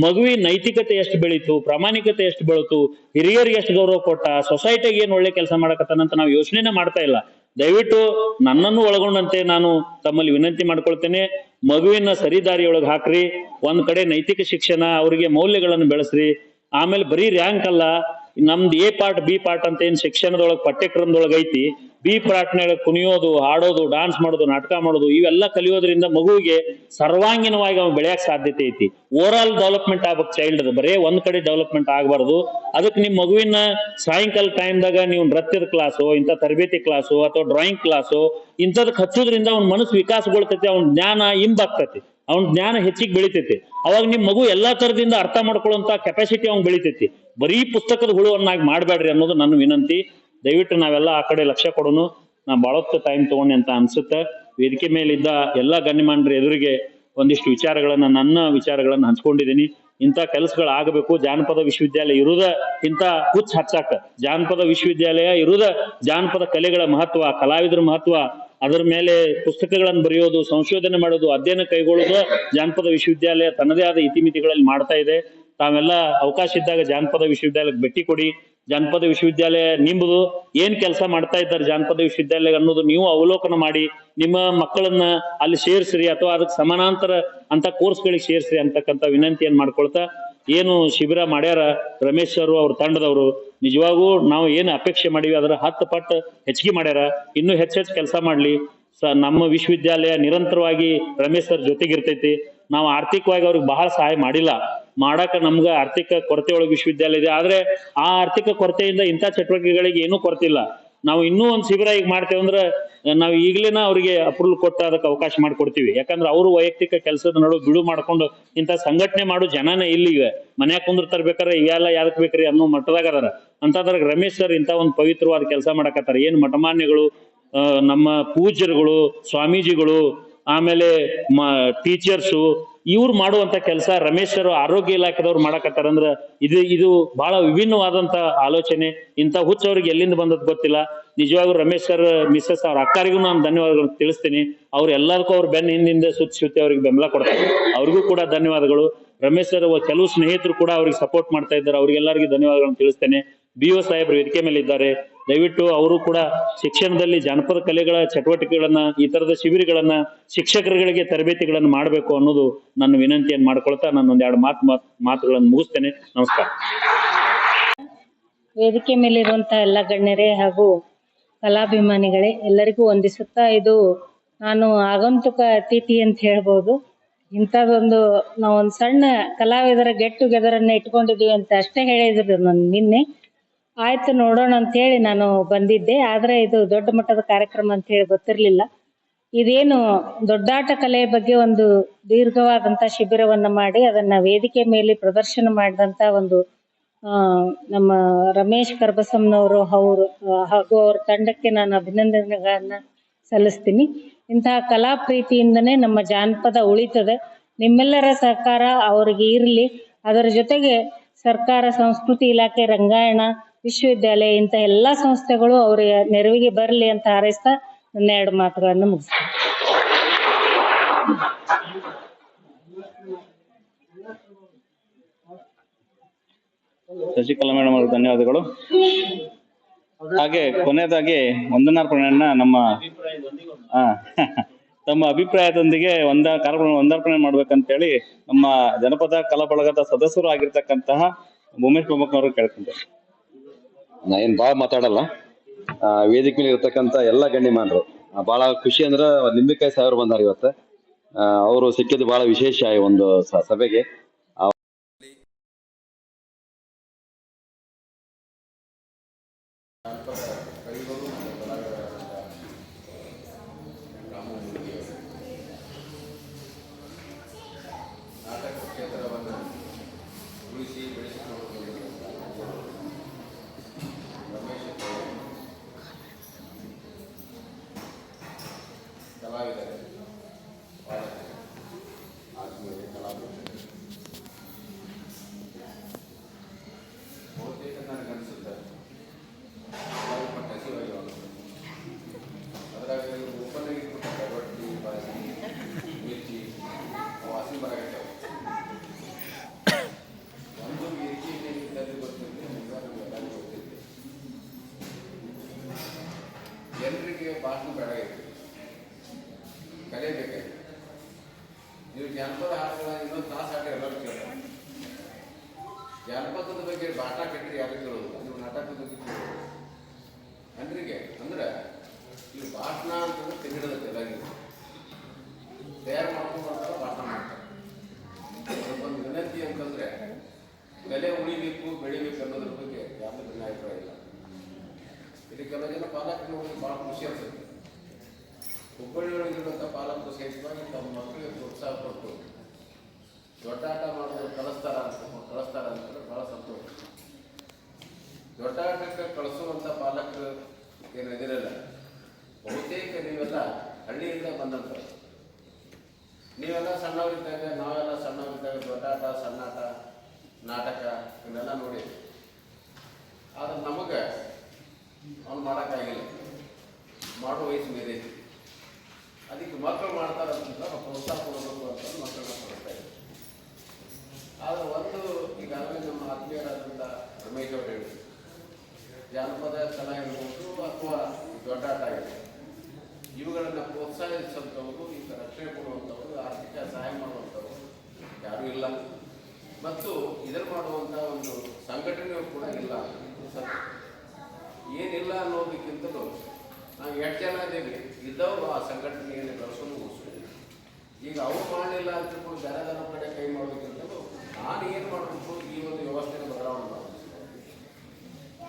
ಮಗುವಿನ ನೈತಿಕತೆ ಎಷ್ಟು ಬೆಳೀತು, ಪ್ರಾಮಾಣಿಕತೆ ಎಷ್ಟು ಬೆಳೀತು, ಹಿರಿಯರಿಗೆ ಎಷ್ಟು ಗೌರವ ಕೊಟ್ಟ, ಸೊಸೈಟಿಗೆ ಏನ್ ಒಳ್ಳೆ ಕೆಲಸ ಮಾಡಕತ್ತಾನಂತ ನಾವು ಯೋಚನೆನೇ ಮಾಡ್ತಾ ಇಲ್ಲ. ದಯವಿಟ್ಟು ನನ್ನನ್ನು ಒಳಗೊಂಡಂತೆ ನಾನು ತಮ್ಮಲ್ಲಿ ವಿನಂತಿ ಮಾಡ್ಕೊಳ್ತೇನೆ. ಮಗುವಿನ ಸರಿದಾರಿಯೊಳಗೆ ಹಾಕ್ರಿ. ಒಂದ್ ಕಡೆ ನೈತಿಕ ಶಿಕ್ಷಣ, ಅವರಿಗೆ ಮೌಲ್ಯಗಳನ್ನು ಬೆಳೆಸ್ರಿ. ಆಮೇಲೆ ಬರೀ ರ್ಯಾಂಕ್ ಅಲ್ಲ, ನಮ್ದು ಎ ಪಾರ್ಟ್ ಬಿ ಪಾರ್ಟ್ ಅಂತ ಏನ್ ಶಿಕ್ಷಣದೊಳಗೆ ಪಠ್ಯಕ್ರಮದೊಳಗೆ ಐತಿ, ಬಿ ಪಾರ್ಟ್ನಾಗ ಕುಣಿಯೋದು, ಹಾಡೋದು, ಡಾನ್ಸ್ ಮಾಡೋದು, ನಾಟಕ ಮಾಡೋದು, ಇವೆಲ್ಲ ಕಲಿಯೋದ್ರಿಂದ ಮಗುವಿಗೆ ಸರ್ವಾಂಗೀಣವಾಗಿ ಅವ್ನು ಬೆಳೆಯಕ್ ಸಾಧ್ಯತೆ ಐತಿ. ಓವರ್ ಆಲ್ ಡೆವಲಪ್ಮೆಂಟ್ ಆಗ್ಬೇಕು ಚೈಲ್ಡ್. ಬರೇ ಒಂದ್ ಕಡೆ ಡೆವಲಪ್ಮೆಂಟ್ ಆಗಬಾರ್ದು. ಅದಕ್ಕೆ ನಿಮ್ ಮಗುವಿನ ಸಾಯಂಕಾಲ ಟೈಮ್ದಾಗ ನೀವು ನೃತ್ಯದ ಕ್ಲಾಸು, ಇಂಥ ತರಬೇತಿ ಕ್ಲಾಸು ಅಥವಾ ಡ್ರಾಯಿಂಗ್ ಕ್ಲಾಸು ಇಂಥದಕ್ಕೆ ಹಚ್ಚೋದ್ರಿಂದ ಅವ್ನ ಮನಸ್ಸು ವಿಕಾಸಗೊಳ್ತೈತಿ, ಅವ್ನ ಜ್ಞಾನ ಇಂಬಾಗ್ತೈತಿ, ಅವ್ನ ಜ್ಞಾನ ಹೆಚ್ಚಿಗೆ ಬೆಳಿತೈತಿ. ಅವಾಗ ನಿಮ್ ಮಗು ಎಲ್ಲಾ ತರದಿಂದ ಅರ್ಥ ಮಾಡ್ಕೊಳ್ಳುವಂತ ಕೆಪಾಸಿಟಿ ಅವ್ನ್ ಬೆಳಿತೈತಿ. ಬರೀ ಪುಸ್ತಕದ ಹುಳುವನ್ನಾಗಿ ಮಾಡ್ಬೇಡ್ರಿ ಅನ್ನೋದು ನನ್ನ ವಿನಂತಿ. ದಯವಿಟ್ಟು ನಾವೆಲ್ಲ ಆ ಕಡೆ ಲಕ್ಷ್ಯ ಕೊಡೋನು. ನಾ ಬಾಳಷ್ಟು ಟೈಮ್ ತಗೊಂಡೆ ಅಂತ ಅನ್ಸುತ್ತೆ. ವೇದಿಕೆ ಮೇಲಿದ್ದ ಎಲ್ಲಾ ಗಣ್ಯಮಾನ್ಯರ ಎದುರಿಗೆ ಒಂದಿಷ್ಟು ನನ್ನ ವಿಚಾರಗಳನ್ನ ಹಂಚ್ಕೊಂಡಿದ್ದೀನಿ. ಇಂಥ ಕೆಲಸಗಳಾಗಬೇಕು. ಜಾನಪದ ವಿಶ್ವವಿದ್ಯಾಲಯ ಇರುವುದ ಇಂಥ ಹುಚ್ಚ ಹಚ್ಚಾಕ, ಜಾನಪದ ವಿಶ್ವವಿದ್ಯಾಲಯ ಇರುವುದ ಜಾನಪದ ಕಲೆಗಳ ಮಹತ್ವ, ಕಲಾವಿದರ ಮಹತ್ವ, ಅದರ ಮೇಲೆ ಪುಸ್ತಕಗಳನ್ನು ಬರೆಯೋದು, ಸಂಶೋಧನೆ ಮಾಡೋದು, ಅಧ್ಯಯನ ಕೈಗೊಳ್ಳೋದು ಜಾನಪದ ವಿಶ್ವವಿದ್ಯಾಲಯ ತನ್ನದೇ ಆದ ಇತಿಮಿತಿಗಳಲ್ಲಿ ಮಾಡ್ತಾ ಇದೆ. ತಾವೆಲ್ಲ ಅವಕಾಶ ಇದ್ದಾಗ ಜಾನಪದ ವಿಶ್ವವಿದ್ಯಾಲಯಕ್ಕೆ ಭೇಟಿ ಕೊಡಿ. ಜಾನಪದ ವಿಶ್ವವಿದ್ಯಾಲಯ ನಿಂಬುದು ಏನ್ ಕೆಲಸ ಮಾಡ್ತಾ ಇದ್ದಾರೆ ಜಾನಪದ ವಿಶ್ವವಿದ್ಯಾಲಯ ಅನ್ನೋದು ನೀವು ಅವಲೋಕನ ಮಾಡಿ ನಿಮ್ಮ ಮಕ್ಕಳನ್ನ ಅಲ್ಲಿ ಸೇರಿಸ್ರಿ, ಅಥವಾ ಅದಕ್ಕೆ ಸಮಾನಾಂತರ ಅಂತ ಕೋರ್ಸ್ಗಳಿಗೆ ಸೇರಿಸ್ರಿ ಅಂತಕ್ಕಂಥ ವಿನಂತಿಯನ್ನು ಮಾಡ್ಕೊಳ್ತಾ, ಏನು ಶಿಬಿರ ಮಾಡ್ಯಾರ ರಮೇಶ್ ಅವರು ಅವ್ರ ತಂಡದವರು, ನಿಜವಾಗೂ ನಾವು ಏನು ಅಪೇಕ್ಷೆ ಮಾಡಿವಿ ಅದರ 10 ಪಟ್ಟು ಹೆಚ್ಚಿಗೆ ಮಾಡ್ಯಾರ. ಇನ್ನೂ ಹೆಚ್ಚೆಚ್ಚು ಕೆಲಸ ಮಾಡ್ಲಿ. ನಮ್ಮ ವಿಶ್ವವಿದ್ಯಾಲಯ ನಿರಂತರವಾಗಿ ರಮೇಶ್ ಸರ್ ಜೊತೆಗಿರ್ತೈತಿ. ನಾವು ಆರ್ಥಿಕವಾಗಿ ಅವ್ರಿಗೆ ಬಹಳ ಸಹಾಯ ಮಾಡಿಲ್ಲ, ಮಾಡಾಕ ನಮ್ಗ ಆರ್ಥಿಕ ಕೊರತೆ ಒಳಗೆ ವಿಶ್ವವಿದ್ಯಾಲಯ ಇದೆ. ಆದ್ರೆ ಆ ಆರ್ಥಿಕ ಕೊರತೆಯಿಂದ ಇಂಥ ಚಟುವಟಿಕೆಗಳಿಗೆ ಏನೂ ಕೊರತೆ ಇಲ್ಲ. ನಾವು ಇನ್ನೂ ಒಂದು ಶಿಬಿರ ಈಗ ಮಾಡ್ತೇವೆ ಅಂದ್ರೆ ನಾವು ಈಗಲೇನ ಅವ್ರಿಗೆ ಅಪ್ರೂವಲ್ ಕೊಟ್ಟ ಅದಕ್ಕೆ ಅವಕಾಶ ಮಾಡಿಕೊಡ್ತೀವಿ. ಯಾಕಂದ್ರೆ ಅವರು ವೈಯಕ್ತಿಕ ಕೆಲಸದ ನಡುವೆ ಬಿಡು ಮಾಡ್ಕೊಂಡು ಇಂಥ ಸಂಘಟನೆ ಮಾಡೋ ಜನನೇ ಇಲ್ಲಿಗೆ ಮನ್ಯಾಗ ಕುಂದಿರ್ತಾರ. ಬೇಕಾರೆ ಇವೆಲ್ಲ ಯಾವ್ದಕ್ ಬೇಕ್ರಿ ಅನ್ನೋ ಮಟ್ಟದಾಗ ಅದಾರ. ಅಂತದ್ರಾಗ ರಮೇಶ್ ಸರ್ ಇಂಥ ಒಂದು ಪವಿತ್ರವಾದ ಕೆಲಸ ಮಾಡಕತ್ತಾರ. ಏನ್ ಮಠಮಾನ್ಯಗಳು, ನಮ್ಮ ಪೂಜ್ಯರುಗಳು, ಸ್ವಾಮೀಜಿಗಳು, ಆಮೇಲೆ ಟೀಚರ್ಸು ಇವ್ರು ಮಾಡುವಂತ ಕೆಲಸ ರಮೇಶ್ ಸರ್ ಆರೋಗ್ಯ ಇಲಾಖೆದವ್ರು ಮಾಡಕತ್ತಾರಂದ್ರ ಇದು ಬಹಳ ವಿಭಿನ್ನವಾದಂತ ಆಲೋಚನೆ. ಇಂಥ ಹುಚ್ಚ ಅವ್ರಿಗೆ ಎಲ್ಲಿಂದ ಬಂದದ್ ಗೊತ್ತಿಲ್ಲ. ನಿಜವಾಗ್ಲೂ ರಮೇಶ್ ಸರ್, ಮಿಸ್ಸಸ್ ಅವ್ರ ಅಕ್ಕರಿಗೂ ನಾನು ಧನ್ಯವಾದಗಳು ತಿಳಿಸ್ತೀನಿ. ಅವ್ರು ಎಲ್ಲದಕ್ಕೂ ಅವ್ರ ಬೆನ್ನ ಹಿಂದಿಂದ ಸುತ್ತಿ ಅವ್ರಿಗೆ ಬೆಂಬಲ ಕೊಡ್ತಾರೆ. ಅವ್ರಿಗೂ ಕೂಡ ಧನ್ಯವಾದಗಳು. ರಮೇಶ್ ಸರ್ ಕೆಲವು ಸ್ನೇಹಿತರು ಕೂಡ ಅವ್ರಿಗೆ ಸಪೋರ್ಟ್ ಮಾಡ್ತಾ ಇದ್ದಾರೆ. ಅವ್ರಿಗೆಲ್ಲರಿಗೂ ಧನ್ಯವಾದಗಳನ್ನು ತಿಳಿಸ್ತೇನೆ. BO ಸಾಹೇಬ್ರು ವೇದಿಕೆ ಮೇಲೆ ಇದ್ದಾರೆ. ದಯವಿಟ್ಟು ಅವರು ಕೂಡ ಶಿಕ್ಷಣದಲ್ಲಿ ಜಾನಪದ ಕಲೆಗಳ ಚಟುವಟಿಕೆಗಳನ್ನ, ಈ ತರದ ಶಿಬಿರಗಳನ್ನ, ಶಿಕ್ಷಕರುಗಳಿಗೆ ತರಬೇತಿಗಳನ್ನು ಮಾಡಬೇಕು ಅನ್ನೋದು ನನ್ನ ವಿನಂತಿಯನ್ನು ಮಾಡ್ಕೊಳ್ತಾ ನಾನು ಒಂದೆರಡು ಮಾತುಗಳನ್ನು ಮುಗಿಸ್ತೇನೆ. ನಮಸ್ಕಾರ. ವೇದಿಕೆ ಮೇಲಿರುವಂತಹ ಎಲ್ಲ ಗಣ್ಯರೇ ಹಾಗೂ ಕಲಾಭಿಮಾನಿಗಳೇ, ಎಲ್ಲರಿಗೂ ವಂದಿಸುತ್ತಾ, ಇದು ನಾನು ಆಗಂತುಕ ಅತಿಥಿ ಅಂತ ಹೇಳ್ಬೋದು. ಇಂಥದ್ದೊಂದು ನಾವೊಂದು ಸಣ್ಣ ಕಲಾವಿದರ ಗೆಟ್ ಟುಗೆದರ್ ಅನ್ನ ಇಟ್ಕೊಂಡಿದೀವಿ ಅಂತ ಅಷ್ಟೇ ಹೇಳಿದ್ರು ನಾನು ನಿನ್ನೆ. ಆಯ್ತು ನೋಡೋಣ ಅಂತ ಹೇಳಿ ನಾನು ಬಂದಿದ್ದೆ. ಆದ್ರೆ ಇದು ದೊಡ್ಡ ಮಟ್ಟದ ಕಾರ್ಯಕ್ರಮ ಅಂತ ಹೇಳಿ ಗೊತ್ತಿರ್ಲಿಲ್ಲ. ಇದೇನು ದೊಡ್ಡಾಟ ಕಲೆಯ ಬಗ್ಗೆ ಒಂದು ದೀರ್ಘವಾದಂತ ಶಿಬಿರವನ್ನ ಮಾಡಿ ಅದನ್ನ ವೇದಿಕೆ ಮೇಲೆ ಪ್ರದರ್ಶನ ಮಾಡಿದಂತ ಒಂದು ನಮ್ಮ ರಮೇಶ್ ಕರ್ಬಸಮ್ನವರು ಹಾಗೂ ಅವ್ರ ತಂಡಕ್ಕೆ ನಾನು ಅಭಿನಂದನೆಗಳನ್ನ ಸಲ್ಲಿಸ್ತೀನಿ. ಇಂತಹ ಕಲಾ ಪ್ರೀತಿಯಿಂದನೇ ನಮ್ಮ ಜಾನಪದ ಉಳಿತದೆ. ನಿಮ್ಮೆಲ್ಲರ ಸಹಕಾರ ಅವರಿಗೆ ಇರಲಿ. ಅದರ ಜೊತೆಗೆ ಸರ್ಕಾರ, ಸಂಸ್ಕೃತಿ ಇಲಾಖೆ, ರಂಗಾಯಣ, ವಿಶ್ವವಿದ್ಯಾಲಯ ಇಂಥ ಎಲ್ಲಾ ಸಂಸ್ಥೆಗಳು ಅವರಿಗೆ ನೆರವಿಗೆ ಬರಲಿ ಅಂತ ಹಾರೈಸ್ತಾ ನನ್ನ 2 ಮಾತುಗಳನ್ನು ಮುಗಿಸ್ತೀನಿ. ಶಶಿಕಲಾ ಮೇಡಮ್ ಅವ್ರಿಗೆ ಧನ್ಯವಾದಗಳು. ಹಾಗೆ ಕೊನೆಯದಾಗಿ ವಂದನಾರ್ಪಣೆಯನ್ನ ನಮ್ಮ ತಮ್ಮ ಅಭಿಪ್ರಾಯದೊಂದಿಗೆ ಒಂದಾರ್ಪಣೆ ಮಾಡ್ಬೇಕಂತೇಳಿ ನಮ್ಮ ಜನಪದ ಕಲಾ ಬಳಗದ ಸದಸ್ಯರು ಆಗಿರ್ತಕ್ಕಂತಹ ಉಮೇಶ್ ಪ್ರಮುಖನವರು ಕೇಳ್ಕೊಂಡೆ. ನಾ ಏನ್ ಭಾಳ ಮಾತಾಡಲ್ಲ. ವೇದಿಕೆ ಮೇಲೆ ಇರ್ತಕ್ಕಂಥ ಎಲ್ಲ ಗಣ್ಯಮಾನರು ಬಹಳ ಖುಷಿ ಅಂದ್ರೆ ನಿಂಬಿಕಾಯಿ ಸಾವಿರ ಬಂದಾರ ಇವತ್ತು. ಅವರು ಸಿಕ್ಕಿದ್ದು ಬಹಳ ವಿಶೇಷ ಈ ಒಂದು ಸಭೆಗೆ. ನಾಟಕ ಕ್ಷೇತ್ರವನ್ನು ಉಳಿಸಿ ಬೆಳೆಸಿಕೊಳ್ಳುವುದು ರಮೇಶ್ ಕಲಾವಿದರು ಆದ್ಮೇಲೆ ಕಲಾವಿದರು ಬಹುತೇಕ ನನಗನ್ಸುತ್ತೆ ಸ್ವಲ್ಪ ಹಸಿವಾಗಿ ಅದ್ರಾಗ ಓಪನ್ನಾಗಿ ರೊಟ್ಟಿ ಬಾಜಿ ಮಿರ್ಚಿ ಅವು ಹಸಿ ಬರಾಕತ್ತವೆ. ಒಂದು ಇದ್ದಲ್ಲಿ ಗೊತ್ತಿರಲಿ, ನಮಗೆಲ್ಲರಿಗೂ ಗೊತ್ತಿರಲಿ, ಜನರಿಗೆ ಭಾಷಣ ಬೇಕಾಗಿತ್ತು, ಕಲೆ ಬೇಕಾಗಿತ್ತು. ನೀವು ಜಾನಪದ ಹಾಡುಗಳ ಇನ್ನೊಂದು ತಾಸು ಹಾಡಿ ಎಲ್ಲರೂ ಕೇಳ್ತಾರೆ. ಜಾನಪದದ ಬಗ್ಗೆ ಪಾಠ ಕಟ್ಟಿರಿ ಯಾರು ಕೇಳೋದು, ನೀವು ನಾಟಕದ ಬಗ್ಗೆ ಕೇಳೋದು ಜನರಿಗೆ. ಅಂದ್ರೆ ಈ ಭಾಷಣ ಅಂತಂದ್ರೆ ತೆಗಿಡದ ಎಲ್ಲರಿಗೂ ತಯಾರು ಮಾಡ್ಕೊಂಡು ಬರ್ತಾರೆ, ಭಾಷಣ ಮಾಡ್ತಾರೆ. ಒಂದು ವಿನಂತಿ ಅಂತಂದ್ರೆ ಕಲೆ ಉಳಿಬೇಕು, ಬೆಳಿಬೇಕು ಅನ್ನೋದ್ರ ಬಗ್ಗೆ ಯಾರು ಭಿನ್ನಾಭಿಪ್ರಾಯ ಇಲ್ಲ. ಇಲ್ಲಿ ಕೆಲವು ಜನ ಪಾಲಕರು ಭಾಳ ಖುಷಿ ಅನ್ಸುತ್ತೆ. ಹುಬ್ಬಳ್ಳಿಯೊಳಗಿರುವಂಥ ಪಾಲಕರು ಸಹಿತವಾಗಿ ತಮ್ಮ ಮಕ್ಕಳಿಗೆ ಪ್ರೋತ್ಸಾಹ ಕೊಟ್ಟು ದೊಡ್ಡಾಟ ಮಾಡೋದು ಕಳಿಸ್ತಾರ ಅಂತಂದ್ರೆ ಭಾಳ ಸಂತೋಷ. ದೊಡ್ಡಾಟಕ್ಕೆ ಕಳಿಸುವಂಥ ಪಾಲಕರು ಏನಿದಿರಲ್ಲ, ಬಹುತೇಕ ನೀವೆಲ್ಲ ಹಳ್ಳಿಯಿಂದ ಬಂದಂಥವ್ರು. ನೀವೆಲ್ಲ ಸಣ್ಣವರಿದ್ದಾಗ, ನಾವೆಲ್ಲ ಸಣ್ಣವರಿದ್ದಾಗ ದೊಡ್ಡಾಟ, ಸಣ್ಣಾಟ, ನಾಟಕ ಇವನ್ನೆಲ್ಲ ನೋಡಿ. ಆದ್ರೆ ನಮಗೆ ಅವ್ನು ಮಾಡೋಕ್ಕಾಗಿಲ್ಲ, ಮಾಡೋ ವಯಸ್ಸು ಮೇಲೆ ಐತಿ. ಅದಕ್ಕೆ ಮಕ್ಕಳು ಮಾಡ್ತಾರಂತ ಪ್ರೋತ್ಸಾಹ ಕೊಡಬೇಕು ಅಂತ ಮಕ್ಕಳನ್ನ ಕೊಡ್ತಾ ಇದ್ದೀವಿ. ಆದರೆ ಒಂದು ಈಗಾಗಲೇ ನಮ್ಮ ಆತ್ಮೀಯರಾದಂಥ ರಮೇಶ್ ಅವರು ಹೇಳಿದ್ರು, ಜಾನಪದ ಚೆನ್ನಾಗಿರ್ಬೋದು ಅಥವಾ ದೊಡ್ಡಾಟ ಆಗಿದೆ, ಇವುಗಳನ್ನು ಪ್ರೋತ್ಸಾಹಿಸುವಂಥವರು, ಈಗ ರಕ್ಷಣೆ ಕೊಡುವಂಥವರು, ಆರ್ಥಿಕ ಸಹಾಯ ಮಾಡುವಂಥವರು ಯಾರೂ ಇಲ್ಲ. ಮತ್ತು ಇದನ್ನು ಮಾಡುವಂಥ ಒಂದು ಸಂಘಟನೆಯೂ ಕೂಡ ಇಲ್ಲ. ಏನಿಲ್ಲ ಅನ್ನೋದಕ್ಕಿಂತಲೂ ನಾವು ಎಷ್ಟು ಜನ ಇದ್ದೇವೆ ಇದ್ದವರು ಆ ಸಂಘಟನೆಯನ್ನು ಬೆಳೆಸೋದು ಉಳಿಸೋದು. ಈಗ ಅವ್ರು ಮಾಡಲಿಲ್ಲ ಅಂತ ಬೇರೆ ಜನ ಕಡೆ ಕೈ ಮಾಡೋದಕ್ಕಿಂತಲೂ ನಾನು ಏನು ಮಾಡಬೇಕು, ಈ ಒಂದು ವ್ಯವಸ್ಥೆಯನ್ನು ಬದಲಾವಣೆ ಮಾಡಬೇಕು,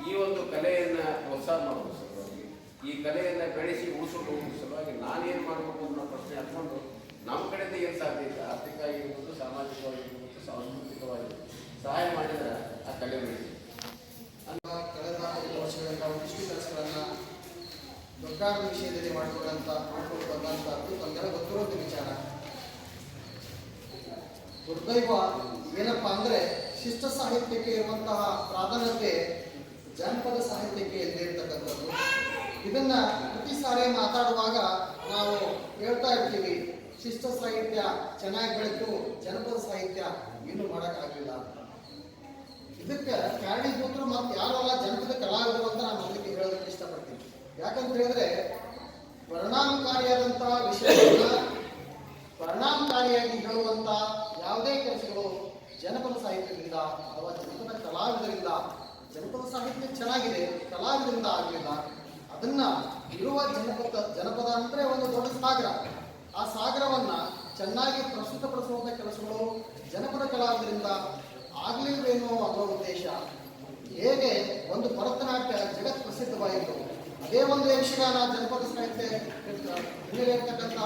ಈ ಒಂದು ಕಲೆಯನ್ನು ಪ್ರೋತ್ಸಾಹ ಮಾಡಬೇಕು ಸಲುವಾಗಿ, ಈ ಕಲೆಯನ್ನು ಬೆಳೆಸಿ ಉಳಿಸೋದು ಹೋಗುವ ಸಲುವಾಗಿ ನಾನೇನು ಮಾಡಬೇಕು ಅನ್ನೋ ಪ್ರಶ್ನೆ ಹಾಕೊಂಡು ನಮ್ಮ ಕಡೆಯಿಂದ ಏನು ಸಾಧ್ಯ ಇದೆ, ಆರ್ಥಿಕ ಆಗಿರ್ಬೋದು, ಸಾಮಾಜಿಕವಾಗಿರ್ಬೋದು, ಸಾಂಸ್ಕೃತಿಕವಾಗಿ ಸಹಾಯ ಮಾಡಿದರೆ ಆ ಕಲೆ ಬೆಳೆಸಿ. ಕಳೆದ 5 ವರ್ಷಗಳಿಂದ ಒಂದಿಷ್ಟು ಕೆಲಸಗಳನ್ನು ದೊಡ್ಡ ವಿಷಯದಲ್ಲಿ ಮಾಡ್ಕೊಂಡು ಬಂದಂಥದ್ದು ತಮಗೆಲ್ಲ ಗೊತ್ತಿರೋದು ವಿಚಾರ. ದುರ್ದೈವ ಏನಪ್ಪಾ ಅಂದರೆ ಶಿಷ್ಟ ಸಾಹಿತ್ಯಕ್ಕೆ ಇರುವಂತಹ ಪ್ರಾಧಾನ್ಯತೆ ಜಾನಪದ ಸಾಹಿತ್ಯಕ್ಕೆ ಇಲ್ಲದೆ ಇರ್ತಕ್ಕಂಥದ್ದು. ಇದನ್ನ ಪ್ರತಿ ಸಾರಿ ಮಾತಾಡುವಾಗ ನಾವು ಹೇಳ್ತಾ ಇರ್ತೀವಿ, ಶಿಷ್ಟ ಸಾಹಿತ್ಯ ಚೆನ್ನಾಗಿ ಬೆಳೆದು ಜನಪದ ಸಾಹಿತ್ಯ ಇನ್ನೂ ಮಾಡೋಕ್ಕಾಗಲಿಲ್ಲ. ಇದಕ್ಕೆ ಕಾರಣೀಭೂತರು ಮತ್ತು ಯಾರೆಲ್ಲ ಜನಪದ ಕಲಾವಿದರು ಅಂತ ನಾನು ಮೊದಲಿಗೆ ಹೇಳೋದಕ್ಕೆ ಇಷ್ಟಪಡ್ತೀನಿ. ಯಾಕಂತ ಹೇಳಿದ್ರೆ ಪರಿಣಾಮಕಾರಿಯಾದಂತಹ ವಿಷಯಗಳನ್ನ ಪರಿಣಾಮಕಾರಿಯಾಗಿ ಹೇಳುವಂತ ಯಾವುದೇ ಕೆಲಸಗಳು ಜನಪದ ಸಾಹಿತ್ಯದಿಂದ ಅಥವಾ ಜನಪದ ಕಲಾವಿದರಿಂದ, ಜನಪದ ಸಾಹಿತ್ಯ ಚೆನ್ನಾಗಿದೆ, ಕಲಾವಿದರಿಂದ ಆಗಲಿಲ್ಲ. ಅದನ್ನ ಇರುವ ಜನಪದ ಅಂದ್ರೆ ಒಂದು ದೊಡ್ಡ ಸಾಗರ. ಆ ಸಾಗರವನ್ನ ಚೆನ್ನಾಗಿ ಪ್ರಸ್ತುತಪಡಿಸುವಂತ ಕೆಲಸಗಳು ಜನಪದ ಕಲಾವಿದರಿಂದ ಆಗ್ಲಿಲ್ವೇನೋ ಅನ್ನೋ ಉದ್ದೇಶ. ಹೇಗೆ ಒಂದು ಭರತನಾಟ್ಯ ಜಗತ್ ಪ್ರಸಿದ್ಧವಾಯಿತು, ಅದೇ ಒಂದು ಯಕ್ಷಗಾನ ಜನಪದ ಸಾಹಿತ್ಯ ಇರ್ತಕ್ಕಂಥ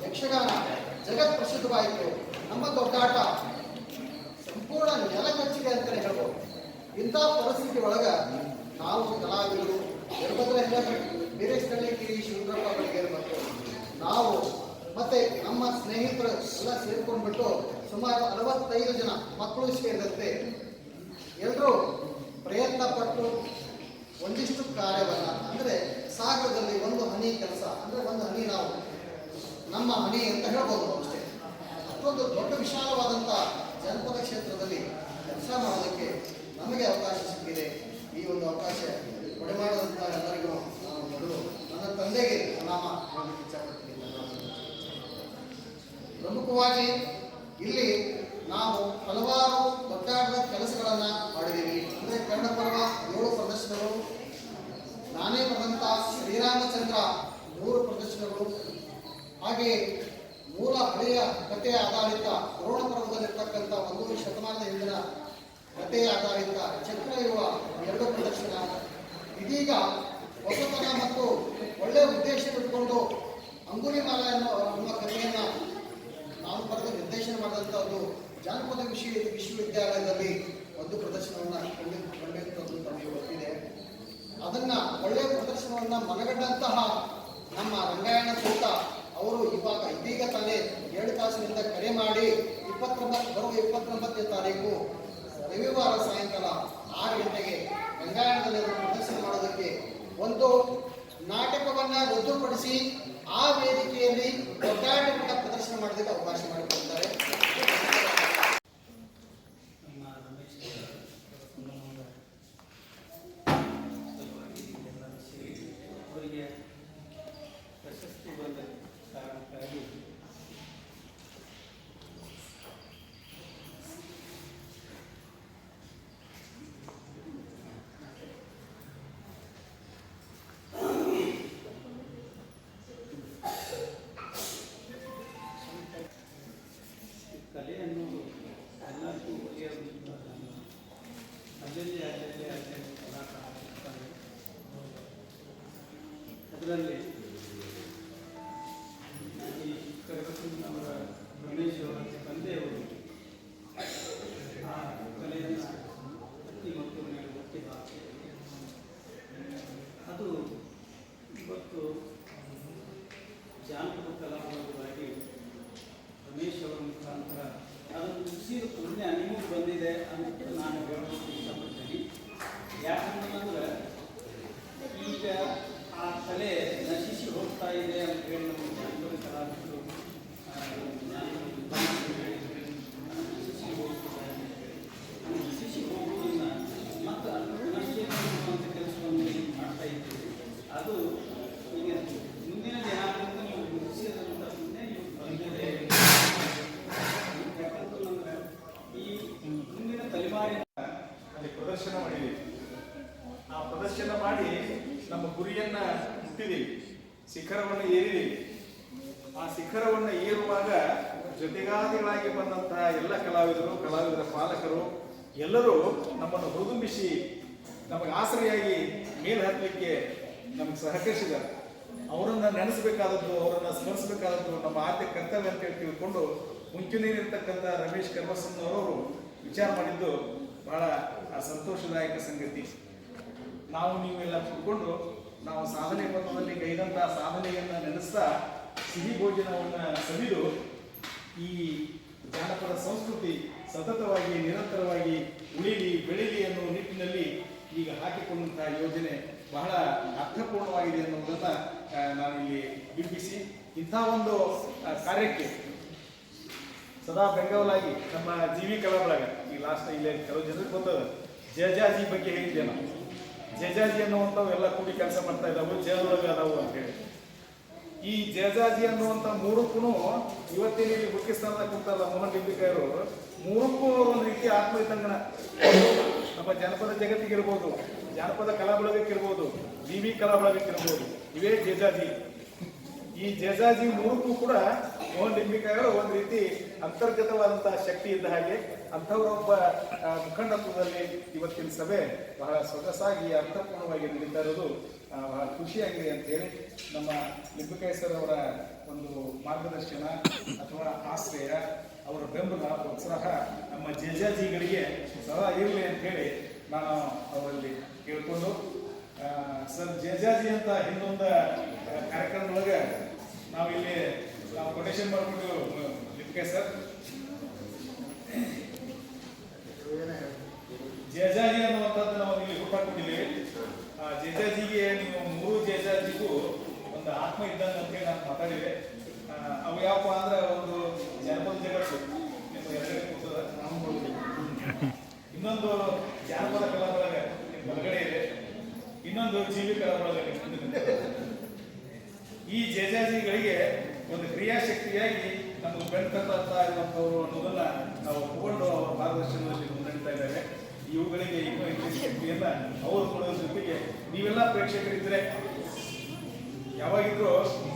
ಯಕ್ಷಗಾನ ಜಗತ್ ಪ್ರಸಿದ್ಧವಾಯಿತು. ನಮ್ಮ ದೊಡ್ಡಾಟ ಸಂಪೂರ್ಣ ನೆಲಕಚ್ಚಿಗೆ ಅಂತಲೇ ಹೇಳ್ಬೋದು. ಇಂಥ ಪರಿಸ್ಥಿತಿ ಒಳಗ ನಾವು ಕಲಾವಿದರು ಬೇರೆ ಸ್ಥಳೀಕರಿ ಶಿವರಪ್ಪ ಬಳಿಗೇರಿ ಮತ್ತು ನಾವು ಮತ್ತೆ ನಮ್ಮ ಸ್ನೇಹಿತರು ಎಲ್ಲ ಸೇರ್ಕೊಂಡ್ಬಿಟ್ಟು ಸುಮಾರು 65 ಜನ ಮಕ್ಕಳು ಸೇರಿದಂತೆ ಎಲ್ಲರೂ ಪ್ರಯತ್ನ ಪಟ್ಟು ಒಂದಿಷ್ಟು ಕಾರ್ಯವನ್ನ, ಅಂದ್ರೆ ಸಾಗರದಲ್ಲಿ ಒಂದು ಹನಿ ಕೆಲಸ, ಅಂದ್ರೆ ಒಂದು ಹನಿ ನಾವು ನಮ್ಮ ಹನಿ ಅಂತ ಹೇಳ್ಬೋದು ಅಷ್ಟೇ. ಅಷ್ಟೊಂದು ದೊಡ್ಡ ವಿಶಾಲವಾದಂಥ ಜನಪದ ಕ್ಷೇತ್ರದಲ್ಲಿ ಕೆಲಸ ಮಾಡೋದಕ್ಕೆ ನಮಗೆ ಅವಕಾಶ ಸಿಕ್ಕಿದೆ. ಈ ಒಂದು ಅವಕಾಶ ಕೊಡಮಾಡಿದಂಥ ಎಲ್ಲರಿಗೂ ನಾನು ಮೊದಲು ನನ್ನ ತಂದೆಗೆ ನಾಮ ಮಾಡಲಿಕ್ಕೆ ಇಚ್ಛಪಡ್ತೀನಿ. ಮುಖ್ಯವಾಗಿ ಇಲ್ಲಿ ನಾವು ಹಲವಾರು ದೊಡ್ಡ ಕೆಲಸಗಳನ್ನು ಮಾಡಿದ್ದೀವಿ. ಅಂದರೆ ಕನ್ನಡ ಪರ್ವ 7 ಪ್ರದರ್ಶನಗಳು, ನಾನೇ ಬರೆದಂಥ ಶ್ರೀರಾಮಚಂದ್ರ 3 ಪ್ರದರ್ಶನಗಳು, ಹಾಗೆ ಮೂಲ ಹಳೆಯ ಕಥೆಯ ಆಧಾರಿತ ಪುರಾಣ ಪರ್ವದಲ್ಲಿರ್ತಕ್ಕಂಥ 1 ಶತಮಾನದ ಹಿಂದಿನ ಕಥೆಯ ಆಧಾರಿತ ಚಕ್ರಯುವ 2 ಪ್ರದರ್ಶನ. ಇದೀಗ ಹೊಸತನ ಮತ್ತು ಒಳ್ಳೆಯ ಉದ್ದೇಶ ಇಟ್ಕೊಂಡು ಅಂಗುಲಿಮಾಲ ಅನ್ನುವ ಕಥೆಯನ್ನು ನಾನು ಬರೆದು ನಿರ್ದೇಶನ ಮಾಡಿದಂಥದ್ದು ಜಾನಪದ ವಿಶ್ವವಿದ್ಯಾಲಯದಲ್ಲಿ 1 ಪ್ರದರ್ಶನವನ್ನು ಕೊಂಡಿರುವಂಥದ್ದು ತಮಗೆ ಗೊತ್ತಿದೆ. ಅದನ್ನು ಒಳ್ಳೆಯ ಪ್ರದರ್ಶನವನ್ನು ಮನಗಂಡಂತಹ ನಮ್ಮ ರಂಗಾಯಣ ತೋಟ ಅವರು ಇದೀಗ ತಾನೇ 7 ತಾಸಿನಿಂದ ಕರೆ ಮಾಡಿ ಬರುವ 29ನೇ ತಾರೀಕು ರವಿವಾರ ಸಾಯಂಕಾಲ 6 ಗಂಟೆಗೆ ರಂಗಾಯಣದಲ್ಲಿ ಪ್ರದರ್ಶನ ಮಾಡೋದಕ್ಕೆ ಒಂದು ನಾಟಕವನ್ನು ರದ್ದುಪಡಿಸಿ ಆ ವೇದಿಕೆಯಲ್ಲಿ ದೊಡ್ಡ ಪ್ರದರ್ಶನ ಮಾಡೋದಕ್ಕೆ ಅವಕಾಶ ಮಾಡಿಕೊಡ್ತಾರೆ. ಅವರಿಗೆ ಪ್ರಶಸ್ತಿ ಬಂದ ಕಾರಣಕ್ಕಾಗಿ ಕಲೆ ಅನ್ನೋದು ಎಲ್ಲರಿಗೂ ಒಳ್ಳೆಯ ಅಲ್ಲಲ್ಲಿ ಕಲಾಕಾರ ಇರ್ತಾರೆ. ಅದರಲ್ಲಿ ಈ ಕರಗಸನವರ ರಮೇಶ್ ಅವರ ತಂದೆಯವರು ಆ ಕಲೆಯನ್ನು ಅತಿ ಮತ್ತು ಮೇಲೆ ಒತ್ತಿ ಹಾಕಿ ಅದು ಇವತ್ತು ಜಾನಪದ ಕಲಾವಿದರಾಗಿ ರಮೇಶ್ ಅವರ ಮುಖಾಂತರ ಅದನ್ನು ಮುಗಿಸಿದ ಪುಣ್ಯ ನಿಮಗೆ ಬಂದಿದೆ ಅಂತ ನಾನು ಹೇಳೋದಕ್ಕೆ ಇಷ್ಟಪಡ್ತೀನಿ. ಯಾಕಂತಂದ್ರೆ ಈಗ ಆ ಕಲೆ ನಶಿಸಿ ಹೋಗ್ತಾ ಇದೆ ಅಂತ ಹೇಳಿ ನಮ್ಮ ಜಾನಪದ ಕಲಾವಿದರು ನಶಿಸಿ ಹೋಗುವುದನ್ನ ಮತ್ತು ನಶಿಸುವಂಥ ಕೆಲಸವನ್ನು ಮಾಡ್ತಾ ಇದ್ದೀವಿ. ಅದು ಈಗ ಮುಂದಿನ ದಿನಾಂಕದಲ್ಲಿ ನೀವು ಮುಗಿಸಿದಂಥ ಪುಣ್ಯ ನೀವು ಬಂದಿದೆ. ಯಾಕಂತಂದ್ರೆ ಈ ಮುಂದಿನ ತಲೆಮಾರಿನ ಅಲ್ಲಿ ಪ್ರದರ್ಶನ ಮಾಡಿದ್ದೀವಿ. ಆ ಪ್ರದರ್ಶನ ಮಾಡಿ ನಮ್ಮ ಗುರಿಯನ್ನ ಮುಟ್ಟಿದ್ದೀವಿ, ಶಿಖರವನ್ನು ಏರಿದ್ದೀವಿ. ಆ ಶಿಖರವನ್ನು ಏರುವಾಗ ಜೊತೆಗಾದಿಗಳಾಗಿ ಬಂದಂತಹ ಎಲ್ಲ ಕಲಾವಿದರ ಪಾಲಕರು ಎಲ್ಲರೂ ನಮ್ಮನ್ನು ಹುದುಂಬಿಸಿ ನಮಗೆ ಆಸರೆಯಾಗಿ ಮೇಲೆ ಹತ್ತಲಿಕ್ಕೆ ನಮಗೆ ಸಹಕರಿಸಿದ್ದಾರೆ. ಅವರನ್ನು ನೆನೆಸಬೇಕಾದದ್ದು, ಅವರನ್ನು ಸ್ಮರಿಸಬೇಕಾದದ್ದು ನಮ್ಮ ಆದ್ಯ ಕರ್ತವ್ಯ ಅಂತ ಹೇಳಿ ತಿಳ್ಕೊಂಡು ಮುಂಚೂಣಿಯಲ್ಲಿರ್ತಕ್ಕಂಥ ರಮೇಶ್ ಕರ್ಬಸನ್ನವರು ವಿಚಾರ ಮಾಡಿದ್ದು ಬಹಳ ಸಂತೋಷದಾಯಕ ಸಂಗತಿ. ನಾವು ನೀವೆಲ್ಲ ತಿಳ್ಕೊಂಡು ನಾವು ಸಾಧನೆ ಪಥದಲ್ಲಿ ಗೈದಂತಹ ಸಾಧನೆಯನ್ನು ನೆನೆಸ್ತಾ ಸಿಹಿ ಭೋಜನವನ್ನು ಸವಿದು ಈ ಜಾನಪದ ಸಂಸ್ಕೃತಿ ಸತತವಾಗಿ ನಿರಂತರವಾಗಿ ಉಳಿಲಿ ಬೆಳೀಲಿ ಅನ್ನುವ ನಿಟ್ಟಿನಲ್ಲಿ ಈಗ ಹಾಕಿಕೊಂಡಂತಹ ಯೋಜನೆ ಬಹಳ ಅರ್ಥಪೂರ್ಣವಾಗಿದೆ ಅನ್ನೋದನ್ನು ನಾನಿಲ್ಲಿ ಬಿಂಬಿಸಿ ಇಂಥ ಒಂದು ಕಾರ್ಯಕ್ಕೆ ಸದಾ ಬೆಂಗಾವಲಾಗಿ ನಮ್ಮ ಜೀವಿ ಕಲಾ ಬಳಗ ಈ ಲಾಸ್ಟ್ ಇಲ್ಲಿ ಕೆಲವು ಜನರಿಗೆ ಗೊತ್ತದ ಜೇಜಾಜಿ ಬಗ್ಗೆ ಹೇಳಿದ್ದೆ ನಾವು. ಜೇಜಾಜಿ ಅನ್ನುವಂಥವು ಎಲ್ಲ ಕೂಡಿ ಕೆಲಸ ಮಾಡ್ತಾ ಇದ್ದಾವೆ, ಜೇದೊಳಗೆ ಅದಾವು ಅಂತೇಳಿ. ಈ ಜೇಜಾಜಿ ಅನ್ನುವಂಥ 3ಕ್ಕೂ ಇವತ್ತೇನು ಇಲ್ಲಿ ಮುಖ್ಯ ಸ್ಥಾನದಾಗ ಕುಂತಲ್ಲ ಮೋಹನ್ ಲಿಂಬಿಕಾಯರು 3ಕ್ಕೂ ಒಂದು ರೀತಿ ಆತ್ಮ ಇದ್ದಂಗನ. ನಮ್ಮ ಜನಪದ ಜಗತ್ತಿಗಿರ್ಬೋದು, ಜಾನಪದ ಕಲಾ ಬಳಗಕ್ಕಿರ್ಬೋದು, ಜೀವಿ ಕಲಾ ಬಳಗಕ್ಕಿರ್ಬೋದು, ಇವೇ ಜೇಜಾಜಿ. ಈ ಜೇಜಾಜಿ 3ಕ್ಕೂ ಕೂಡ ಮೋಹನ್ ಲಿಂಬಿಕಾಯರು ಒಂದು ರೀತಿ ಅಂತರ್ಗತವಾದಂತಹ ಶಕ್ತಿ ಇದ್ದ ಹಾಗೆ ಅಂಥವರೊಬ್ಬ ಮುಖಂಡತ್ವದಲ್ಲಿ ಇವತ್ತಿನ ಸಭೆ ಬಹಳ ಸೊಗಸಾಗಿ ಅರ್ಥಪೂರ್ಣವಾಗಿ ನಡೀತಾ ಇರೋದು ಬಹಳ ಖುಷಿಯಾಗಿದೆ ಅಂತ ಹೇಳಿ ನಮ್ಮ ಲಿಂಬಿಕಾಯ ಸರ್ ಅವರ ಒಂದು ಮಾರ್ಗದರ್ಶನ ಅಥವಾ ಆಶ್ರಯ, ಅವರ ಬೆಂಬಲ ಪ್ರೋತ್ಸಾಹ ನಮ್ಮ ಜೇಜಾಜಿಗಳಿಗೆ ಸದಾ ಇರಲಿ ಅಂತ ಹೇಳಿ ನಾನು ಅವರಲ್ಲಿ ಕೇಳ್ಕೊಂಡು ಸರ್ ಜೇಜಾಜಿ ಅಂತ ಹಿಂದೊಂದು ಕಾರ್ಯಕ್ರಮದೊಳಗೆ ನಾವಿಲ್ಲಿ ಕೊಟೇಶನ್ ಮಾಡಿಕೊಂಡು ಲಿಂಬಿಕಾಯ ಸರ್ ಜೇಜಾಜಿ ಅನ್ನುವಂಥದ್ದು ನಾವು ಇಲ್ಲಿ ಹುಟ್ಟಾಕೊಂಡಿದ್ದೀವಿ. ಜೇಜಾಜಿಗೆ ನೀವು 3 ಜೇಜಾಜಿಗೂ ಒಂದು ಆತ್ಮ ಇದ್ದಂಗೆ ಅಂತ ಹೇಳಿ ನಾನು ಮಾತಾಡಿದೆ. ಅವು ಯಾವಪ್ಪ ಅಂದ್ರೆ ಒಂದು ಜಾನಪದ ಜಗತ್ತು ನಿಮ್ಮ ಎದುರುಗಡೆ ಕೂತದ, ಇನ್ನೊಂದು ಜಾನಪದ ಕಲಾ ಬಳಗ ನಿಮ್ಮ ಬಲಗಡೆ ಇದೆ, ಇನ್ನೊಂದು ಜೀವಿ ಕಲಾ ಬಳಗ. ಈ ಜೇಜಾಜಿಗಳಿಗೆ ಒಂದು ಕ್ರಿಯಾಶಕ್ತಿಯಾಗಿ ನಮಗೆ ಬೆನ್ನು ತಟ್ತಾ ಇರುವಂಥವ್ರು ಅನ್ನೋದನ್ನ ನಾವು ಒಪ್ಪಿಕೊಂಡು ಅವರ ಮಾರ್ಗದರ್ಶನದಲ್ಲಿ ಮುನ್ನಡೀತಾ ಇದ್ದಾರೆ. ಇವುಗಳಿಗೆ ಇನ್ನೂ ಹೆಚ್ಚಿನ ಶಕ್ತಿಯನ್ನ ಅವರು ಕೊಡೋದ್ರ ಜೊತೆಗೆ ನೀವೆಲ್ಲ ಪ್ರೇಕ್ಷಕರಿದ್ರೆ ಯಾವಾಗಿದ್ರು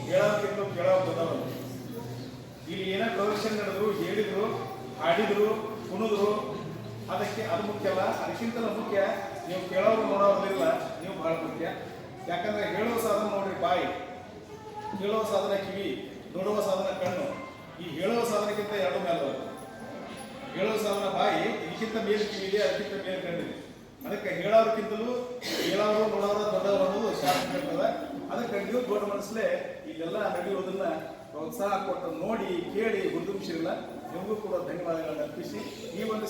ಹೇಳೋದಕ್ಕಿಂತ ಕೇಳೋದು ಗೊತ್ತಾಗೋದು. ಇಲ್ಲಿ ಏನೇ ಪ್ರದರ್ಶನ ನಡೆದ್ರು, ಹೇಳಿದ್ರು, ಹಾಡಿದ್ರು, ಕುಣಿದ್ರು, ಅದಕ್ಕೆ ಅದು ಮುಖ್ಯ ಅಲ್ಲ. ಅದಕ್ಕಿಂತಲೂ ಮುಖ್ಯ ನೀವು ಕೇಳೋರು ನೋಡೋದಿಲ್ಲ, ನೀವು ಬಹಳ ಮುಖ್ಯ. ಯಾಕಂದ್ರೆ ಹೇಳುವ ಸಾಧನ ನೋಡ್ರಿ ಬಾಯಿ, ಹೇಳುವ ಸಾಧನ ಕಿವಿ, ನೋಡುವ ಸಾಧನ ಕಣ್ಣು. ಈ ಹೇಳುವ ಸಾಧನಕ್ಕಿಂತ ಎರಡು ಮೇಲೆ ಹೇಳುವ ಸಾಧನ ಬಾಯಿ, ಇದಕ್ಕಿಂತ ಮೇಲೆ ಕಿವಿ ಇದೆ, ಅದಕ್ಕಿಂತ ಮೇಲೆ ಕಣ್ಣಿದೆ. ಅದಕ್ಕೆ ಹೇಳೋರ್ಕಿಂತಲೂ ಹೇಳೋರು ನೋಡೋರು ದೊಡ್ಡವರು ಅನ್ನೋದು ಶಾಸ್ತ್ರ ಹೇಳ್ತದೆ. ಅದಕ್ಕೆ ನೀವು ದೊಡ್ಡ ಮನಸ್ಸಲ್ಲೇ ಇಲ್ಲೆಲ್ಲ ನಡೆಯುವುದನ್ನ ಪ್ರೋತ್ಸಾಹ ಕೊಟ್ಟು ನೋಡಿ ಕೇಳಿ ಗುರುತಿಸಿರಲ್ಲ. ನಿಮಗೂ ಕೂಡ ಧನ್ಯವಾದಗಳನ್ನು ಅರ್ಪಿಸಿ ಈ ಒಂದು